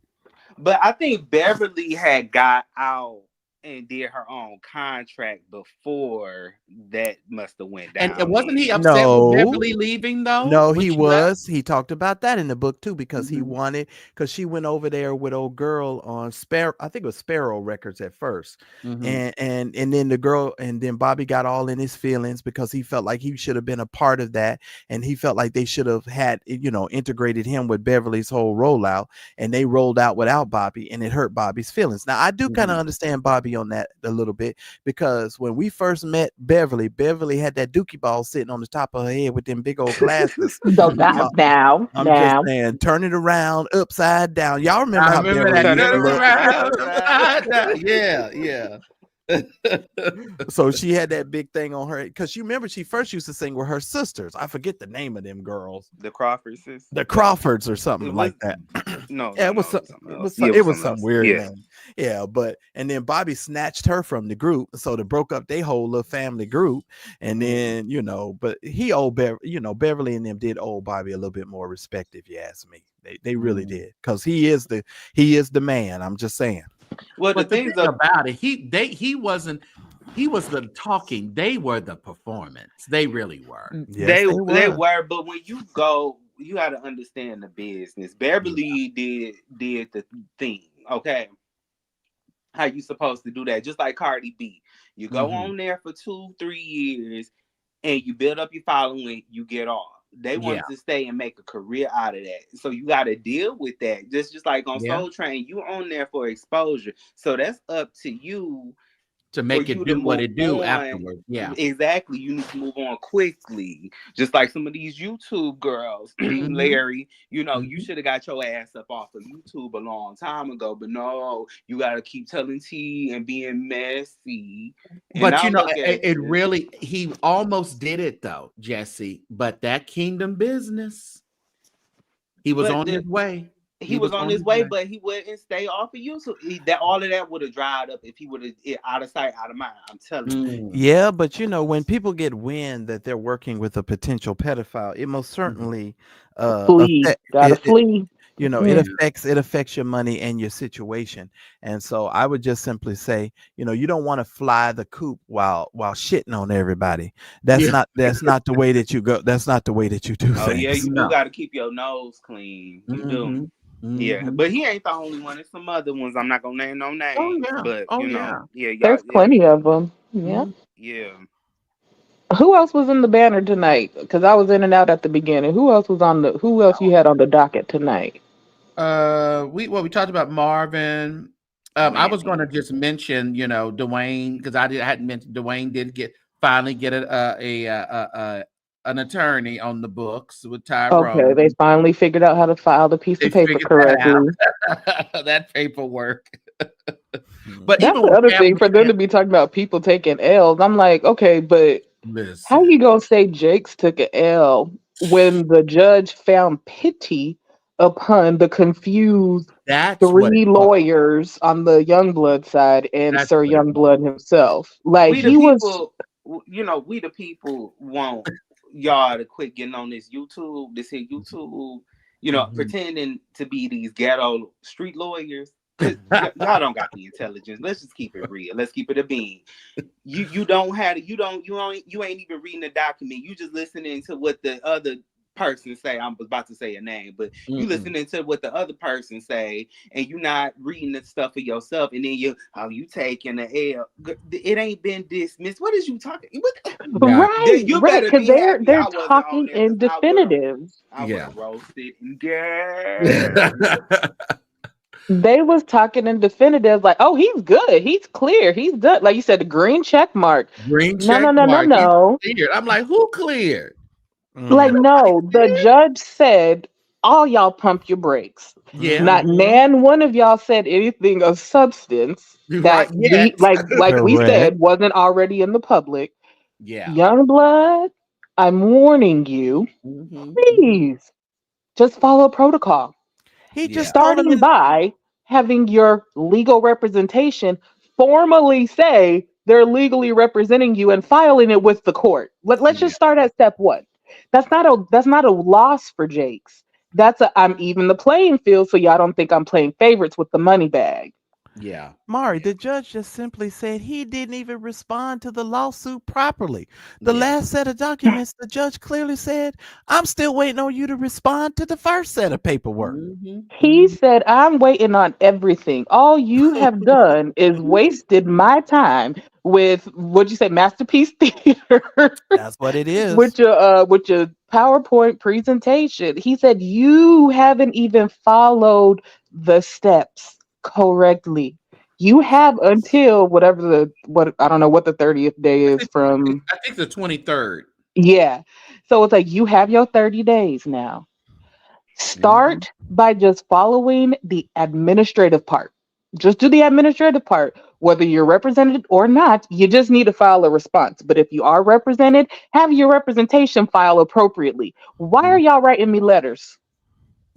But I think Beverly had got out and did her own contract before that must have went down. And wasn't he then. upset No. with Beverly leaving though? No, when he she left? was. He talked about that in the book too, because he wanted, because she went over there with old girl on Sparrow. I think it was Sparrow Records at 1st, and then the girl, and then Bobby got all in his feelings because he felt like he should have been a part of that, and he felt like they should have had, you know, integrated him with Beverly's whole rollout, and they rolled out without Bobby, and it hurt Bobby's feelings. Now I do kind of understand Bobby on that a little bit, because when we first met Beverly had that dookie ball sitting on the top of her head with them big old glasses. So now, I'm just saying, turn it around upside down. Y'all remember I how remember Beverly that. used to Turn look? around. Yeah. So she had that big thing on her, because you remember she first used to sing with her sisters. I forget the name of them girls. The Crawford sisters. The Crawfords or something like that. It was some weird name. Yeah, but and then Bobby snatched her from the group, so they broke up their whole little family group. And then, you know, but he owed Beverly and them did owe Bobby a little bit more respect, if you ask me. They really did, because he is the man. I'm just saying. Well, but the thing about it, he was the talking. They were the performance. They really were. Yes, they were. But when you go, you got to understand the business. Beverly did the thing. Okay, how you supposed to do that? Just like Cardi B, you go on there for 2-3 years, and you build up your following. You get off. They wanted to stay and make a career out of that. So you got to deal with that. Just like on Soul Train, you on there for exposure. So that's up to you to make it do what it do afterwards. Yeah, exactly. You need to move on quickly. Just like some of these YouTube girls, Larry, you know, you should have got your ass up off of YouTube a long time ago, but no, you got to keep telling tea and being messy. But you know, it really, he almost did it though, Jesse, but that kingdom business, he was on his way. He was on his way, but he wouldn't stay off of YouTube. All of that would have dried up if he would have out of sight, out of mind. I'm telling you. Yeah, but you know, when people get wind that they're working with a potential pedophile, it most certainly flee. Gotta flee. You know, it affects your money and your situation. And so I would just simply say, you know, you don't want to fly the coop while shitting on everybody. That's not the way that you go. That's not the way that you do things. Oh yeah, you do got to keep your nose clean. You do. Yeah, but he ain't the only one. There's some other ones. I'm not gonna name no names. Oh yeah, but you know, there's plenty of them. Yeah, yeah. Who else was in the banner tonight? Because I was in and out at the beginning. Who else was on the? Who else you had on the docket tonight? We talked about Marvin. I was going to just mention, you know, Dwayne, because I hadn't mentioned Dwayne did finally get an attorney on the books with Tyrone. Okay, they finally figured out how to file the piece of paper correctly. That paperwork. But that's the other thing, for them to be talking about people taking L's. I'm like, okay, but how you gonna say Jakes took an L when the judge found pity upon the confused That's what it three was. lawyers on the Youngblood side and That's Sir what it was. Youngblood himself. Like We the he was people, we the people want y'all to quit getting on this YouTube, Mhm. pretending to be these ghetto street lawyers. Cause y'all don't got the intelligence. Let's just keep it real. Let's keep it a bean. You don't have it. You ain't even reading the document. You just listening to what the other person say. I'm about to say a name, but you listening to what the other person say, and you not reading the stuff for yourself. And then you taking the L. It ain't been dismissed. What is you talking? Yeah. You right, better because be happy they're I wasn't on talking there, because in definitives. I would Yeah. have roasted and gay. They was talking in definitive, like, oh, he's good, he's clear, he's good. Like you said, the green check mark. Green No, no, check no, no, mark. He's no. cleared. I'm like, who cleared? Like, Mhm. no, the judge said, all y'all pump your brakes. Yeah. Not Mhm. man one of y'all said anything of substance that Right. Yet. like we Correct. said wasn't already in the public. Yeah. Young blood, I'm warning you, Mm-hmm. please just follow protocol. He Yeah. just told him Starting in. by having your legal representation formally say they're legally representing you and filing it with the court. Let's Yeah. just start at step one. That's not a loss for Jakes. That's a I'm even the playing field so y'all don't think I'm playing favorites with the money bag. Yeah. Mari, Yeah. the judge just simply said he didn't even respond to the lawsuit properly. The Yeah. last set of documents, the judge clearly said, I'm still waiting on you to respond to the first set of paperwork. Mm-hmm. He said, I'm waiting on everything. All you have done is wasted my time with what'd you say, Masterpiece Theater. That's what it is. with your PowerPoint presentation. He said you haven't even followed the steps correctly. You have until whatever what I don't know what the 30th day I is think, from. I think the 23rd. Yeah. So it's like you have your 30 days now. Mm-hmm. Start by just following the administrative part. Just do the administrative part. Whether you're represented or not, you just need to file a response. But if you are represented, have your representation file appropriately. Why are y'all writing me letters?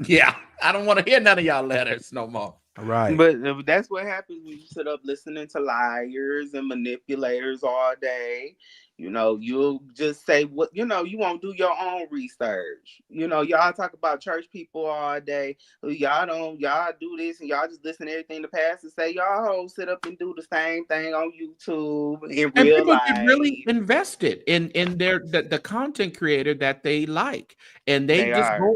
Yeah. I don't want to hear none of y'all letters no more. Right. But that's what happens when you sit up listening to liars and manipulators all day. You'll just say you won't do your own research. Y'all talk about church people all day. Y'all do this and y'all just listen to everything the pastor say. Y'all hoes sit up and do the same thing on YouTube in And real people get really life. invested in the content creator that they like, and they They just are.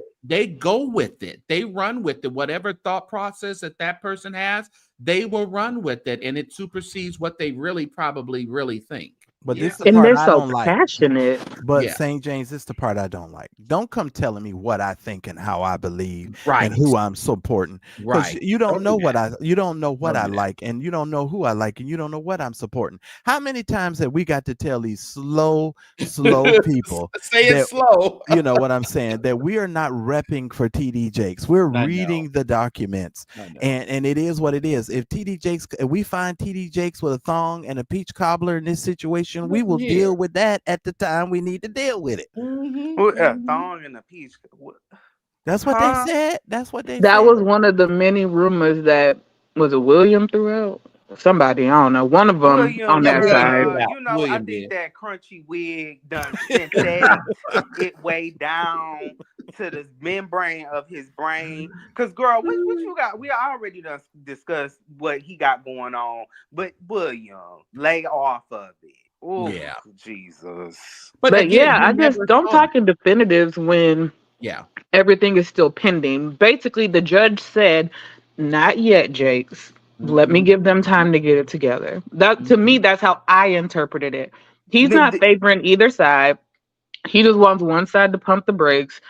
go with it. They run with it. Whatever thought process that person has, they will run with it, and it supersedes what they probably really think. But Yeah. this the And part they're I so don't like. passionate. But Yeah. St. James, this is the part I don't like. Don't come telling me what I think and how I believe and Right. who I'm supporting. Because Right. you don't Don't do know that. you don't know what Don't I do that. like, and you don't know who I like, and you don't know what I'm supporting. How many times have we got to tell these slow people Say it that slow. you know what I'm saying, that we are not repping for TD Jakes. We're I know. reading the documents, I know. and it is what it is. If we find TD Jakes with a thong and a peach cobbler in this situation, we will Yeah. deal with that at the time we need to deal with it. A thong and a peach. That's what they said. That's what they That said. was one of the many rumors that was it William threw out? Somebody, I don't know. One of them on William, Yeah, that William side. threw it out. I William think did. that crunchy wig done synthetic it way down to the membrane of his brain. Cause girl, what you got? We already done discussed what he got going on, but William, lay off of it. Oh, Yeah. Jesus. But But again, yeah, he I just never don't saw. talk in definitives when Yeah. everything is still pending. Basically, the judge said, "Not yet, Jakes. Let me Mm-hmm. give them time to get it together." That to me, Mm-hmm. that's how I interpreted it. He's The- not the- favoring either side. He just wants one side to pump the brakes.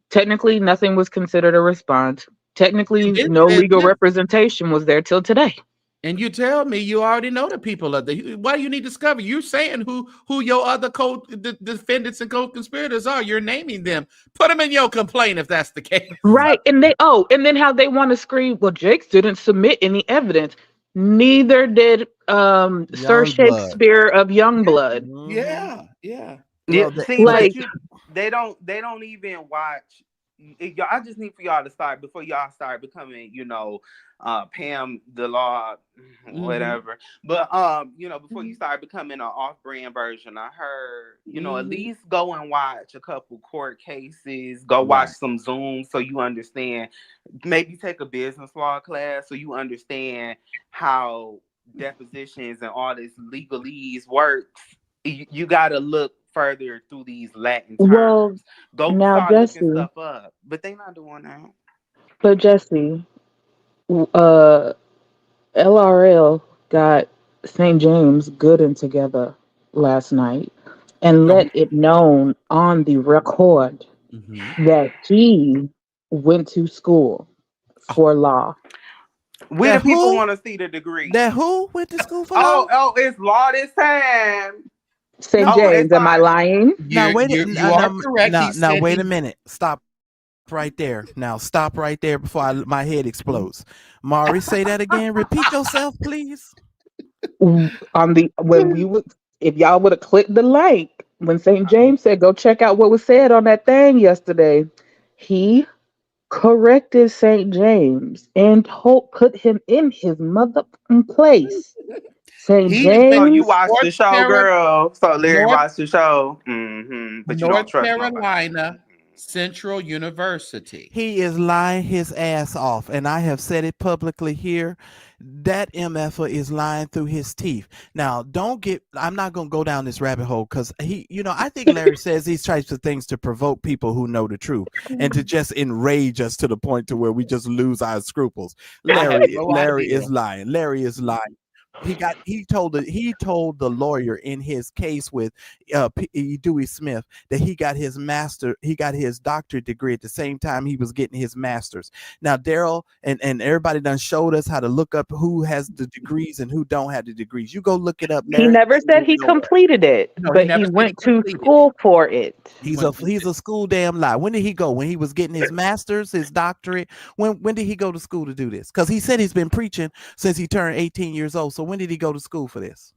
Technically, nothing was considered a response. And Technically, then no said legal this. representation was there till today. And you tell me you already know the people of the. Why do you need to discover? You're saying who your other defendants and co-conspirators are. You're naming them. Put them in your complaint if that's the case. Right. And then how they want to scream, well, Jakes didn't submit any evidence. Neither did Sir Young blood. Shakespeare of Youngblood. Mhm. Yeah. Yeah. yeah, Well, see, Like, but they don't even watch I just need for y'all to start before y'all start becoming, Pam the Law, whatever. But before you start becoming an off-brand version, I heard, at least go and watch a couple court cases, go watch some Zoom so you understand. Maybe take a business law class so you understand how depositions and all this legalese works. You got to look further through these Latin terms. Well, Go now start looking Jesse, stuff up, but they not doing that. but Jesse, uh, LRL got St. James good and together last night and No. let it known on the record that he went to school for law. We That the people who? want to see the degree. That who went to school for law? Oh, it's law this time. St. Oh, they James, am I start. lying? Now wait. You are correct. He Now said wait he a minute. Stop right there. Now stop right there before my head explodes. Mari, say that again. Repeat yourself, please. On the when we would, if y'all would have clicked the link when St. James said go check out what was said on that thing yesterday, he corrected St. James and put him in his motherfucking place. St. he is So you James, watch the show, girl. So Larry North watched the show. But you don't trust nobody. Carolina Central University. He is lying his ass off, and I have said it publicly here. That MFer is lying through his teeth. Now, I'm not going to go down this rabbit hole because I think Larry says these types of things to provoke people who know the truth and to just enrage us to the point to where we just lose our scruples. Larry is lying. Larry is lying. He told the lawyer in his case with Dewey Smith that he got his doctorate degree at the same time he was getting his master's. Now Daryl and everybody done showed us how to look up who has the degrees and who don't have the degrees. You go look it up, Larry. he never said he completed it, but he went to school for it. He's a school damn lie. When did he go? When he was getting his master's, his doctorate? When did he go to school to do this? Because he said he's been preaching since he turned 18 years old. So when did he go to school for this?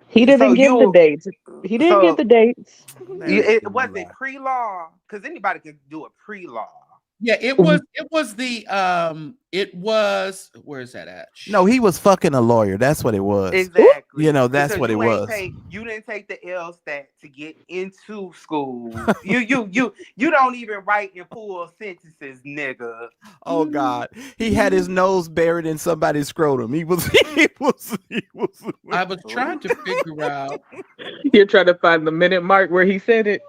He didn't give the dates. He didn't give the dates. Was it pre-law? Because anybody can do a pre-law. Yeah, it was where is that at? No, he was fucking a lawyer. That's what it was. Exactly. That's what it was. You didn't take the LSAT to get into school. you don't even write in full sentences, nigga. Oh God. He had his nose buried in somebody's scrotum. He was I was trying to figure out. You're trying to find the minute mark where he said it.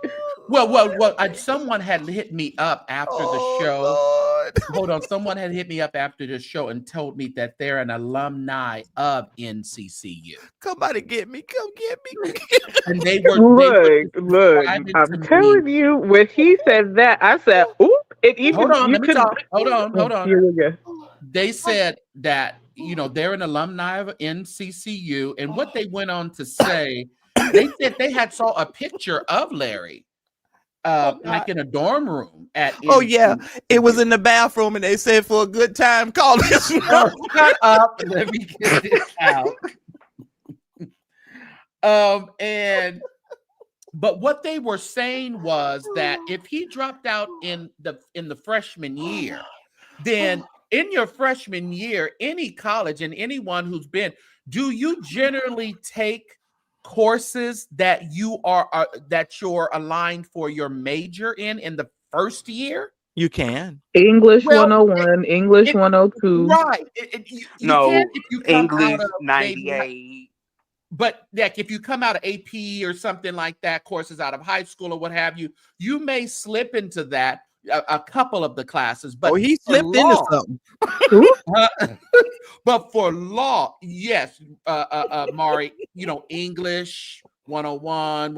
Well, someone had hit me up after the show. Lord. Hold on. Someone had hit me up after the show and told me that they're an alumni of NCCU. Somebody get me. Come get me. And they were look. I'm telling you, when he said that, I said, "Oop!" It even hold on. you Let me could talk. Hold on. Here we go. They said that they're an alumni of NCCU, and what they went on to say, they said they had saw a picture of Larry. Like in a dorm room at yeah, it was in the bathroom and they said for a good time call this shut up, let me get this out. But what they were saying was that if he dropped out in the freshman year, then in your freshman year, any college and anyone who's been, do you generally take courses that you're aligned for your major in the first year? You can. English 101, English 102. Right. You can if you come English out of 98. But like if you come out of AP or something like that, courses out of high school or what have you, you may slip into that a couple of the classes. But he slipped into something. But for law, yes, Mari, English 101,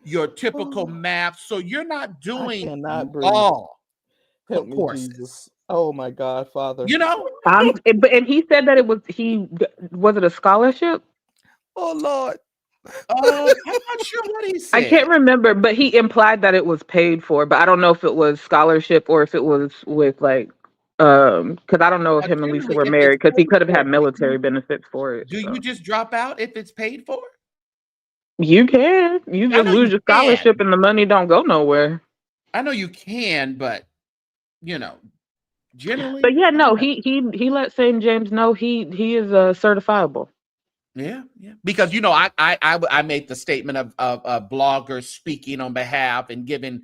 your typical math. So you're not doing law courses. Jesus. Oh my God, Father. And he said that was it a scholarship? Oh Lord. I'm not sure what he said. I can't remember, but he implied that it was paid for, but I don't know if it was scholarship or if it was with because I don't know if him and Lisa were married, because he could have had military benefits for it. Do you just drop out if it's paid for? You can. You just lose your scholarship and the money don't go nowhere. I know you can, but generally, But yeah, I don't no, know. he let St. James know he is certifiable. Yeah, yeah. Because I made the statement of bloggers speaking on behalf and giving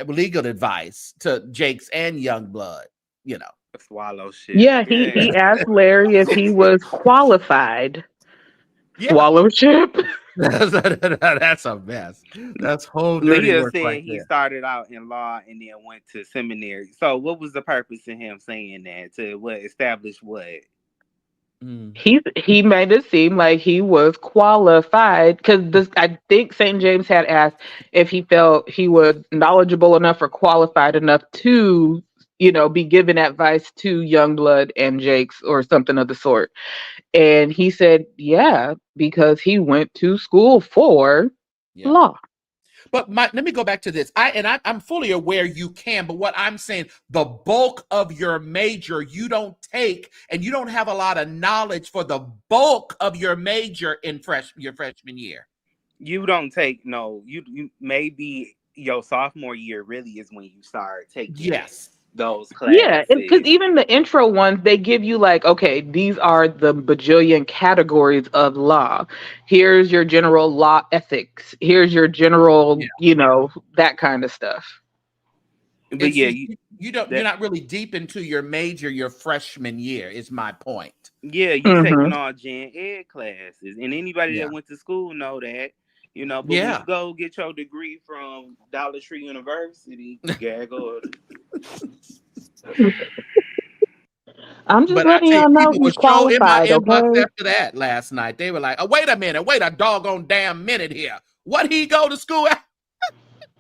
legal advice to Jakes and Youngblood. Swallow shit. Yeah, he Yeah. he asked Larry if he was qualified. Yeah, Swallow ship. that's a mess. That's whole dirty Leah work said right he there. started out in law and then went to seminary. So what was the purpose of him saying that? To what establish what? Mm. He made it seem like he was qualified because I think St. James had asked if he felt he was knowledgeable enough or qualified enough to, be given advice to Youngblood and Jakes or something of the sort. And he said, yeah, because he went to school for Yeah. law. But let me go back to this. I'm fully aware you can, but what I'm saying, the bulk of your major you don't take, and you don't have a lot of knowledge for the bulk of your major in your freshman year. You don't take no. You maybe your sophomore year really is when you start taking Yes. those Yeah, because classes. even the intro ones, they give you like, okay, these are the bajillion categories of law. Here's your general law ethics. Here's your general, that kind of stuff. But It's yeah, just you're not really deep into your major your freshman year, is my point. you taking Hmm. all gen ed classes, and anybody Yeah. that went to school know that. But when you Yeah. go get your degree from Dollar Tree University, gag order. I'm just But I letting tell you, y'all know people were he's show in my qualified, inbox okay? after that last night. They were like, "Oh, wait a minute, wait a doggone damn minute here. What he go to school at?"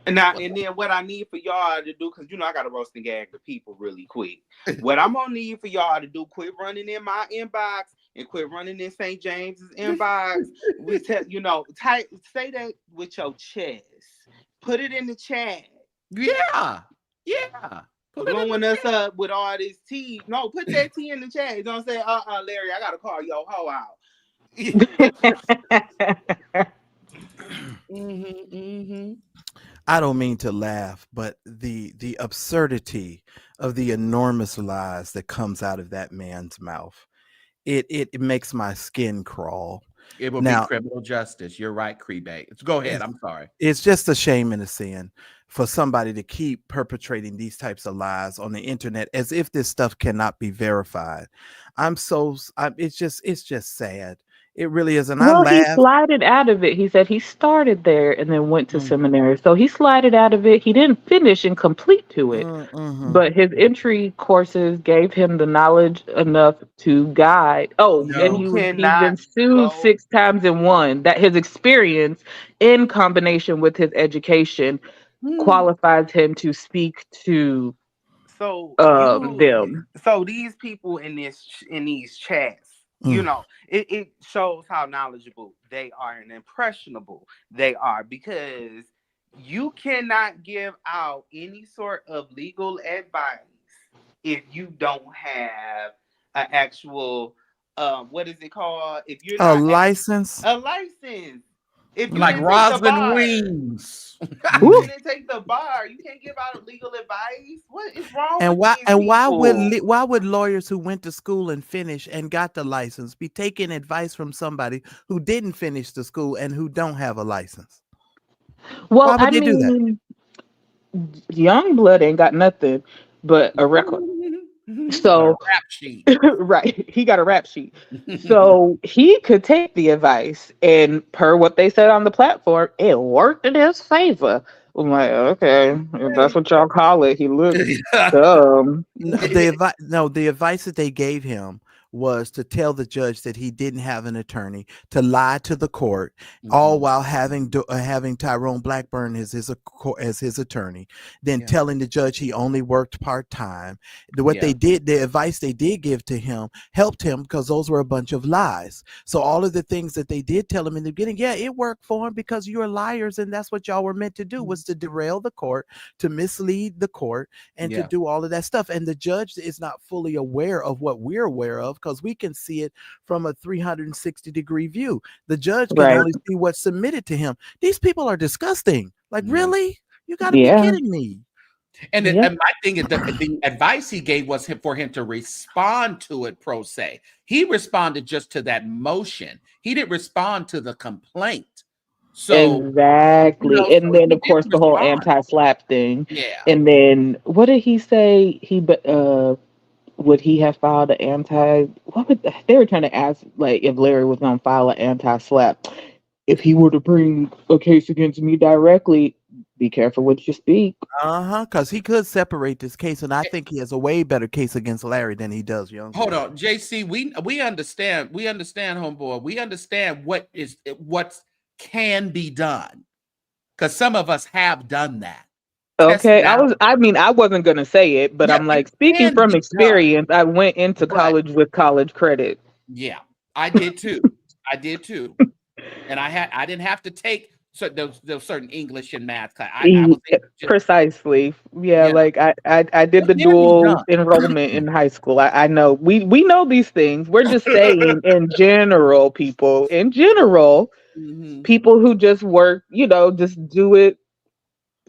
And then what I need for y'all to do, because I gotta roast and gag the people really quick. What I'm gonna need for y'all to do, quit running in my inbox and quit running in St. James's inbox. We say that with your chest. Put it in the chat. Yeah. Yeah. Put it in Blowing the us up with all this tea. No, put that tea in the chat. Don't say, Larry, I gotta call your hoe out. I don't mean to laugh, but the absurdity of the enormous lies that comes out of that man's mouth, it makes my skin crawl. It will be Now, criminal justice. You're right, Crebe. Go ahead. it's, I'm sorry. it's just a shame and a sin for somebody to keep perpetrating these types of lies on the internet as if this stuff cannot be verified. It's just sad. It really is, and I Well, he laugh. slided out of it. He said he started there and then went to Mm, seminary. So he slided out of it. He didn't finish and complete to it. mhm. But his entry courses gave him the knowledge enough to guide. Oh, and You No. he's been cannot sued go. 6 times in one. That his experience in combination with his education qualifies him to speak to So them. these people in these chats, Mm. it shows how knowledgeable they are and impressionable they are, because you cannot give out any sort of legal advice if you don't have an actual what is it called? If you're A not license. a license. If you Like didn't take the Roslyn bar. Weems. If you didn't take the bar, you can't give out legal advice. What is wrong And with why these and people? why would lawyers who went to school and finished and got the license be taking advice from somebody who didn't finish the school and who don't have a license? Well, Why would I they do that? mean, young blood ain't got nothing but a record. Got a So rap sheet. right, he got a rap sheet. So he could take the advice, and per what they said on the platform, it worked in his favor. I'm like, okay, if that's what y'all call it. He looked dumb. The advice that they gave him was to tell the judge that he didn't have an attorney, to lie to the court, all while having Tyrone Blackburn as his attorney, then telling the judge he only worked part-time. The advice they did give to him helped him because those were a bunch of lies. So all of the things that they did tell him in the beginning, yeah, it worked for him because you're liars, and that's what y'all were meant to do, was to derail the court, to mislead the court, and to do all of that stuff. And the judge is not fully aware of what we're aware of because we can see it from a 360-degree view. The judge can Right. only see what's submitted to him. These people are disgusting. Like, really? You got to be Yeah. kidding me. And, Yep. and my thing is the advice he gave was for him to respond to it pro se. He responded just to that motion. He didn't respond to the complaint. So Exactly. so And then he of course didn't the whole respond. anti-slap thing. Yeah. And then what did he say? Would he have filed an anti they were trying to ask like if Larry was gonna file an anti-slap. If he were to bring a case against me directly, be careful what you speak. Because he could separate this case, and I think he has a way better case against Larry than he does Young. Hold on, JC. We understand, homeboy. We understand what can be done. Because some of us have done that. Okay, I wasn't gonna say it, but Yeah, I'm like it speaking can from be done. experience. I went into But college with college credit. yeah, I did too. And I didn't have to take those certain English and math class. I was able to Precisely. Yeah, you know, like I did the it can be dual done. enrollment in high school. I know we know these things. We're just saying in general, Mhm. people who just work, just do it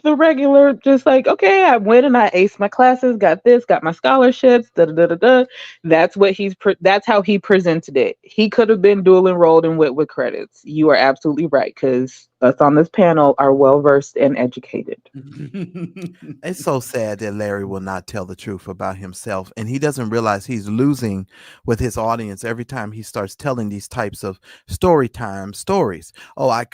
the regular, just like, okay, I went and I aced my classes, got this, got my scholarships, da da da da da. That's how he presented it. He could have been dual enrolled and went with credits. You are absolutely right, because us on this panel are well versed and educated. It's so sad that Larry will not tell the truth about himself, and he doesn't realize he's losing with his audience every time he starts telling these types of story time stories. Oh, I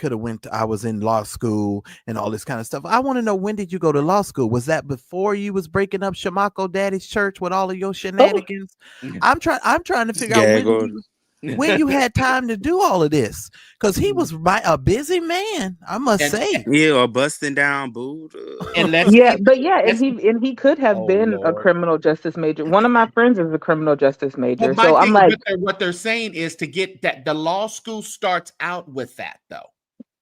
was in law school and all this kind of stuff. I want to know, when did you go to law school? Was that before you was breaking up Shamako Daddy's church with all of your shenanigans? I'm trying to figure out when you had time to do all of this, because he was a busy man, I must say. Yeah, or busting down Buddha. And and he could have been a criminal justice major. One of my friends is a criminal justice major. my So I'm thing, like, what they're saying is to get that the law school starts out with that though.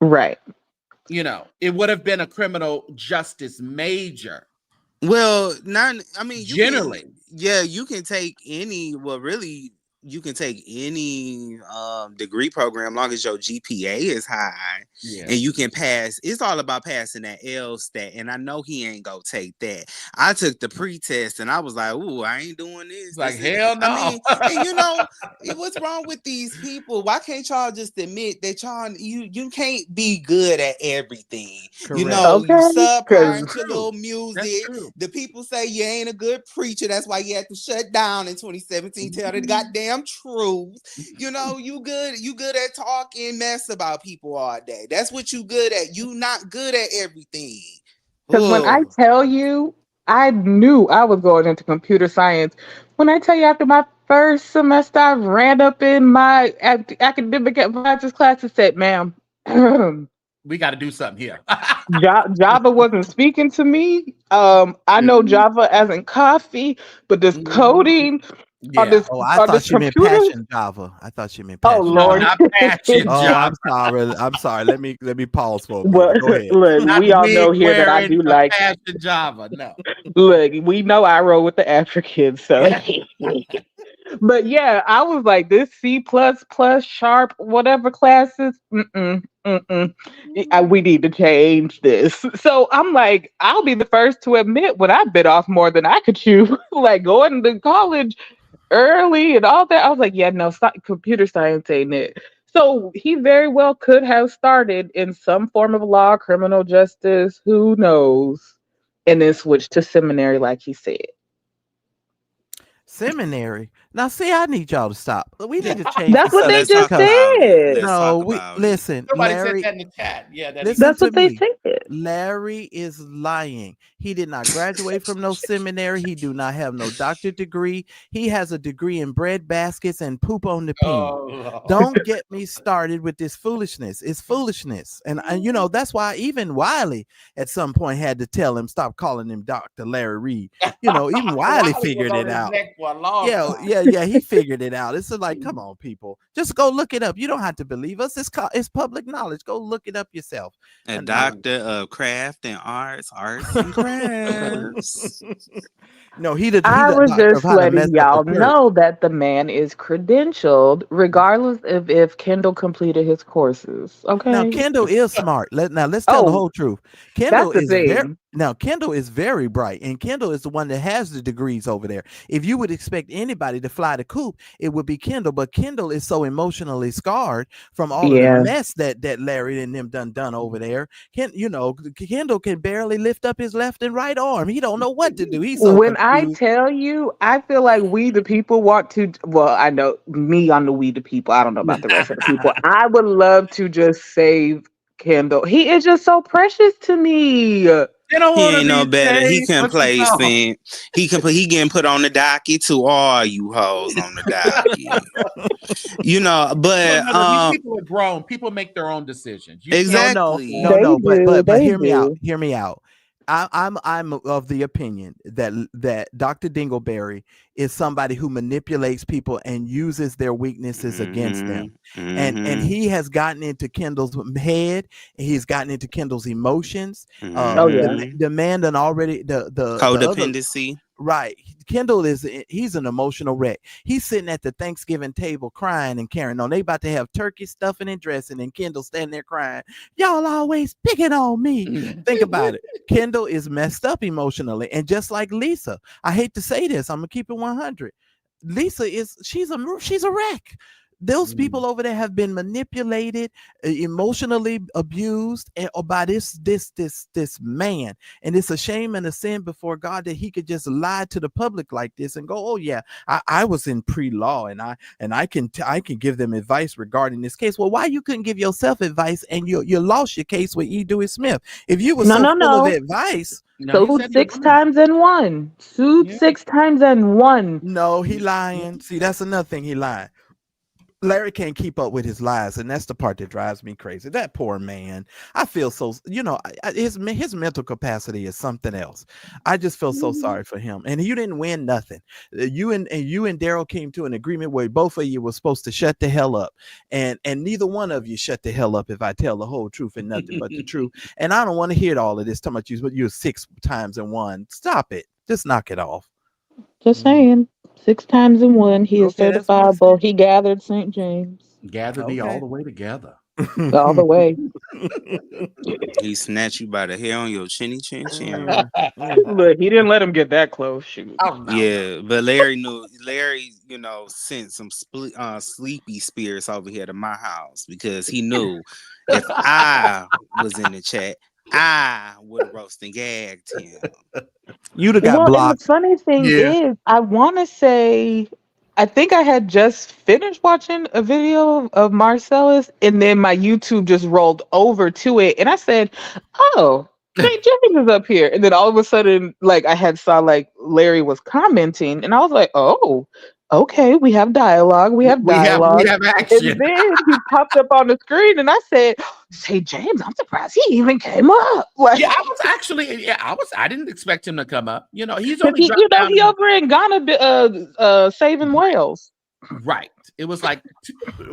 right. It would have been a criminal justice major. Well, Generally. you can take any. Well, really, you can take any degree program, long as your GPA is high, and you can pass. It's all about passing that L stat, and I know he ain't gonna take that. I took the pre-test, and I was like, "Ooh, I ain't doing this." Like, hell no. I mean, what's wrong with these people? Why can't y'all just admit that you can't be good at everything? Correct. You subpar at your little music. The people say you ain't a good preacher. That's why you had to shut down in 2017. Tell the goddamn truth. You good at talking mess about people all day. That's what you good at. You not good at everything. Because when I tell you, I knew I was going into computer science. When I tell you, after my first semester, I ran up in my academic advisors class and said, "Ma'am, we got to do something here." Java wasn't speaking to me. I know Java as in coffee, but this coding on this, I thought she meant passion Java. I thought she meant passion. Oh Lord, not passion Java. I'm sorry. Let me pause for a well, minute. Go ahead. Look, we all know here that I do like passion Java. No, look, we know I roll with the Africans, so. But yeah, I was like, this C++, sharp, whatever classes, we need to change this. So I'm like, I'll be the first to admit when I bit off more than I could chew. Like going to college early and all that. I was like, yeah, no, computer science ain't it. So he very well could have started in some form of law, criminal justice, who knows, and then switched to seminary, like he said. Seminary. Now, see, I need y'all to stop. We need to change. That's what they just said. No, listen. Somebody Larry, said that in the chat. Yeah, that's what they said. Larry is lying. He did not graduate from no seminary. He do not have no doctorate degree. He has a degree in bread baskets and poop on the peen. Don't get me started with this foolishness. It's foolishness, and that's why even Wiley at some point had to tell him, stop calling him Dr. Larry Reed. Even Wiley figured it out. Yeah, he figured it out. It's like, come on, people, just go look it up. You don't have to believe us. It's public knowledge. Go look it up yourself. A doctor of craft and arts and crafts. No, he the I was doctor of just how to mess letting up a y'all church. know that the man is credentialed, regardless of if Kendall completed his courses. Now Okay. Kendall is smart. Let's tell the Oh, whole truth. that's Kendall the is very thing. now Kendall is very bright, and Kendall is the one that has the degrees over there. If you would expect anybody to fly the coop, it would be Kendall. But Kendall is so emotionally scarred from all of the Yeah. mess that Larry and them done over there. Kendall can barely lift up his left and right arm. He don't know what to do. He's so When I confused. tell you, I feel like we the people want to. Well, I know me on the we the people. I don't know about the rest of the people. I would love to just save Kendall. He is just so precious to me. They don't He want to ain't no be better. He saved. can What's the play song? Saint. He getting put on the docket to all you hoes on the docket. You know, No, but no, no. These people are grown. People make their own decisions. You can't. exactly. They But do. but They hear me out. do. Hear me out. I'm of the opinion that Dr. Dingleberry is somebody who manipulates people and uses their weaknesses against them. And he has gotten into Kendall's head, and he's gotten into Kendall's emotions. Oh yeah. The man done already the other Codependency. right. Kendall he's an emotional wreck. He's sitting at the Thanksgiving table crying and carrying on. They about to have turkey stuffing and dressing, and Kendall standing there crying. Y'all always picking on me. Think about it. Kendall is messed up emotionally, and just like Lisa, I hate to say this, I'm gonna keep it 100. Lisa she's a wreck. Those people over there have been manipulated, emotionally abused, by this man, and it's a shame and a sin before God that he could just lie to the public like this and go, "Oh yeah, I was in pre-law, and I can give them advice regarding this case." Well, why you couldn't give yourself advice and you lost your case with E. Dewey Smith? If you were No, so no, full of no. advice, No, he Sued said he 6 won. times and won. Sued Yeah. 6 times and won. no, he lying. See, that's another thing, he lying. Larry can't keep up with his lies, and that's the part that drives me crazy. That poor man. I feel so, his mental capacity is something else. I just feel so sorry for him. And you didn't win nothing. You and Daryl came to an agreement where both of you were supposed to shut the hell up, and neither one of you shut the hell up. If I tell the whole truth and nothing but the truth, and I don't want to hear all of this talking about you, but you're 6 times and one. Stop it. Just knock it off. Just saying. 6 times and won. He is Okay, that's what he certifiable. He gathered St. James Gather thee all Okay. the way together. all the way. He snatched you by the hair on your chinny chin chin. Look, he didn't let him get that close. Shoot. Oh no. Yeah, but Larry, sent some sleepy spirits over here to my house because he knew if I was in the chat, I would have roast and gagged him. You'd have got Well, and the blocked. funny thing Yeah. is, I want to say, I think I had just finished watching a video of Marcellus, and then my YouTube just rolled over to it, and I said, "Oh, St. James is up here." And then all of a sudden, like I had saw like Larry was commenting, and I was like, "Oh, okay, we have dialogue. We have We dialogue." have action. And then he popped up on the screen, and I said, "St. James, I'm surprised he even came up." Like, Yeah, I didn't expect him to come up. He's because only he, dropped down. he over in Ghana, saving whales. Right. It was like,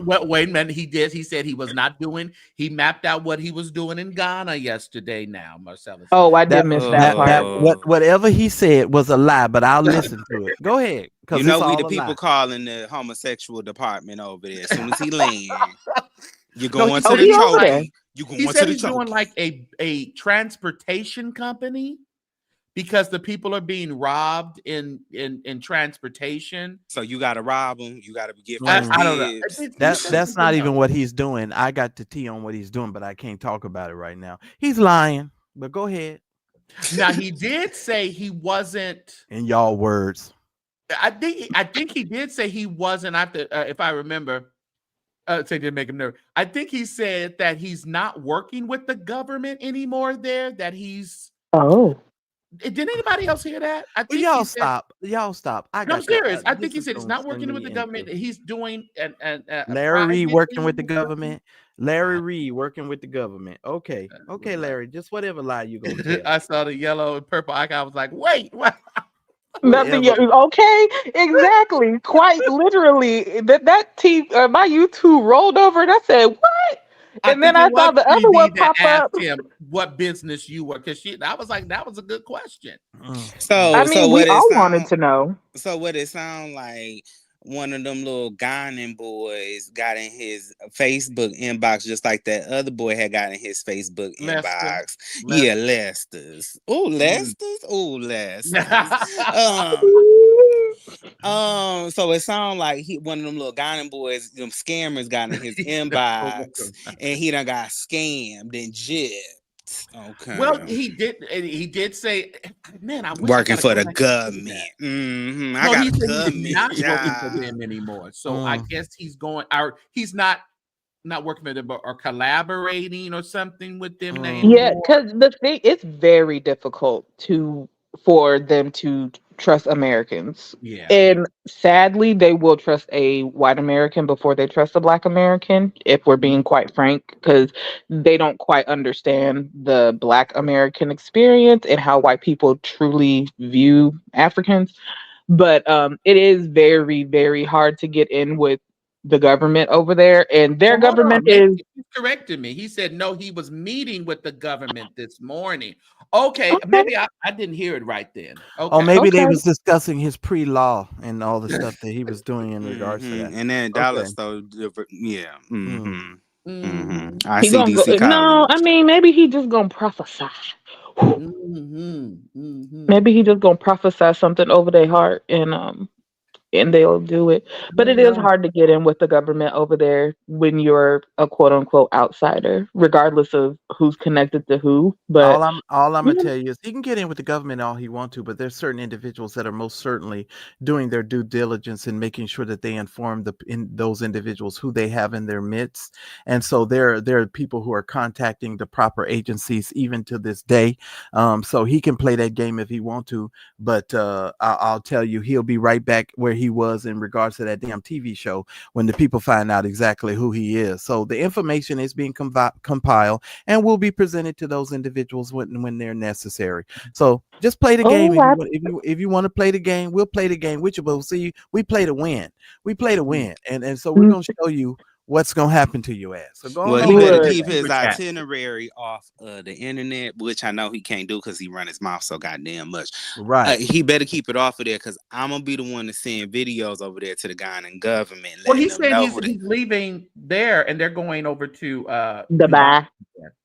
wait a minute. He said he mapped out what he was doing in Ghana yesterday now, Marcellus. Oh, I did That miss that part. whatever he said was a lie, but I'll listen to it. Go ahead, because You know, it's we all the a people lie. calling the homosexual department over there. As soon as he land, you're No, going he to said the he over there. choking. You He going said to the he's doing choking. like a transportation company because the people are being robbed in transportation. So you got to rob them. You got to get I first don't know. dibs. That's not even what he's doing. I got the tea on what he's doing, but I can't talk about it right now. He's lying, but go ahead. Now he did say he wasn't. In y'all words, I think he did say he wasn't. If I remember, say didn't make him nervous. I think he said that he's not working with the government anymore. That he's. Oh, Did anybody else hear that? I think y'all he said, stop. Y'all stop. No, I'm serious. I think he said he's not working with the government. He's doing Larry Reed working with the government. Larry Reed working with the government. Okay, Larry. Just whatever lie you gonna tell. I saw the yellow and purple icon. I was like, wait, what? nothing yet. Okay, exactly. Quite literally, that my YouTube rolled over, and I said, "What?" I And then think I it was saw the other one 3D that pop up. asked him what business you were, because I was like, that was a good question. I So mean, we what it all wanted sound? to know. So what it sound like? One of them little Ghanaian boys got in his Facebook inbox, just like that other boy had got in his Facebook Lester. inbox. Yeah, Lester's. Oh, Lester's. Oh, Lester's. So it sounds like one of them little Ghanaian boys, them scammers, got in his inbox, and he done got scammed and gypped. Okay. Well, he did say, man, I wish I Working got to for go the back and see government. that. I No, got he a said he is government not working for job. them anymore. So I guess he's going, or he's not working for them, or collaborating or something with them Yeah, anymore. because the thing, it's very difficult for them to trust Americans. Yeah. And sadly, they will trust a white American before they trust a black American, if we're being quite frank, because they don't quite understand the black American experience and how white people truly view Africans. But it is very, very hard to get in with the government over there, and their Well, hold government on. Maybe is he corrected me. He said, no, he was meeting with the government this morning. Okay. okay. Maybe I didn't hear it right then. Or Okay. maybe they Okay. was discussing his pre-law and all the stuff that he was doing in regards to that. And then Okay. dollar store, yeah. Mhm. I He see gonna go. DC No, calling. I mean maybe he just gonna prophesy. Maybe he just gonna prophesy something over their heart, and they'll do it. But it is No. hard to get in with the government over there when you're a quote unquote outsider, regardless of who's connected to who. But All I'm yeah, gonna tell you is he can get in with the government all he want to, but there's certain individuals that are most certainly doing their due diligence and making sure that they inform those individuals who they have in their midst. And so there are people who are contacting the proper agencies even to this day. So he can play that game if he want to, but I'll tell you, he'll be right back where he was in regards to that damn TV show when the people find out exactly who he is. So the information is being compiled and will be presented to those individuals when they're necessary. So just play the game. If you want to play the game, we'll play the game with you. But see, we play to win. We play to win, and so we're gonna show you what's gonna happen to your ass. So go on Well, he over better there. keep his itinerary off the internet, which I know he can't do because he run his mouth so goddamn much. Right. He better keep it off of there because I'm gonna be the one to send videos over there to the Ghanaian government. Well, he Them said know he's leaving there, and they're going over to Dubai.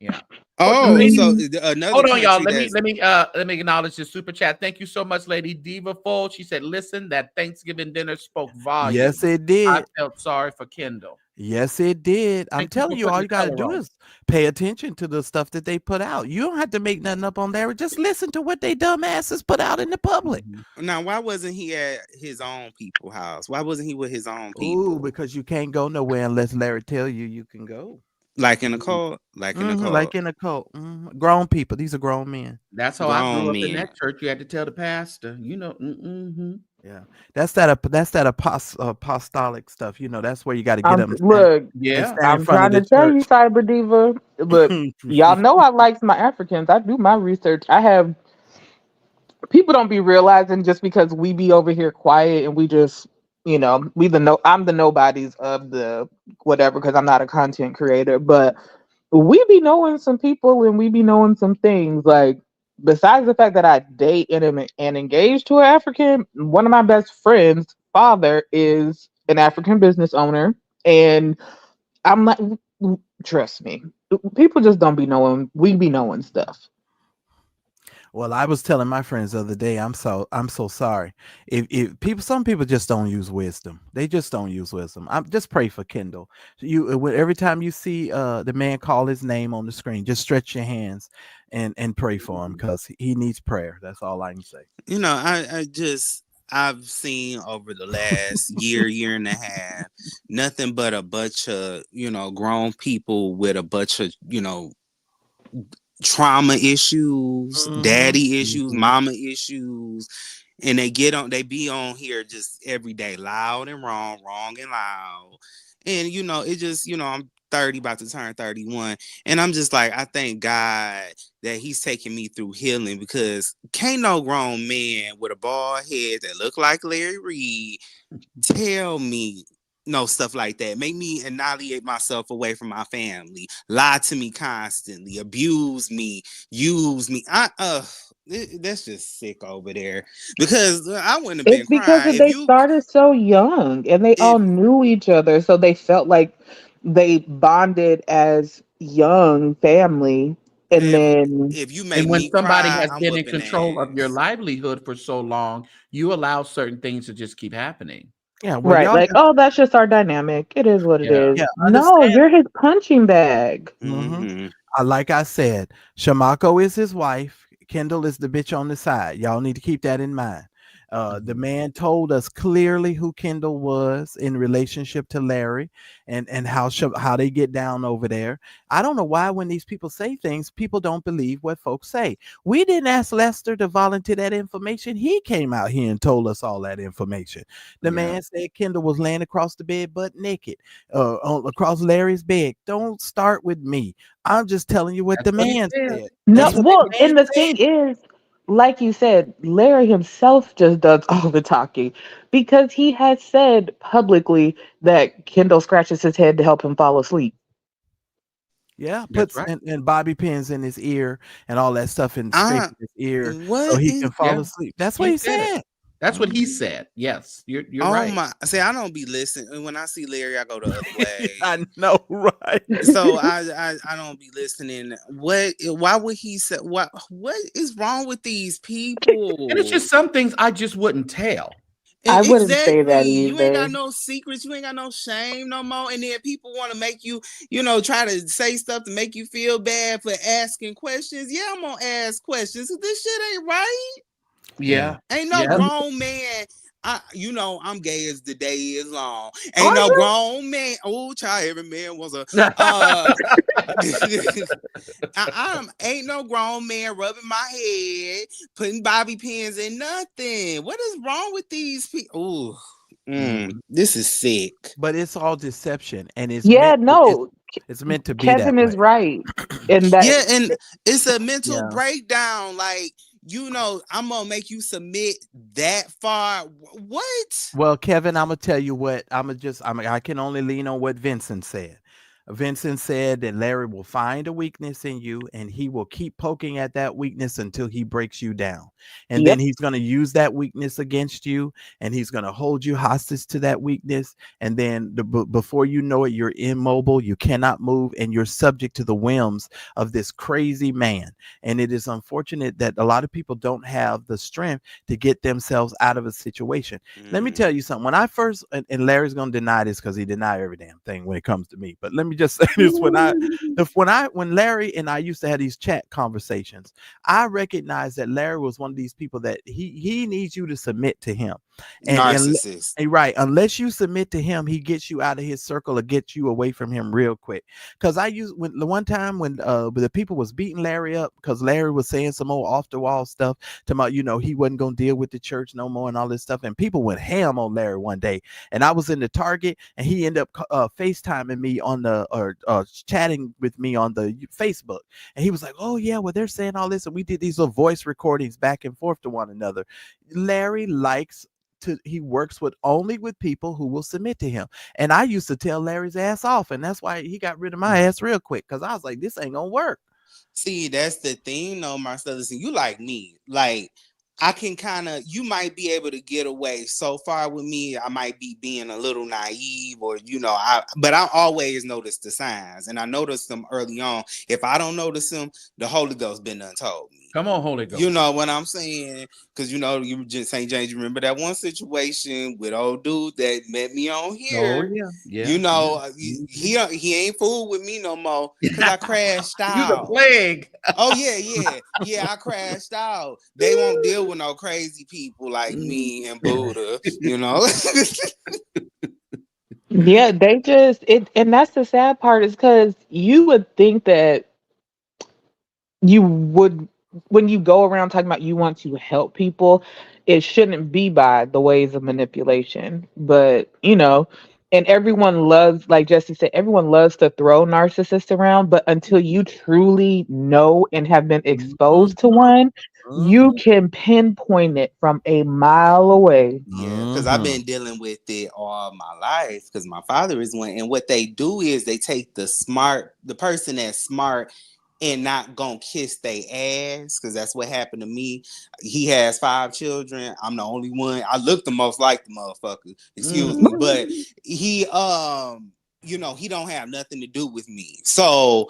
Yeah. Oh, so another Hold on, y'all. country Let me acknowledge this super chat. Thank you so much, Lady Diva Fold. She said, "Listen, that Thanksgiving dinner spoke volumes. Yes, it did. I felt sorry for Kendall. Yes, it did. I'm Thank you for telling you, putting all the you got to color do on. is pay attention to the stuff that they put out. You don't have to make nothing up on there. Just listen to what they dumbasses put out in the public. Now, why wasn't he at his own people's house? Why wasn't he with his own people? Ooh, because you can't go nowhere unless Larry tell you can go. Like in a cult? Like in a cult. Like in a cult. Grown people. These are grown men. That's how I grew up in that church. You had to tell the pastor, you know. Yeah, that's that apostolic stuff. You know, that's where you got to get them. Look, yeah, I'm trying to tell you, Cyber Diva. Look, y'all know I like my Africans. I do my research. I have people don't be realizing just because we be over here quiet and we just, I'm the nobodies of the whatever because I'm not a content creator, but we be knowing some people and we be knowing some things. Like, besides the fact that I date and am engaged to an African, one of my best friends' father is an African business owner. And I'm like, trust me, people just don't be knowing. We be knowing stuff. Well, I was telling my friends the other day, I'm so sorry. If some people just don't use wisdom. They just don't use wisdom. I'm just pray for Kendall. Every time you see the man call his name on the screen, just stretch your hands and pray for him because he needs prayer. That's all I can say. You know, I've seen over the last year and a half, nothing but a bunch of, grown people with a bunch of, trauma issues, daddy issues, mama issues, and they be on here just every day, loud and wrong and loud. And it just, I'm 30, about to turn 31, and I'm just like, I thank God that he's taking me through healing, because can't no grown man with a bald head that look like Larry Reed tell me no stuff like that. Make me annihilate myself away from my family, lie to me constantly, abuse me, use me. That's just sick over there. Because I wouldn't have It's been because crying if they you started so young and they all if knew each other, so they felt like they bonded as young family. And if then if you And make when me somebody cry, has I'm been in whooping control of your ass. livelihood for so long, you allow certain things to just keep happening. Yeah, well, right, y'all like, oh, that's just our dynamic. It is what it Yeah. is. yeah, No, understand. you're his punching bag. hmm Hmm. Like I said, Shamako is his wife. Kendall is the bitch on the side. Y'all need to keep that in mind. The Mhm. man told us clearly who Kendall was in relationship to Larry, and how they get down over there. I don't know why when these people say things, people don't believe what folks say. We didn't ask Lester to volunteer that information. He came out here and told us all that information. The Yeah. man said Kendall was laying across the bed butt naked, across Larry's bed. Don't start with me. I'm just telling you what That's the what he man said. said. No, That's He what the well, man and the said. thing is, like you said, Larry himself just does all the talking because he has said publicly that Kendall scratches his head to help him fall asleep. Yeah, That's puts right. and bobby pins in his ear and all that stuff and I scraping his ear so what he is can fall Yeah. asleep. That's what He he said it. said. That's what he Mhm. said. Yes. You're oh right. my see, I don't be listening. And when I see Larry, I go the other way. I know, right? So I don't be listening. Why would he say what is wrong with these And it's people? just some things I just wouldn't tell. I wouldn't say Exactly. that You ain't got either. no secrets. You ain't got no shame no more. And then people want to make you, try to say stuff to make you feel bad for asking questions. Yeah, I'm gonna ask questions. This shit ain't right. Yeah. Yeah. Ain't no Yeah. grown man. I'm gay as the day is long. Ain't Are no you? grown man. Oh, child, every man was a uh I'm ain't no grown man rubbing my head, putting bobby pins in nothing. What is wrong with these people? Ooh, Mhm. this is sick. But it's all deception and Yeah, no, it's meant to be that Kevin way. is right in that. Yeah, and it's a mental Yeah. breakdown. Like, I'm gonna make you submit that far. What? Well, Kevin, I'm gonna tell you what. I can only lean on what Vincent said. Vincent said that Larry will find a weakness in you and he will keep poking at that weakness until he breaks you down. And then Yep. he's going to use that weakness against you and he's going to hold you hostage to that weakness. And then before you know it, you're immobile, you cannot move, and you're subject to the whims of this crazy man. And it is unfortunate that a lot of people don't have the strength to get themselves out of a situation. Let me tell you something. When I first, and Larry's gonna deny this because he denied every damn thing when it comes to me. But let me just say this: when Larry and I used to have these chat conversations, I recognized that Larry was one of these people that he needs you to submit to him, and Narcissist. right, unless you submit to him, he gets you out of his circle or gets you away from him real quick. Because I used when the one time when the people was beating Larry up because Larry was saying some old off the wall stuff to my, he wasn't gonna deal with the church no more and all this stuff, and people went ham on Larry one day, and I was in the Target, and he ended up FaceTiming me on the or chatting with me on the Facebook, and he was like, "Oh yeah, well they're saying all this," and we did these little voice recordings back and forth to one another. Larry likes he works with only with people who will submit to him. And I used to tell Larry's ass off, and that's why he got rid of my ass real quick because I was like, this ain't gonna work. See, that's the thing, though, Marcel. Listen, you like me. Like, I can kind of, you might be able to get away so far with me. I might be being a little naive, or, but I always notice the signs, and I noticed them early on. If I don't notice them, the Holy Ghost been done told me. Come on, Holy You Ghost. know what I'm saying? Because you just St. James. You remember that one situation with old dude that met me on Oh here? yeah. Yeah. Yeah. He ain't fool with me no more because I crashed You the out. plague. Oh yeah. I crashed out. They won't deal with no crazy people like me and Buddha. Yeah, they just it, and that's the sad part is because you would think that you would when you go around talking about you want to help people, it shouldn't be by the ways of manipulation. But And everyone loves, like Jesse said, everyone loves to throw narcissists around, but until you truly know and have been exposed to one, you can pinpoint it from a mile away. Yeah, because I've been dealing with it all my life because my father is one. And what they do is they take the person that's smart and not gonna kiss they ass, because that's what happened to me. He has 5 children. I'm the only one. I look the most like the motherfucker. Excuse me. But he he don't have nothing to do with me. So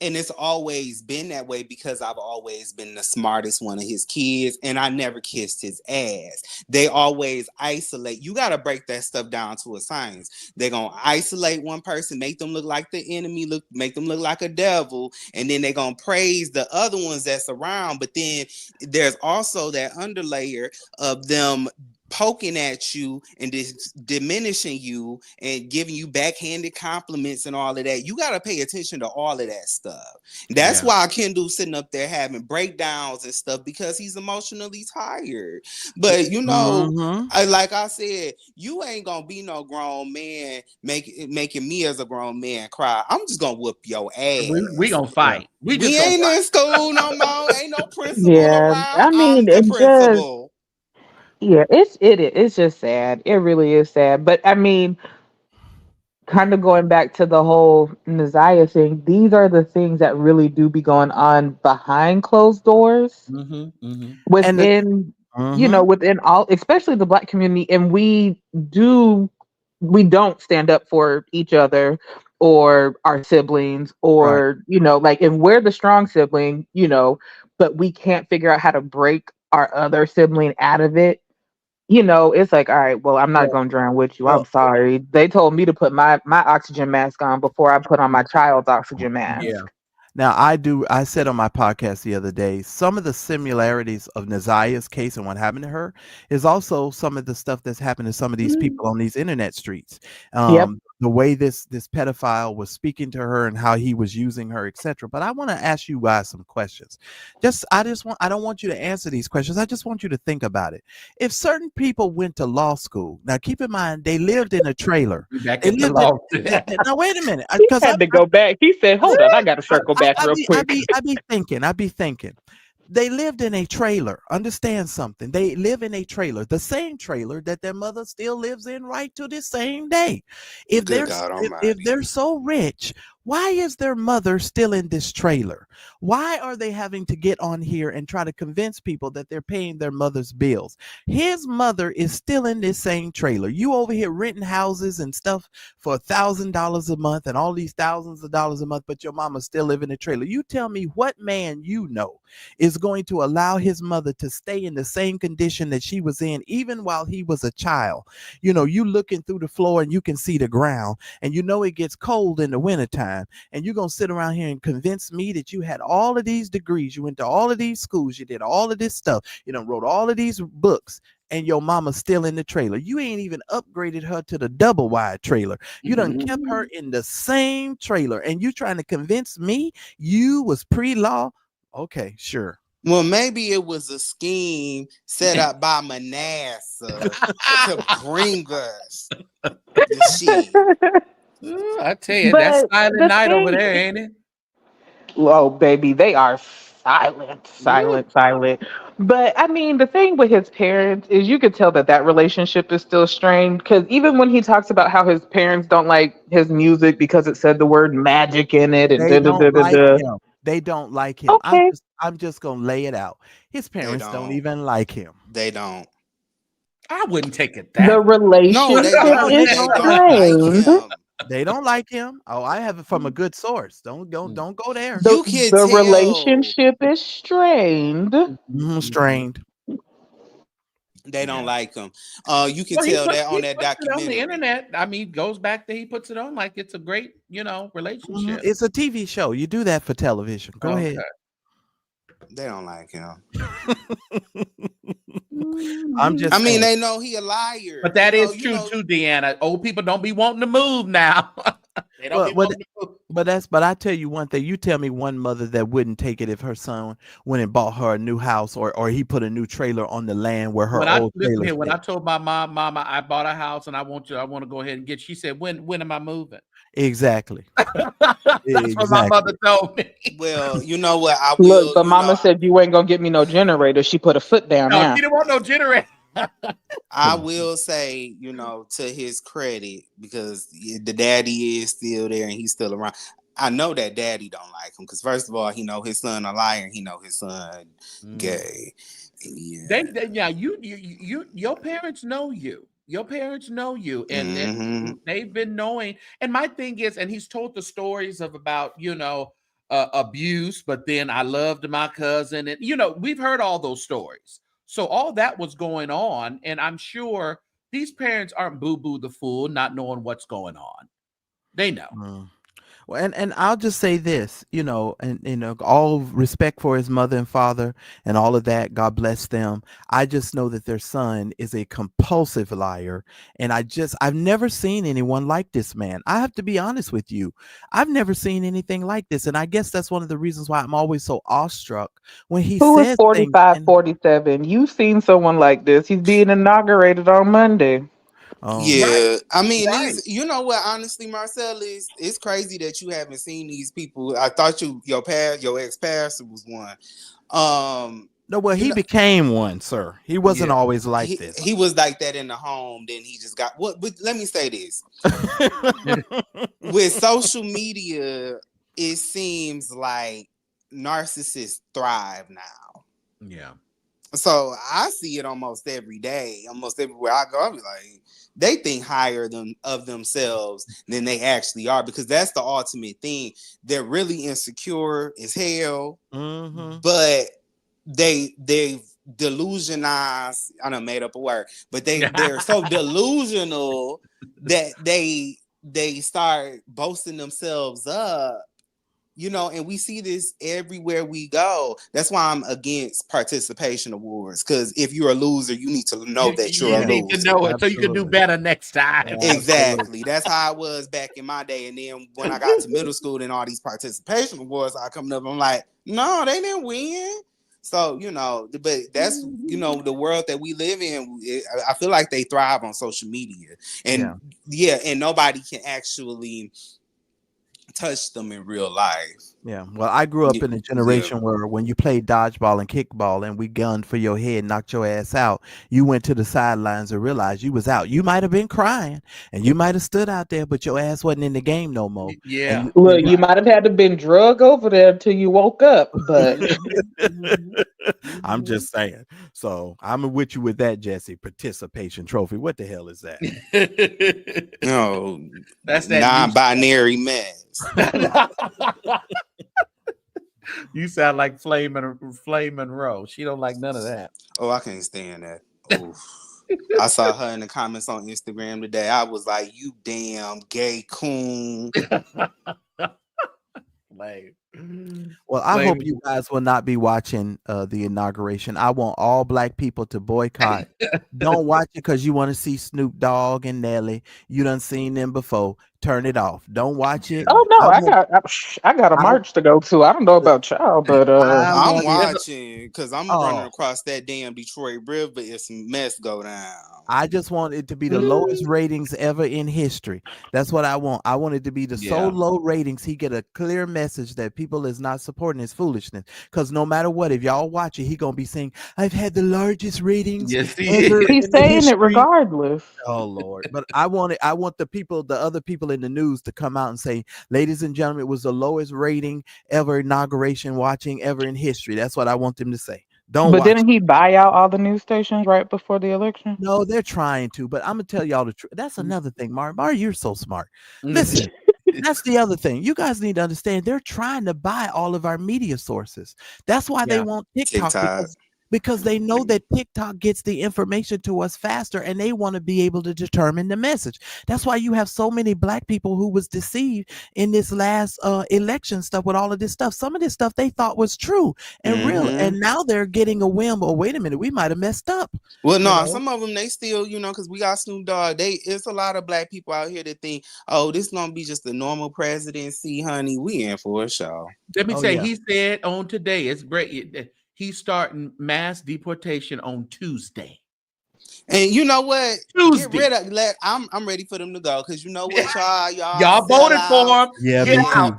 and it's always been that way because I've always been the smartest one of his kids and I never kissed his ass. They always isolate. You got to break that stuff down to a science. They're going to isolate one person, make them look like the enemy, make them look like a devil, and then they're going to praise the other ones that's around. But then there's also that underlayer of them poking at you and diminishing you and giving you backhanded compliments and all of that. You got to pay attention to all of that stuff. That's why Kendall's sitting up there having breakdowns and stuff, because he's emotionally tired. But like I said, you ain't gonna be no grown man making me as a grown man cry. I'm just gonna whoop your ass. We gonna fight. We ain't in school no more. Ain't no principal Yeah, around. I I'm mean, the it just, principal. yeah, it's just sad. It really is sad. But I mean, kind of going back to the whole Naziah thing, these are the things that really do be going on behind closed doors And the, within, within all, especially the Black community. And we don't stand up for each other or our siblings, right. or, like, and we're the strong sibling, but we can't figure out how to break our other sibling out of it. It's like, all right, well, I'm not Well, going to drown with you. I'm well, sorry. They told me to put my oxygen mask on before I put on my child's oxygen yeah. mask. Now, I said on my podcast the other day, some of the similarities of Naziah's case and what happened to her is also some of the stuff that's happened to some of these people on these internet streets. Yep. The way this pedophile was speaking to her and how he was using her, etc. But I want to ask you guys some questions. I don't want you to answer these questions. I just want you to think about it. If certain people went to law school, now keep in mind they lived in a trailer. Back They at the lived law. now wait a minute, He had to go back. He said, hold on, I got to circle back real quick. I be thinking. They lived in a trailer. Understand something. They live in a trailer, the same trailer that their mother still lives in right to this same day. If they're so rich, why is their mother still in this trailer? Why are they having to get on here and try to convince people that they're paying their mother's bills? His mother is still in this same trailer. You over here renting houses and stuff for $1,000 a month and all these thousands of dollars a month, but your mama still live in a trailer. You tell me what man is going to allow his mother to stay in the same condition that she was in even while he was a child. You looking through the floor and you can see the ground, and it gets cold in the wintertime, and you're going to sit around here and convince me that you had all of these degrees, you went to all of these schools, you did all of this stuff, you done wrote all of these books, and your mama's still in the trailer. You ain't even upgraded her to the double wide trailer. You done kept her in the same trailer, and you trying to convince me you was pre-law? Okay, sure. Well, maybe it was a scheme set up by Manasseh to bring us the shit. I tell you, that's Silent Night over there, ain't it? Oh, baby, they are silent. But I mean, the thing with his parents is you could tell that relationship is still strained, because even when he talks about how his parents don't like his music because it said the word magic in it, and They don't like him. They don't like him. Okay. I'm just gonna lay it out. His parents don't even like him. They don't. I wouldn't take it that. The relationship is strained. They don't like him. Oh, I have it from a good source. Don't go there. The relationship is strained. Strained. They don't like him. You can tell that on that documentary. On the internet, I mean, goes back to he puts it on like it's a great, relationship. It's a TV show. You do that for television. Go ahead. They don't like him. I mean, they know he a liar. But that is true too, Deanna. Old people don't be wanting to move now. They don't be Well, wanting to move. but I tell you one thing. You tell me one mother that wouldn't take it if her son went and bought her a new house, or he put a new trailer on the land where her When I old listen trailer here, when sat. I told my mom, Mama, I bought a house and I want to go ahead and get. She said, when am I moving? Exactly. That's what my mother Exactly. told me. Well, you know what? I Look, will, but Mama said you ain't gonna get me no generator. She put a foot down No, she now. didn't want no generator. I will say, to his credit, because the daddy is still there and he's still around. I know that daddy don't like him because first of all, he know his son a liar and he know his son gay. Yeah. Your parents know you. Your parents know you, and Mm-hmm. they've been knowing. And my thing is, and he's told the stories about abuse, but then I loved my cousin, and we've heard all those stories. So all that was going on, and I'm sure these parents aren't boo boo the fool, not knowing what's going on. They know. Well, and I'll just say this, and all respect for his mother and father and all of that. God bless them. I just know that their son is a compulsive liar, and I've never seen anyone like this man. I have to be honest with you. I've never seen anything like this, and I guess that's one of the reasons why I'm always so awestruck when he Who is says things. 45, 47? You've seen someone like this. He's being inaugurated on Monday. Yeah, I mean, right. these. You know what? Honestly, Marcel, it's crazy that you haven't seen these people. I thought your ex pastor was one. No, well, he became one, sir. He wasn't always like this. He was like that in the home. Then he just got what? But let me say this: with social media, it seems like narcissists thrive now. Yeah. So I see it almost every day, almost everywhere I go. I'm like, they think higher of themselves than they actually are, because that's the ultimate thing. They're really insecure as hell, but they've delusionized. I done made up a word, but they're so delusional that they start boasting themselves up. And we see this everywhere we go. That's why I'm against participation awards. Because if you're a loser, you need to know that you're a loser. You need to know it so you can do better next time. Exactly. That's how I was back in my day. And then when I got to middle school, and all these participation awards are coming up, I'm like, no, they didn't win. So, but that's, the world that we live in. I feel like they thrive on social media. And and nobody can actually touch them in real life. Yeah. Well, I grew up in a generation where when you played dodgeball and kickball and we gunned for your head, knocked your ass out, you went to the sidelines and realized you was out. You might have been crying and you might have stood out there, but your ass wasn't in the game no more. Yeah. Look, you might have had to been drug over there until you woke up, but I'm just saying. So I'm with you with that, Jesse. Participation trophy. What the hell is that? No, that's that non-binary mess. You sound like Flame Monroe. She don't like none of that. Oh, I can't stand that. I saw her in the comments on Instagram today. I was like, you damn gay coon. Well, I hope you guys will not be watching the inauguration. I want all black people to boycott. Don't watch it because you want to see Snoop Dogg and Nelly. You done seen them before. Turn it off. Don't watch it. Oh no, I got a march to go to. I don't know about y'all, but I'm watching because I'm running across that damn Detroit River. It's some mess go down. I just want it to be the lowest ratings ever in history. That's what I want. I want it to be so low ratings. He get a clear message that people is not supporting his foolishness. Because no matter what, if y'all watch it, he gonna be saying, "I've had the largest ratings." Yes, ever he's saying it regardless. Oh Lord! But I want the other people in the news to come out and say, "Ladies and gentlemen, it was the lowest rating ever inauguration watching ever in history." That's what I want them to say. But didn't he buy out all the news stations right before the election? No, they're trying to, but I'm gonna tell y'all the truth. That's another thing, Mar, you're so smart. Listen, that's the other thing. You guys need to understand they're trying to buy all of our media sources. That's why they want TikTok. because they know that TikTok gets the information to us faster and they want to be able to determine the message. That's why you have so many black people who was deceived in this last election stuff with all of this stuff. Some of this stuff they thought was true and real, and now they're getting a whim. Oh, wait a minute, we might have messed up. Well, no, some of them, they still, because we got Snoop Dogg. It's a lot of black people out here that think, oh, this gonna be just a normal presidency, honey. We in for a show. Let me say, he said on today, it's great. He's starting mass deportation on Tuesday. And you know what? Tuesday. Get rid of I'm ready for them to go, because you know what, y'all voted for him. Yeah, get me out.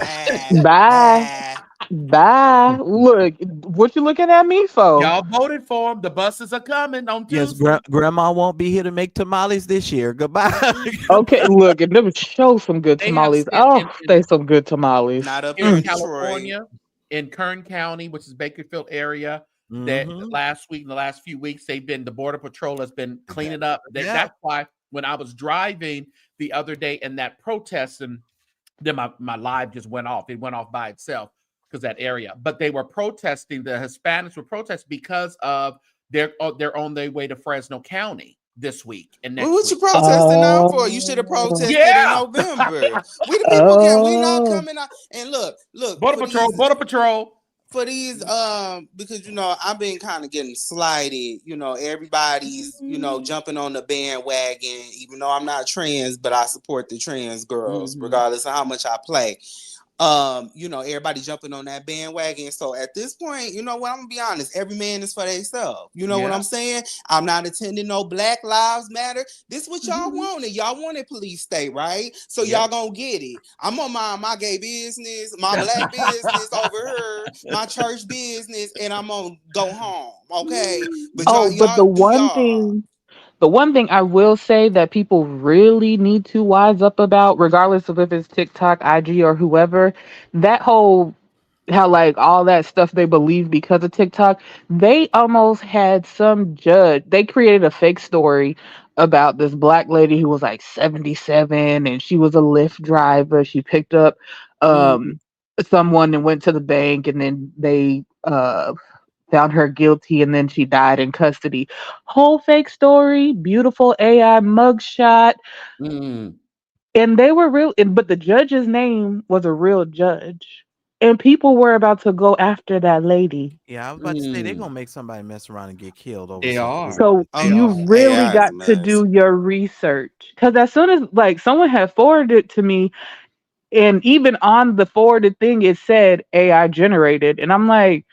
Bye. Look, what you looking at me for? Y'all voted for him. The buses are coming on Tuesday. Yes, Grandma won't be here to make tamales this year. Goodbye. Okay, look, and them show some good tamales. They some good tamales. Not up in in California, in Kern County, which is Bakersfield area. That last week, in the last few weeks, the Border Patrol has been cleaning up. That's why when I was driving the other day in that protest, and then my live just went off. It went off by itself because that area. But they were protesting. The Hispanics were protesting because of they're on their way to Fresno County this week. And next what you week. protesting now for? You should have protested in November. We the people we not coming out. And look, Border Patrol. For these, because I've been kind of getting slighted. Everybody's jumping on the bandwagon, even though I'm not trans, but I support the trans girls, regardless of how much I play. Everybody jumping on that bandwagon. So at this point, you know what? I'm gonna be honest. Every man is for themselves. You know what I'm saying? I'm not attending no Black Lives Matter. This is what y'all wanted. Y'all wanted police state, right? So y'all gonna get it. I'm on my gay business, my black business over here, my church business, and I'm gonna go home. Okay. But the one thing I will say that people really need to wise up about, regardless of if it's TikTok, IG, or whoever, that whole how like all that stuff they believe because of TikTok, they almost had some judge. They created a fake story about this black lady who was like 77 and she was a Lyft driver. She picked up someone and went to the bank, and then they found her guilty, and then she died in custody. Whole fake story, beautiful AI mugshot. And they were real, but the judge's name was a real judge. And people were about to go after that lady. Yeah, I was about to say they're gonna make somebody mess around and get killed over. They are. So you really got to do your research, because as soon as like someone had forwarded it to me, and even on the forwarded thing it said AI generated, and I'm like,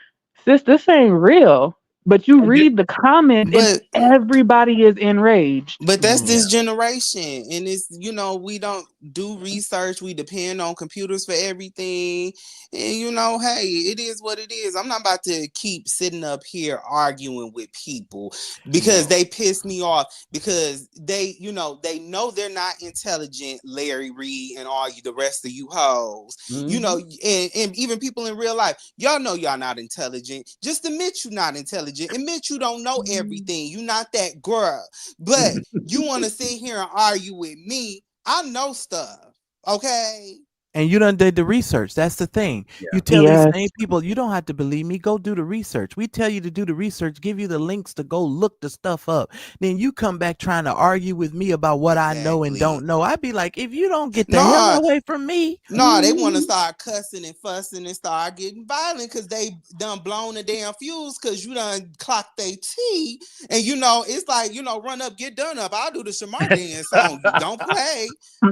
sis, this ain't real. But you read the comment and everybody is enraged. But that's this generation, and it's we don't do research. We depend on computers for everything, and hey, it is what it is. I'm not about to keep sitting up here arguing with people because they piss me off, because they know they're not intelligent. Larry Reed and all you, the rest of you hoes, and even people in real life, y'all know y'all not intelligent. Just admit you're not intelligent. Admit you don't know everything. You're not that girl. But you want to sit here and argue with me. I know stuff. Okay. And you done did the research. That's the thing. You tell these same people, you don't have to believe me. Go do the research. We tell you to do the research, give you the links to go look the stuff up. Then you come back trying to argue with me about what I know and don't know. I'd be like, if you don't get the hell away from me. No, they want to start cussing and fussing and start getting violent because they done blown the damn fuse because you done clocked their tea. And it's like, run up, get done up. I'll do the Shamar dance song. Don't play.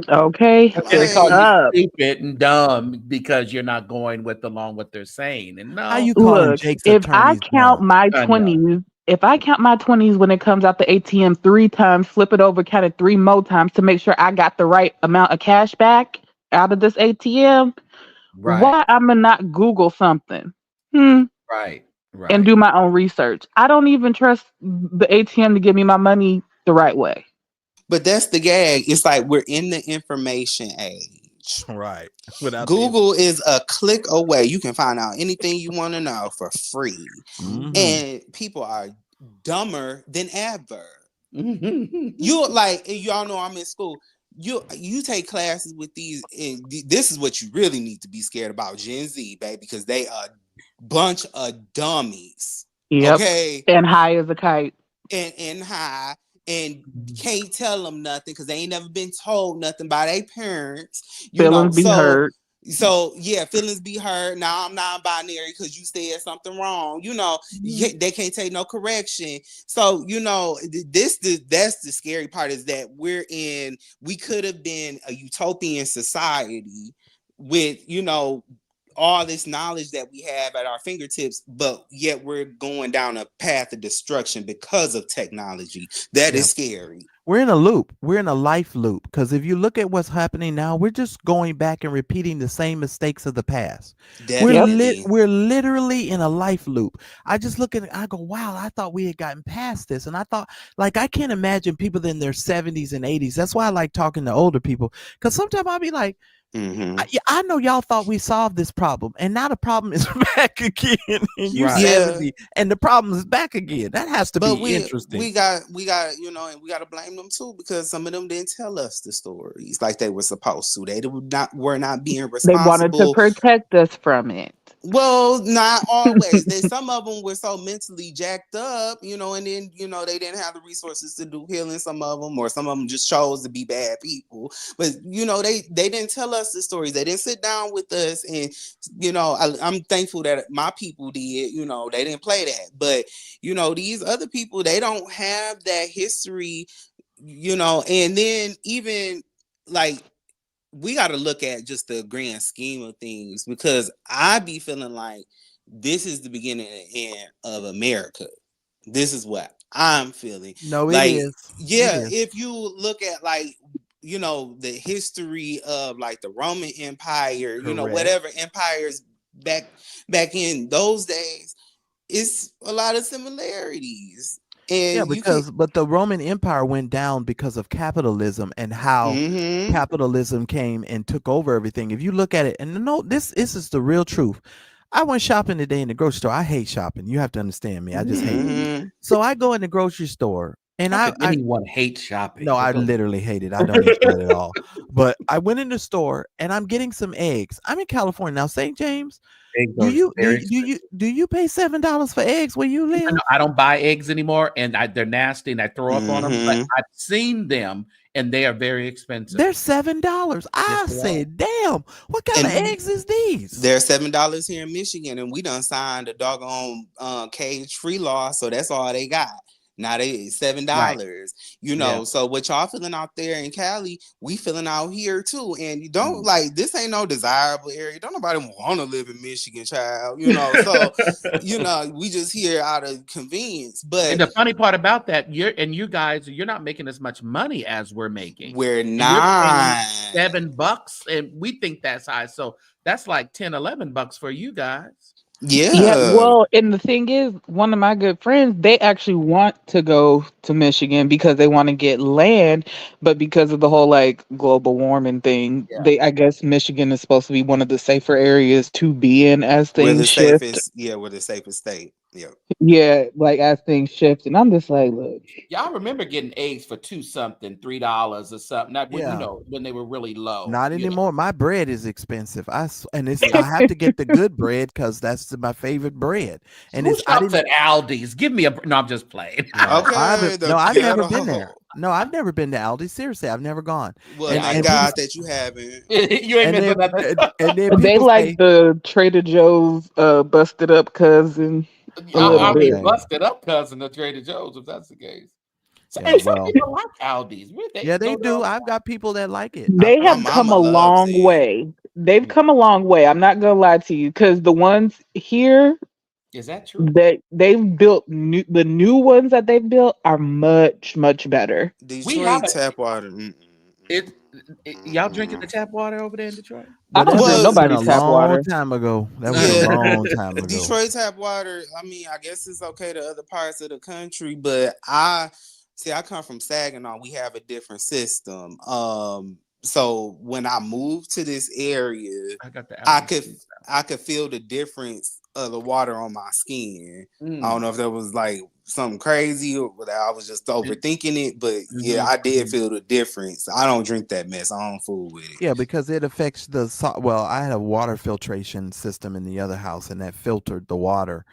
Okay. They call you stupid and dumb because you're not going along what they're saying. And no, how you calling Jake's if I count my 20s, when it comes out the ATM 3 times, flip it over, count it 3 more times to make sure I got the right amount of cash back out of this ATM, why I'm gonna not Google something? Right. And do my own research. I don't even trust the ATM to give me my money the right way. But that's the gag. It's like we're in the information age. Right. Google is a click away. You can find out anything you want to know for free. And people are dumber than ever. You like, y'all know I'm in school. You take classes with these, and this is what you really need to be scared about, Gen Z, baby, because they are a bunch of dummies. Yep. Okay, And high as a kite. and high, and can't tell them nothing because they ain't never been told nothing by their parents, Feelings be hurt. so yeah, feelings be hurt. Now I'm non-binary because you said something wrong. They can't take no correction. So that's the scary part, is that we could have been a utopian society with all this knowledge that we have at our fingertips, but yet we're going down a path of destruction because of technology. That is scary. We're in a loop. We're in a life loop, because if you look at what's happening now, we're just going back and repeating the same mistakes of the past. Definitely. We're literally in a life loop. I just look at it, I go, wow, I thought we had gotten past this. And I thought, like, I can't imagine people in their 70s and 80s. That's why I like talking to older people, because sometimes I'll be like, I know y'all thought we solved this problem, and now the problem is back again, and you 70, and the problem is back again. That has to be interesting. We got and we got to blame them too, because some of them didn't tell us the stories like they were supposed to. They were not being responsible. They wanted to protect us from it. Well, not always. Some of them were so mentally jacked up, and then they didn't have the resources to do healing. Some of them just chose to be bad people. But they didn't tell us the stories. They didn't sit down with us, and I'm thankful that my people did. They didn't play that. But these other people, they don't have that history. And then even like, we got to look at just the grand scheme of things, because I be feeling like this is the beginning and end of America. This is what I'm feeling. No, like, it is. Yeah, it is. if you look at the history of like the Roman Empire, whatever empires back in those days, it's a lot of similarities. And but the Roman Empire went down because of capitalism, and how capitalism came and took over everything. If you look at it, and this is the real truth. I went shopping today in the grocery store. I hate shopping. You have to understand me. I just hate it. So I go in the grocery store, and anyone hates shopping. No, I literally hate it. I don't enjoy it at all. But I went in the store, and I'm getting some eggs. I'm in California now, St. James. Do you pay $7 for eggs where you live? I don't buy eggs anymore, and they're nasty, and I throw up on them. But I've seen them, and they are very expensive. They're $7. I said, damn, what kind of eggs is these? They're $7 here in Michigan, and we done signed a doggone cage-free law, so that's all they got. Now they $7, right. So what y'all feeling out there in Cali, we feeling out here too. And you don't this ain't no desirable area. Don't nobody want to live in Michigan, child. So we just here out of convenience. But and the funny part about that, you guys, you're not making as much money as we're making. We're not. $7, and we think that's high. So that's like $10, $11 for you guys. Yeah. Well, and the thing is, one of my good friends, they actually want to go to Michigan because they want to get land, but because of the whole global warming thing, I guess Michigan is supposed to be one of the safer areas to be in as things shift. We're the safest state. Yeah. Yeah, as things shift, and I'm just like, look. Y'all remember getting eggs for $2-something, $3 or something? Not when they were really low. Not anymore. My bread is expensive. I have to get the good bread because that's my favorite bread. And Who shops at Aldi's? Give me no, I'm just playing. Okay. I've never been there. No, I've never been to Aldi. Seriously, I've never gone. Well, thank God that you haven't. You ain't been to nothing. And then they the Trader Joe's busted up cousin. I'll be busted up cousin of Trader Joe's if that's the case. So, and some people like Aldi's. They do. I've got people that like it. They have come a long way. They've come a long way. I'm not gonna lie to you, because the ones here, is that true? That they've built the new ones that they've built are much better. Detroit tap water. Y'all drinking the tap water over there in Detroit? I don't drink nobody's tap water. Time ago. That was a long time ago. Detroit tap water. I mean, I guess it's okay to other parts of the country, but I come from Saginaw. We have a different system. So when I moved to this area, I could feel the difference the water on my skin. I Mm. don't know if that was like something crazy or that I was just overthinking it, but yeah, I did feel the difference. I don't drink that mess. I don't fool with it. Yeah, because it affects well, I had a water filtration system in the other house, and that filtered the water.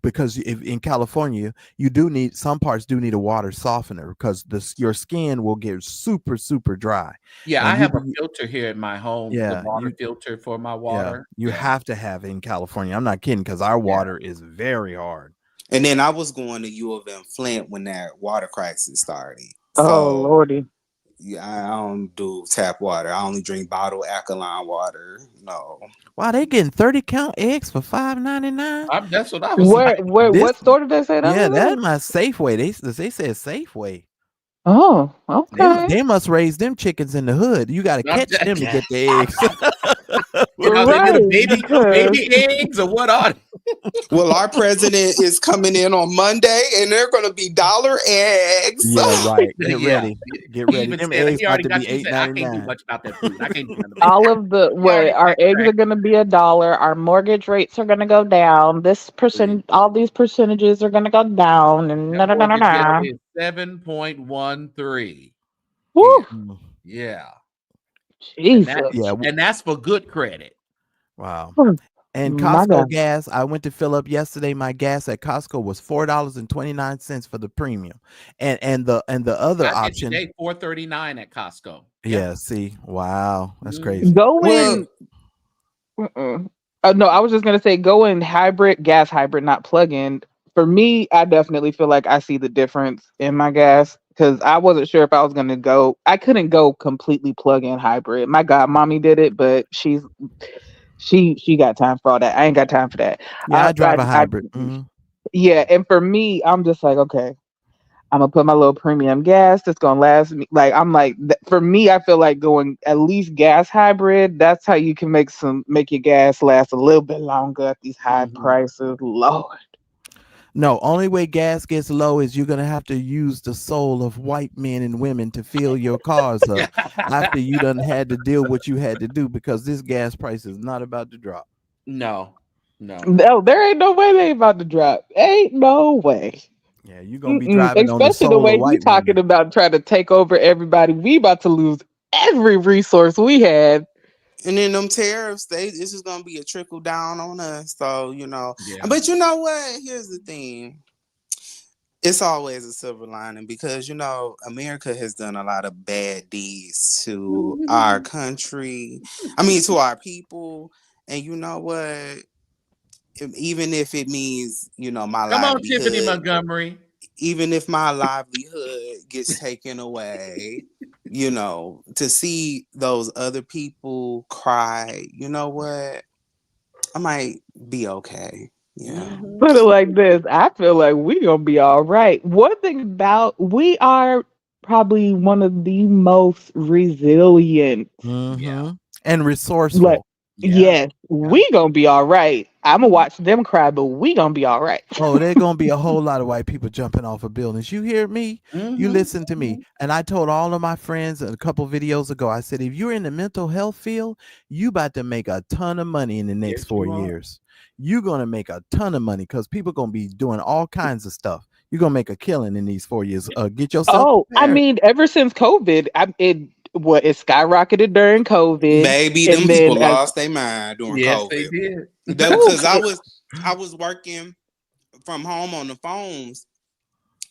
Because if in California, you do need some parts do need a water softener because your skin will get super super dry. Yeah, I And have a filter here in my home. The yeah, water filter for my yeah, water. you have to have it in California. I'm not kidding because our water is very hard. And then I was going to U of M Flint when that water crisis started. Oh So Lordy. yeah, I don't do tap water. I only drink bottled alkaline water. No. Wow, they getting 30 count eggs for $5.99. That's what I was like. What store did they say that Yeah, was that at? my Safeway. They said Safeway. Oh, okay. They must raise them chickens in the hood. You got to catch them to get the eggs. You know, they little baby eggs or what are they? Well, our president is coming in on Monday, and they're going to be $1 eggs. Yeah, right. Get ready. Get ready. Them eggs He about already to got be you said, I can't do $8.99. much about that food. I can't do nothing. All of the our eggs are going to be $1. Our mortgage rates are going to go down. All these percentages are going to go down, and That mortgage rate is 7.13. Woo. Yeah. Jesus. And that's for good credit. Wow. Hmm. And My Costco God. gas, I went to fill up yesterday. My gas at Costco was $4.29 for the premium. And the other I did option. today $4.39 at Costco. Yeah, see. Wow. That's crazy. Go in. No, I was just gonna say go in gas hybrid, not plug-in. For me, I definitely feel like I see the difference in my gas because I wasn't sure if I was gonna go. I couldn't go completely plug-in hybrid. My godmommy did it, but she got time for all that. I ain't got time for that. Yeah, I drive a hybrid. Mhm. Yeah, and for me, I'm just like, okay, I'm gonna put my little premium gas that's gonna last me. Like I'm like, for me, I feel like going at least gas hybrid. That's how you can make your gas last a little bit longer at these high prices. Lord. No, only way gas gets low is you're gonna have to use the soul of white men and women to fill your cars up after you done had to deal what you had to do because this gas price is not about to drop. No, there ain't no way they about to drop. Ain't no way. Yeah, you're gonna be driving on the Especially the soul way of you white talking women. about trying to take over everybody. We about to lose every resource we had. And then them tariffs, this is gonna be a trickle down on us. So, Yeah. But you know what? Here's the thing. It's always a silver lining because America has done a lot of bad deeds to our country. I mean, to our people. And you know what? Even if it means, my Come on, Tiffany livelihood, Montgomery. even if my livelihood gets taken away, to see those other people cry, you know what? I might be okay. Yeah. Put it like this. I feel like we gonna be all right. One thing about we are probably one of the most resilient. And resourceful. Like, yes, we gonna be all right. I'm gonna watch them cry, but we gonna be all right. Oh, there's gonna be a whole lot of white people jumping off of buildings. You hear me? You listen to me. And I told all of my friends a couple videos ago, I said, if you're in the mental health field, you about to make a ton of money in the next 4 years. You're gonna make a ton of money because people gonna be doing all kinds of stuff. You're gonna make a killing in these 4 years. Get yourself prepared. I mean, ever since COVID, it skyrocketed during COVID. Baby, them people lost their mind during COVID. They did. Because I was working from home on the phones,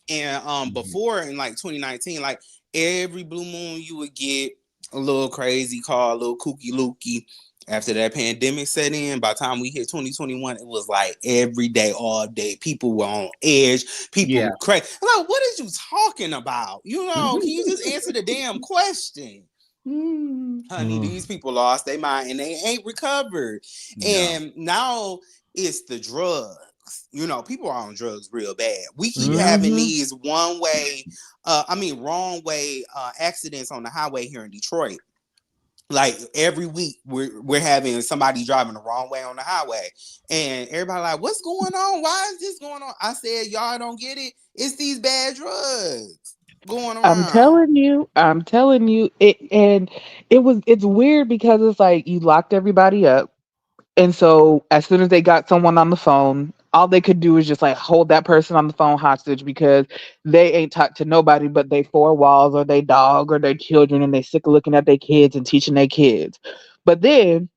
and before in like 2019, like every blue moon you would get a little crazy call, a little kooky looky. After that pandemic set in, by the time we hit 2021, it was like every day, all day. People were on edge. People were crazy. I'm like, what is you talking about? Can you just answer the damn question? Honey, these people lost their mind and they ain't recovered. No. And now it's the drugs. People are on drugs real bad. We keep having these wrong way accidents on the highway here in Detroit. Like every week we're having somebody driving the wrong way on the highway, and everybody like, what's going on? Why is this going on? I said, y'all don't get it. It's these bad drugs going around. I'm telling you, it's weird because it's like you locked everybody up And so as soon as they got someone on the phone, all they could do is just like hold that person on the phone hostage because they ain't talked to nobody but they four walls or they dog or their children, and they sick of looking at their kids and teaching their kids. But then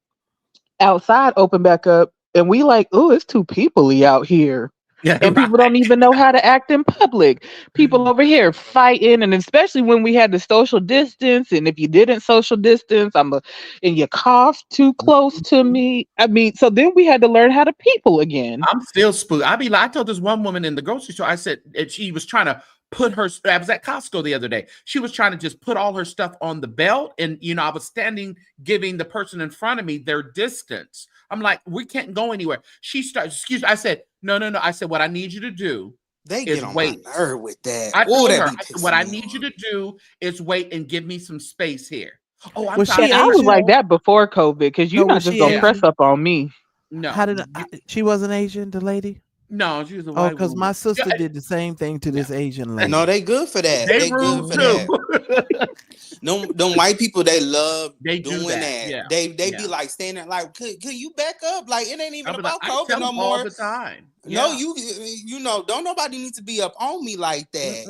outside open back up, and we like, oh, it's too peoply out here. Yeah, And people don't even know how to act in public. People over here fighting, and especially when we had the social distance. And if you didn't social distance, and you coughed too close to me. I mean, so then we had to learn how to people again. I'm still spooked. I told this one woman in the grocery store, I said, and she was trying to put her, I was at Costco the other day. She was trying to just put all her stuff on the belt. And, I was standing, giving the person in front of me their distance. I'm like, we can't go anywhere. She started, excuse me. I said, no. I said, what I need you to do They is get on wait. my nerve with that. I told her, That be what I pissing me need you off. to do is wait and give me some space here. Oh, I'm Was sorry. she I was Asian? like that before COVID because you're No, not was just she gonna press Asian? up on me. No. How did she wasn't Asian, the lady? No, she was a Oh, white because woman. my sister did the same thing to this Asian lady. No, they good for that. They They good rude for too. that. Them white people, they love They do doing that. Yeah. They be like standing like, could you back up? Like it ain't even about I COVID tell no them all more. the time. No, Yeah. don't nobody need to be up on me like that.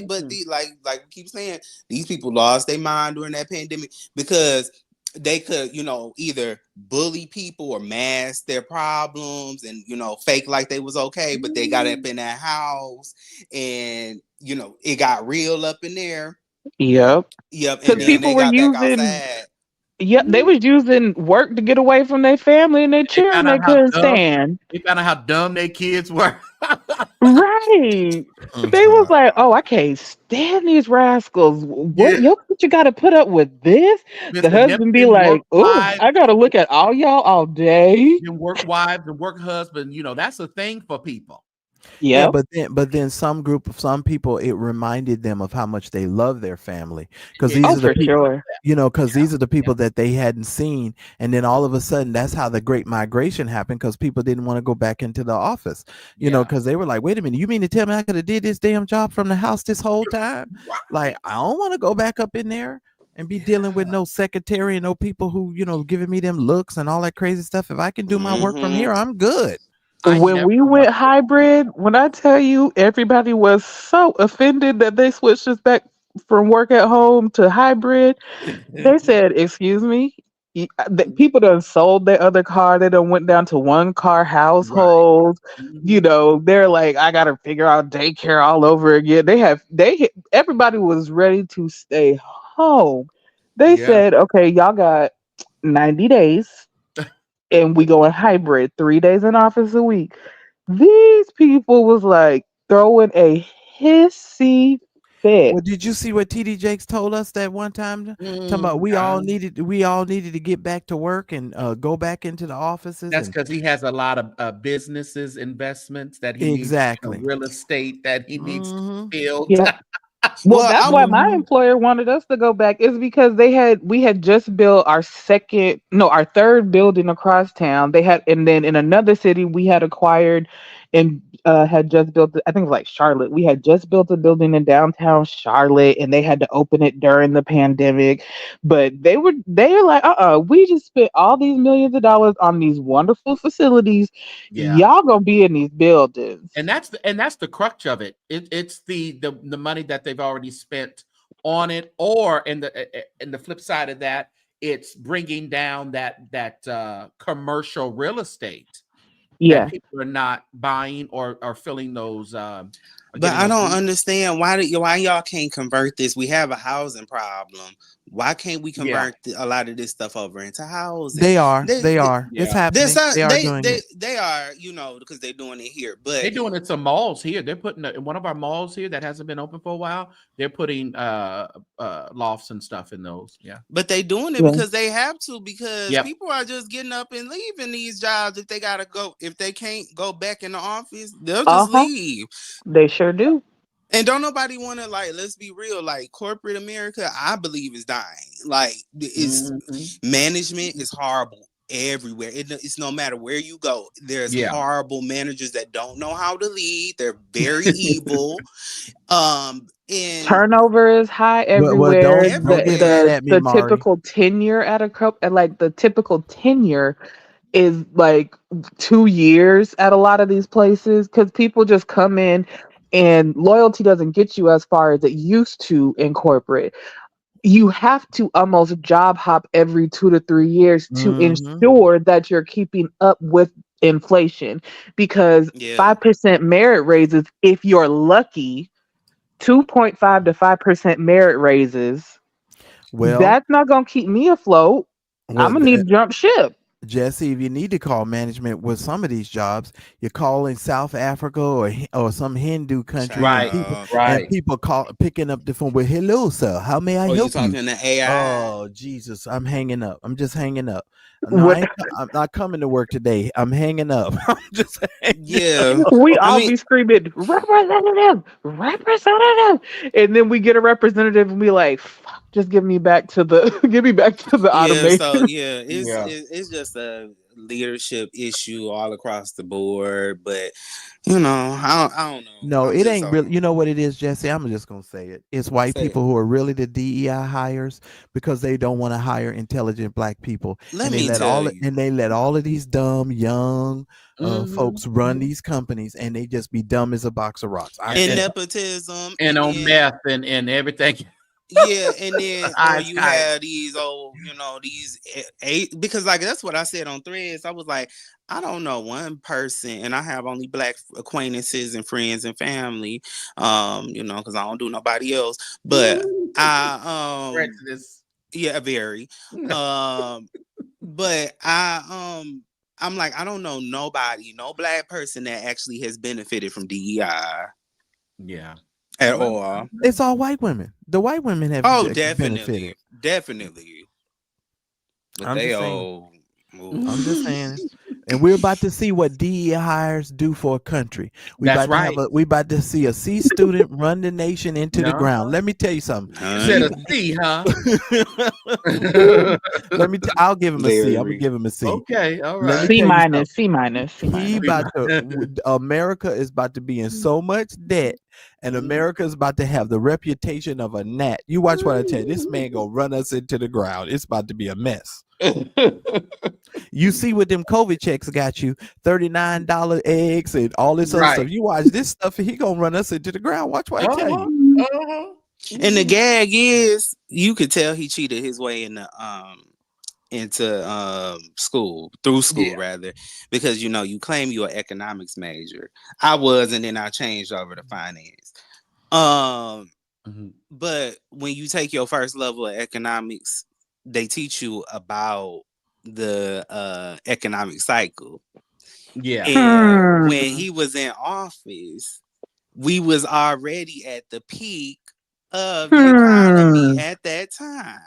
But like we keep saying, these people lost their mind during that pandemic because they could, either bully people or mask their problems and, fake like they was okay, but they got up in that house and, it got real up in there. Yep. Yep. And Because then people they were got back using, outside. yep, they was using work to get away from their family and their They children found out they how couldn't dumb. stand. They found out how dumb their kids were. Right. They was like, oh, I can't stand these rascals. What Yeah. your you gotta put up with this? The Listen, husband be them like, work oh, wives, I gotta look at all y'all all day. them work wives and work husbands. That's a thing for people. Yeah, Yep. but then some people, it reminded them of how much they love their family because Yeah, these Oh, are the for people, sure. because these are the people that they hadn't seen, and then all of a sudden, that's how the Great Migration happened because people didn't want to go back into the office, because they were like, wait a minute, you mean to tell me I could have did this damn job from the house this whole time? Like, I don't want to go back up in there and be dealing with no secretary and no people who giving me them looks and all that crazy stuff. If I can do my work from here, I'm good. I When never we want went hybrid, when I tell you everybody was so offended that they switched us back from work at home to hybrid, they said, "Excuse me." People done sold their other car. They done went down to one car right. households. Mhm. They're like, I gotta figure out daycare all over again. Everybody was ready to stay home. They Yeah. said, okay, y'all got 90 days and we go in hybrid, 3 days in office a week. These people was like throwing a hissy fit. Well, did you see what TD Jakes told us that one time? Talking about Yeah. we all needed to get back to work and go back into the offices. That's And because he has a lot of businesses, investments that he needs, exactly. real estate that he needs to build. Yeah. Well, Well, that's why my employer wanted us to go back is because we had just built our third building across town. They had, and then in another city we had acquired and had just built. I think it was like Charlotte. We had just built a building in downtown Charlotte, and they had to open it during the pandemic. But they were like, we just spent all these millions of dollars on these wonderful facilities. Yeah. Y'all gonna be in these buildings. And that's the crux of it. It's the money that they've already spent on it, or in the flip side of that, it's bringing down that commercial real estate Yeah. that people are not buying or filling those. But I don't understand why y'all can't convert this. We have a housing problem. Why can't we convert a lot of this stuff over into housing? They are. It's happening. They are doing it. They are, because they're doing it here. But they're doing it to malls here. They're putting in one of our malls here that hasn't been open for a while. They're putting lofts and stuff in those. Yeah. But they doing it because they have to, because Yep. people are just getting up and leaving these jobs if they gotta go. If they can't go back in the office, they'll just leave. They sure do. And don't nobody want to, like, let's be real, like corporate America, I believe is dying. Like management is horrible everywhere. It's no matter where you go. There's horrible managers that don't know how to lead. They're very evil. And Turnover is high everywhere. Don't get mad at me, the Mari. typical tenure at the typical tenure is like 2 years at a lot of these places because people just come in and loyalty doesn't get you as far as it used to in corporate. You have to almost job hop every 2 to 3 years to ensure that you're keeping up with inflation because Yeah. 5% merit raises, if you're lucky, 2.5 to 5% merit raises. Well, That's not going to keep me afloat. I'm going to need to jump ship. Jesse, if you need to call management with some of these jobs, you call in South Africa or some Hindu country, Right, and people call picking up the phone with "Hello, sir, how may I Oh, you help you?" talking to AI? Oh Jesus, I'm hanging up. I'm just hanging up. No, What- I'm not coming to work today. I'm hanging up. I'm just Yeah. We I all mean, be screaming, representative, representative. And then we get a representative and be like, fuck, just give me back to the give me back to the yeah. automation. So yeah, Yeah. it's just a leadership issue all across the board. But you know, I don't know. No, I'm it just ain't really. You know what it is, Jesse? I'm just gonna say it. It's white say it. people who are really the DEI hires because they don't want to hire intelligent black people, Let and they me let tell all you. and they let all of these dumb young folks run Mhm. these companies, and they just be dumb as a box of rocks. And nepotism, And on then meth and everything. yeah, and then or Eyes you tight. have these old, these eight, because like that's what I said on Threads. I was like, I don't know one person, and I have only black acquaintances and friends and family, because I don't do nobody else. But I Prejudice. yeah, very. But I'm like, I don't know nobody, no black person that actually has benefited from DEI Yeah. at Well, all. It's all white women. The white women have Oh, benefited. definitely. But I'm they just saying. all. I'm just saying. And we're about to see what DEI hires do for a country. That's right. We about to see a C student run the nation into the No. ground. Let me tell you something. You said a C, huh? I'll give him a C. I'm gonna Larry. give him a C. Okay, all Let me right. tell you something. C minus. He about to America is about to be in so much debt, and America is about to have the reputation of a gnat. You watch what I tell you. This man gonna run us into the ground. It's about to be a mess. You see what them COVID checks got you, $39 eggs and all this other stuff. You watch this stuff, and he gonna run us into the ground. Watch what I tell you. And the gag is, you could tell he cheated his way into school, through school rather, because you claim you're an economics major. I was, and then I changed over to finance. But when you take your first level of economics, they teach you about the economic cycle. Yeah. And when he was in office, we was already at the peak of the economy at that time.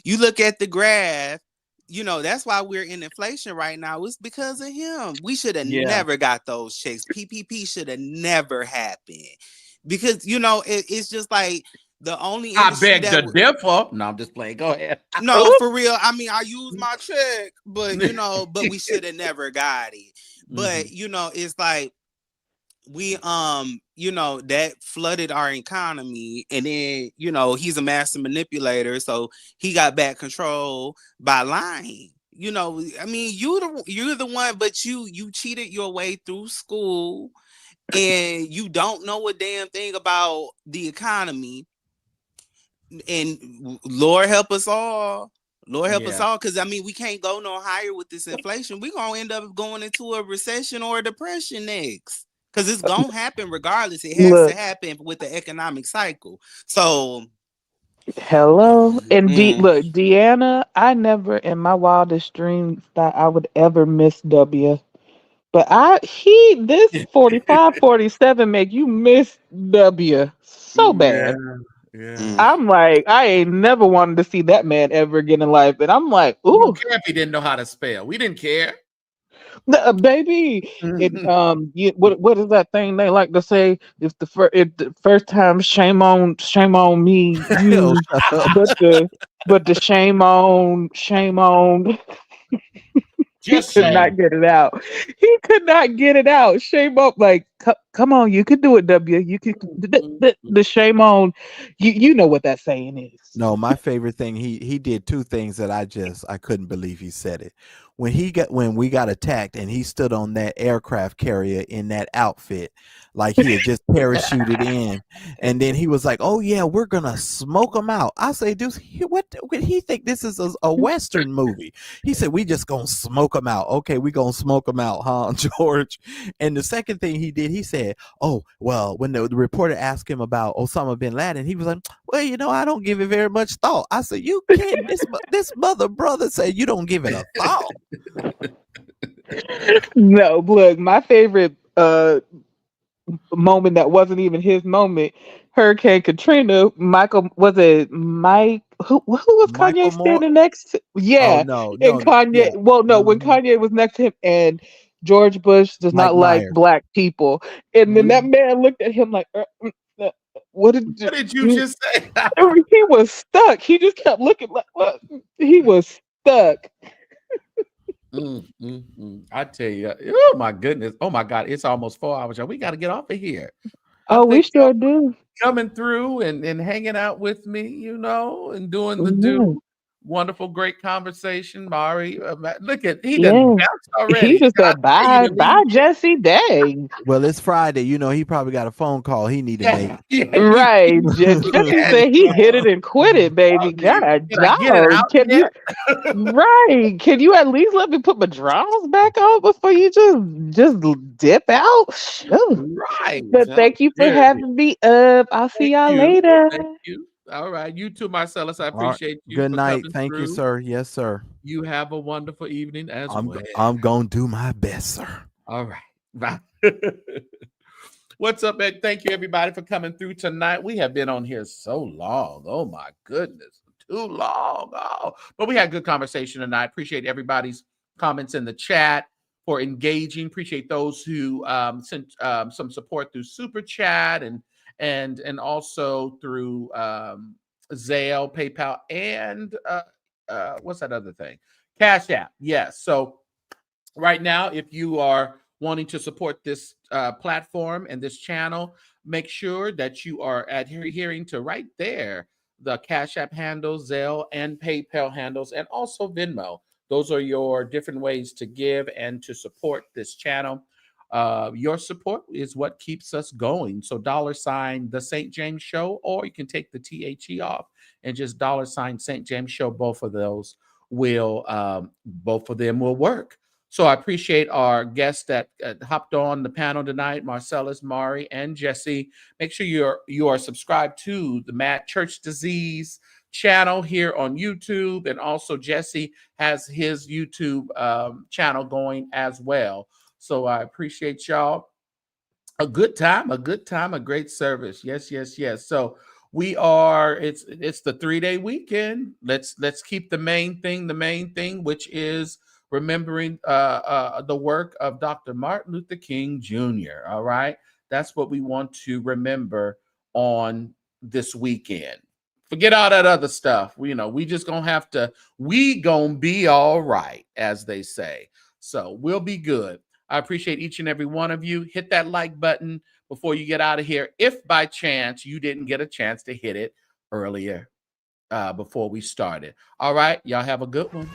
You look at the graph, that's why we're in inflation right now. It's because of him. We should have never got those checks. PPP should have never happened. Because it's just like the only I beg to differ. No, I'm just playing. Go ahead. No, for real. I mean, I use my check, but but we should have never got it. But it's like we that flooded our economy, and then he's a master manipulator, so he got back control by lying. I mean, you're the one, but you cheated your way through school, and you don't know a damn thing about the economy. And Lord help us all. Lord help us all, because I mean, we can't go no higher with this inflation. We're gonna end up going into a recession or a depression next, because it's gonna happen regardless. It has to happen with the economic cycle. So Hello. And look, Deanna, I never in my wildest dreams thought I would ever miss W. But this 45, 47 make you miss W so bad. Yeah. I'm like, I ain't never wanted to see that man ever again in life. And I'm like, You ooh, don't care if he didn't know how to spell. We didn't care. baby. What is that thing they like to say? If the first time, shame on me. You, but the shame on. He Just could not get it out. He could not get it out. Shame up, like Come on, you can do it, W. You can. The shame on you. You know what that saying is. No, my favorite thing, he did two things that I couldn't believe he said it. When we got attacked and he stood on that aircraft carrier in that outfit, like he had just parachuted in, and then he was like, "Oh yeah, we're gonna smoke them out." I say, dude, what he think this is a Western movie? He said, "We just gonna smoke them out." Okay, we gonna smoke them out, huh, George? And the second thing he did, he said, "Oh well," when the reporter asked him about Osama bin Laden, he was like, "Well, I don't give it very much thought." I said, "You can't." This mother brother said, "You don't give it a thought." No, look, my favorite moment that wasn't even his moment. Hurricane Katrina. Michael was it Mike? Who was Michael Kanye Moore. standing next to? Oh Yeah, no, and yeah. Kanye. Well, no, when Mhm. Kanye was next to him, and George Bush does Mike not like Myers. black people, and then that Mhm. man looked at him like, "What did you?" What did you just say? He was stuck. He just kept looking like what? He was stuck. I tell you, oh my goodness, oh my God, it's almost 4 hours, y'all. We got to get off of here. I Oh, we think sure do. coming through and hanging out with me, and doing the Yeah. do. Wonderful, great conversation, Mari. Look at he done Yeah. bounced He already. just I said tell you bye, to leave. bye, Jesse. Dang. Well, it's Friday. He probably got a phone call he need to make. Yeah, yeah, Right. Jesse yeah. said he hit it and quit it, baby. God, Can I get it dog. out yet? Right. Can you at least let me put my drawers back on before you just dip out? Shoot. Right. But How thank you for dare you? having me up. I'll see Thank y'all you. later. Thank you. All right. You too, Marcellus. I All right. appreciate you Good for night. coming Thank you, through. sir. Yes, sir. You have a wonderful evening as well. I'm gonna do my best, sir. All right. Bye. What's up, Ed? Thank you, everybody, for coming through tonight. We have been on here so long. Oh, my goodness. Too long. Oh, but we had good conversation tonight. Appreciate everybody's comments in the chat for engaging. Appreciate those who sent some support through Super Chat and also through Zelle, PayPal, and what's that other thing? Cash App. Yes. So right now, if you are wanting to support this platform and this channel, make sure that you are adhering to right there the Cash App handles, Zelle, and PayPal handles, and also Venmo. Those are your different ways to give and to support this channel. Your support is what keeps us going. So $ the St. James Show, or you can take the THE off and just $ St. James Show. Both of them will work. So I appreciate our guests that hopped on the panel tonight, Marcellus, Mari, and Jesse. Make sure you are subscribed to the Mad Church Disease channel here on YouTube, and also Jesse has his YouTube channel going as well. So I appreciate y'all. A good time, a great service. Yes, yes, yes. So it's the 3-day weekend. Let's keep the main thing, which is remembering the work of Dr. Martin Luther King Jr. All right. That's what we want to remember on this weekend. Forget all that other stuff. We just we gonna be all right, as they say. So we'll be good. I appreciate each and every one of you. Hit that like button before you get out of here, if by chance you didn't get a chance to hit it earlier before we started. All right. Y'all have a good one.